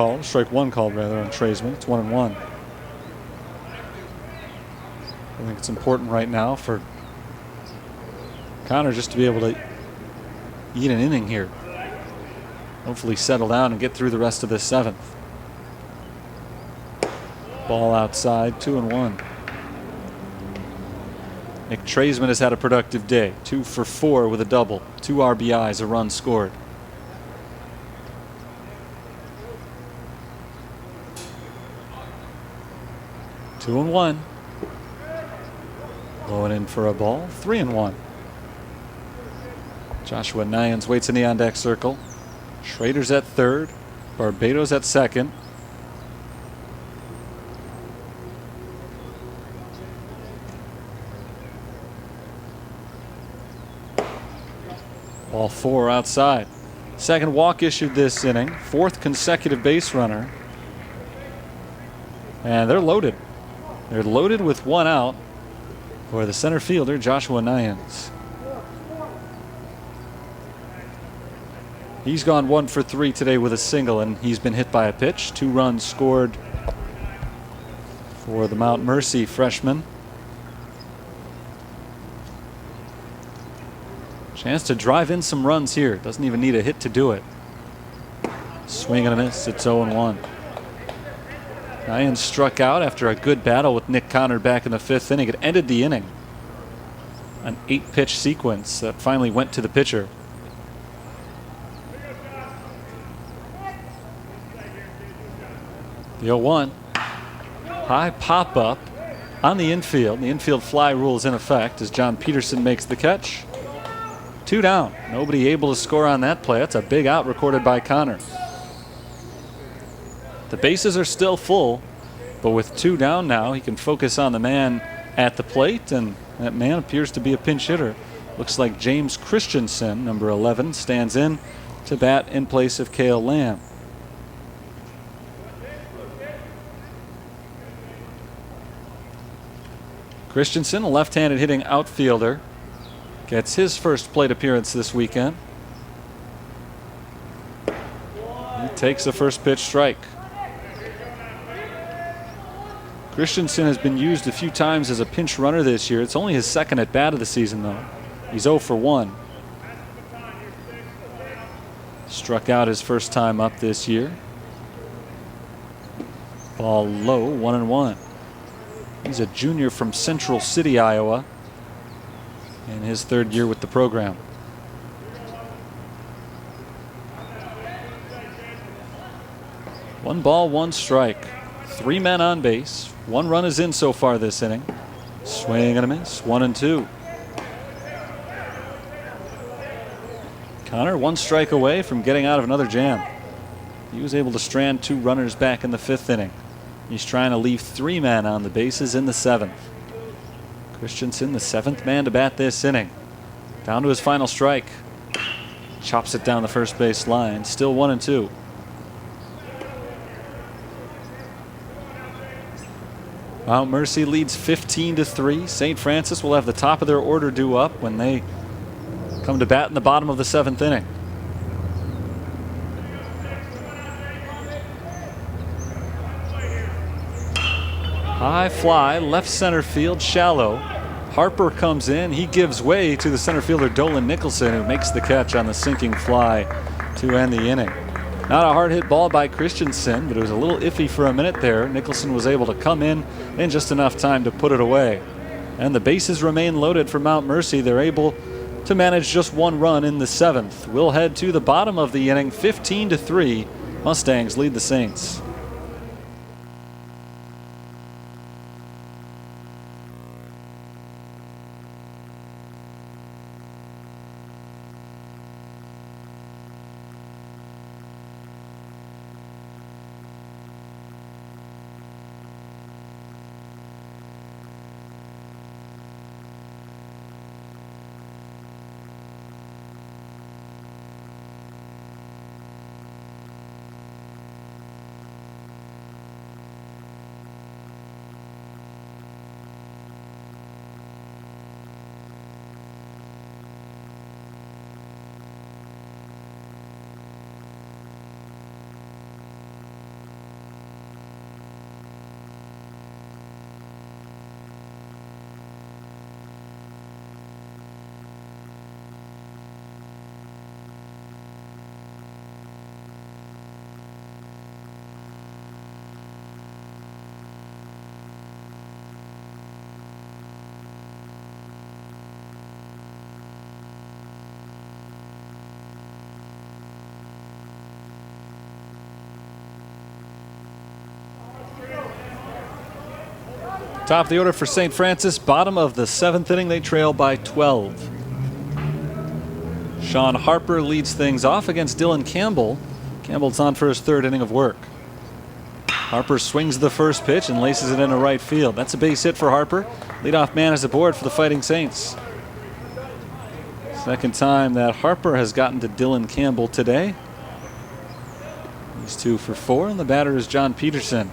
called on Traisman. It's 1-1. I think it's important right now for Connor just to be able to eat an inning here. Hopefully settle down and get through the rest of the 7th. Ball outside, 2-1. Nick Traisman has had a productive day. 2 for 4 with a double. 2 RBIs, a run scored. Two and 1. Going in for a ball. 3-1. Joshua Nyans waits in the on-deck circle. Schrader's at 3rd. Barbado's at 2nd. Ball 4 outside. 2nd walk issued this inning. 4th consecutive base runner. And they're loaded. They're loaded with 1 out for the center fielder, Joshua Nyans. He's gone 1 for 3 today with a single, and he's been hit by a pitch. 2 runs scored for the Mount Mercy freshman. Chance to drive in some runs here. Doesn't even need a hit to do it. Swing and a miss. It's 0-1. Nyans struck out after a good battle with Nick Connor back in the 5th inning. It ended the inning. An 8-pitch sequence that finally went to the pitcher. The 0-1. High pop up on the infield. The infield fly rule is in effect as John Peterson makes the catch. 2 down. Nobody able to score on that play. That's a big out recorded by Connor. The bases are still full, but with 2 down now, he can focus on the man at the plate and That man appears to be a pinch hitter. Looks like James Christensen, number 11, stands in to bat in place of Cale Lamb. Christensen, a left-handed hitting outfielder, gets his first plate appearance this weekend. He takes the first pitch strike. Christensen has been used a few times as a pinch runner this year. It's only his second at bat of the season, though. He's 0 for 1. Struck out his first time up this year. Ball low, 1-1. He's a junior from Central City, Iowa, in his third year with the program. One ball, one strike. 3 men on base. 1 run is in so far this inning. Swing and a miss. 1-2. Connor 1 strike away from getting out of another jam. He was able to strand 2 runners back in the 5th inning. He's trying to leave 3 men on the bases in the 7th. Christensen, the 7th man to bat this inning. Down to his final strike. Chops it down the first base line. Still 1-2. Mount Mercy leads 15-3. St. Francis will have the top of their order due up when they come to bat in the bottom of the 7th inning. High fly, left center field, shallow. Harper comes in. He gives way to the center fielder Dolan Nicholson, who makes the catch on the sinking fly to end the inning. Not a hard hit ball by Christensen, but it was a little iffy for a minute there. Nicholson was able to come in just enough time to put it away. And the bases remain loaded for Mount Mercy. They're able to manage just 1 run in the 7th. We'll head to the bottom of the inning, 15-3. Mustangs lead the Saints. Top of the order for St. Francis. Bottom of the 7th inning, they trail by 12. Sean Harper leads things off against Dylan Campbell. Campbell's on for his 3rd inning of work. Harper swings the first pitch and laces it into right field. That's a base hit for Harper. Leadoff man is aboard for the Fighting Saints. Second time that Harper has gotten to Dylan Campbell today. He's 2 for 4, and the batter is John Peterson.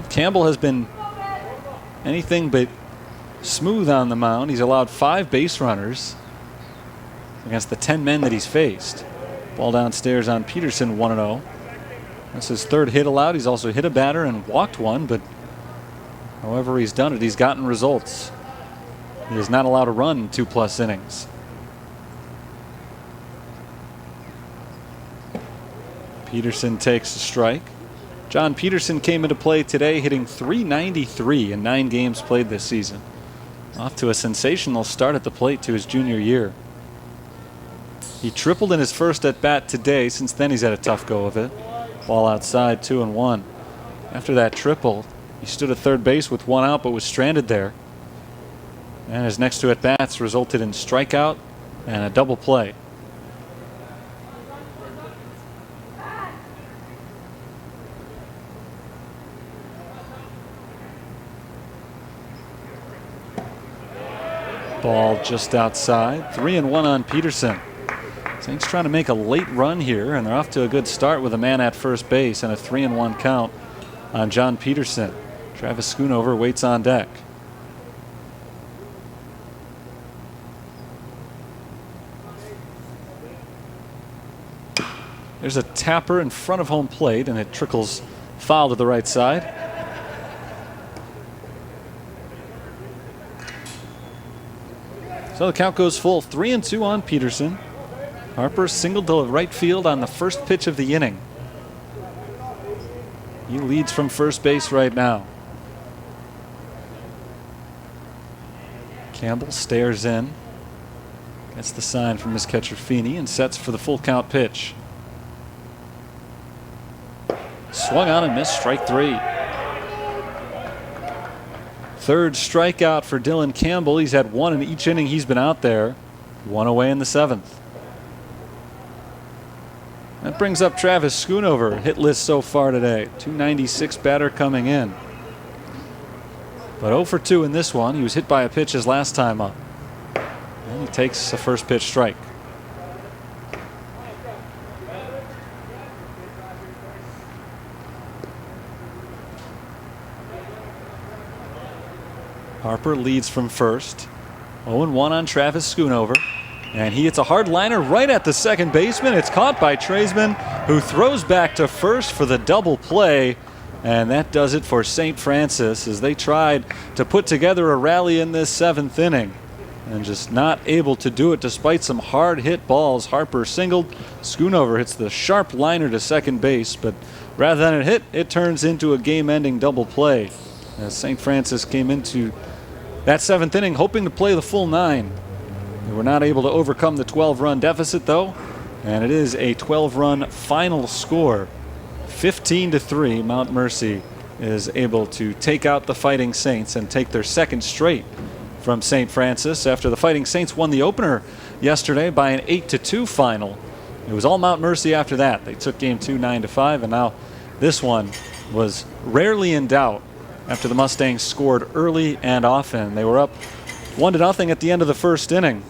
Campbell has been anything but smooth on the mound. He's allowed 5 base runners against the 10 men that he's faced. Ball downstairs on Peterson, 1-0. That's his 3rd hit allowed. He's also hit a batter and walked one, but however he's done it, he's gotten results. He is not allowed to run in 2+ innings. Peterson takes a strike. John Peterson came into play today hitting .393 in 9 games played this season. Off to a sensational start at the plate to his junior year. He tripled in his first at-bat today. Since then he's had a tough go of it. Ball outside, 2-1. After that triple, he stood at third base with 1 out but was stranded there. And his next 2 at-bats resulted in strikeout and a double play. Ball just outside. 3-1 on Peterson. Saints trying to make a late run here, and they're off to a good start with a man at first base and a 3-1 count on John Peterson. Travis Schoonover waits on deck. There's a tapper in front of home plate, and it trickles foul to the right side. So the count goes full. 3-2 on Peterson. Harper singled to right field on the first pitch of the inning. He leads from first base right now. Campbell stares in, gets the sign from his catcher Feeney, and sets for the full count pitch. Swung on and missed, strike 3. Third strikeout for Dylan Campbell. He's had 1 in each inning he's been out there. 1 away in the 7th. That brings up Travis Schoonover, hit list so far today. .296 batter coming in. But 0 for 2 in this one. He was hit by a pitch his last time up. And he takes a first pitch strike. Harper leads from first. 0-1 on Travis Schoonover. And he hits a hard liner right at the second baseman. It's caught by Treisman, who throws back to first for the double play. And that does it for St. Francis as they tried to put together a rally in this 7th inning. And just not able to do it despite some hard hit balls. Harper singled. Schoonover hits the sharp liner to second base. But rather than a hit, it turns into a game-ending double play. As St. Francis came into that 7th inning hoping to play the full 9. They were not able to overcome the 12-run deficit, though, and it is a 12-run final score. 15-3, Mount Mercy is able to take out the Fighting Saints and take their second straight from St. Francis after the Fighting Saints won the opener yesterday by an 8-2 final. It was all Mount Mercy after that. They took game 2 9-5, and now this one was rarely in doubt after the Mustangs scored early and often. They were up 1-0 at the end of the first inning.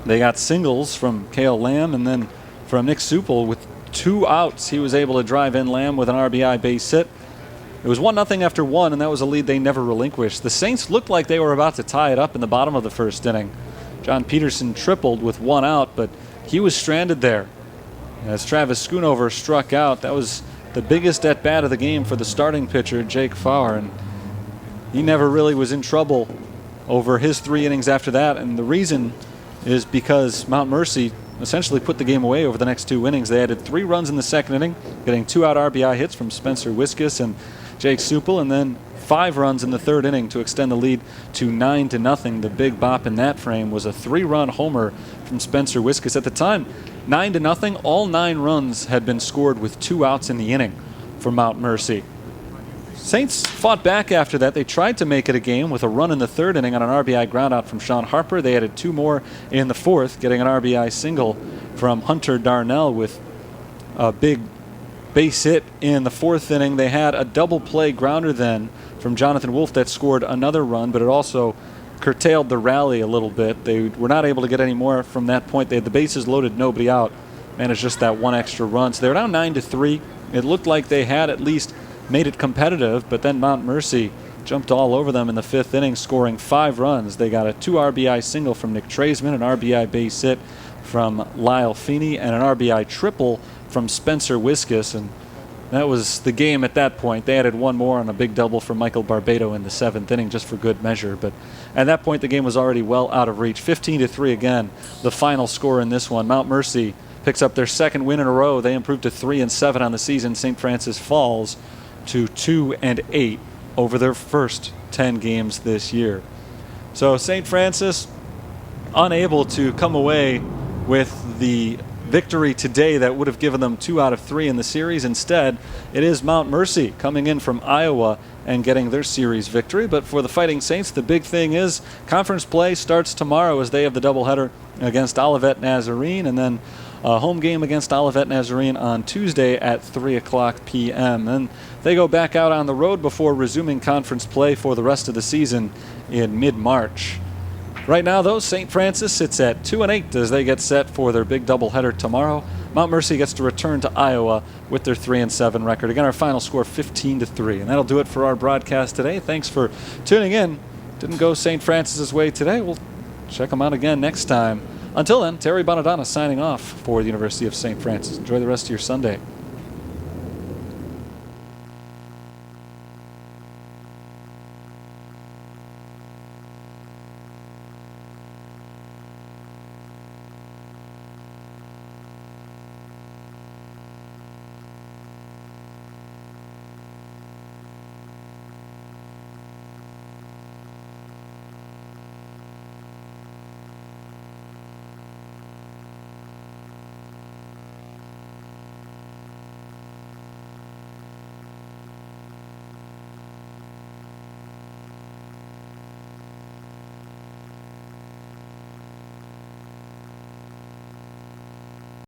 They got singles from Cale Lamb and then from Nick Supple with 2 outs. He was able to drive in Lamb with an RBI base hit. It was 1-0 after 1, and that was a lead they never relinquished. The Saints looked like they were about to tie it up in the bottom of the first inning. John Peterson tripled with 1 out, but he was stranded there. As Travis Schoonover struck out, that was the biggest at-bat of the game for the starting pitcher, Jake Fauer, and he never really was in trouble over his 3 innings after that, and the reason is because Mount Mercy essentially put the game away over the next 2 innings. They added 3 runs in the second inning, getting 2 out RBI hits from Spencer Wiskus and Jake Supple, and then 5 runs in the third inning to extend the lead to 9-0. The big bop in that frame was a 3-run homer from Spencer Wiskus. At the time, 9-0. All 9 runs had been scored with 2 outs in the inning for Mount Mercy. Saints fought back after that. They tried to make it a game with a run in the third inning on an RBI groundout from Sean Harper. They added 2 more in the fourth, getting an RBI single from Hunter Darnell with a big base hit in the fourth inning. They had a double play grounder then from Jonathan Wolf that scored another run, but it also curtailed the rally a little bit. They were not able to get any more from that point. They had the bases loaded, nobody out, and it's just that 1 extra run. So they were down 9-3. It looked like they had at least made it competitive, but then Mount Mercy jumped all over them in the 5th inning, scoring 5 runs. They got a 2 RBI single from Nick Treisman, an RBI base hit from Lyle Feeney, and an RBI triple from Spencer Wiskus, and that was the game at that point. They added 1 more on a big double from Michael Barbado in the 7th inning just for good measure, but at that point the game was already well out of reach. 15-3 again, the final score in this one. Mount Mercy picks up their 2nd win in a row. They improved to 3-7 on the season. St. Francis falls to 2-8 over their first 10 games this year. So St. Francis unable to come away with the victory today that would have given them 2 out of 3 in the series. Instead, it is Mount Mercy coming in from Iowa and getting their series victory. But for the Fighting Saints, the big thing is conference play starts tomorrow as they have the doubleheader against Olivet Nazarene, and then a home game against Olivet Nazarene on Tuesday at 3:00 p.m. Then they go back out on the road before resuming conference play for the rest of the season in mid-March. Right now, though, St. Francis sits at 2-8 as they get set for their big doubleheader tomorrow. Mount Mercy gets to return to Iowa with their 3-7 record. Again, our final score 15-3, and that'll do it for our broadcast today. Thanks for tuning in. Didn't go St. Francis's way today. We'll check them out again next time. Until then, Terry Bonadonna signing off for the University of St. Francis. Enjoy the rest of your Sunday.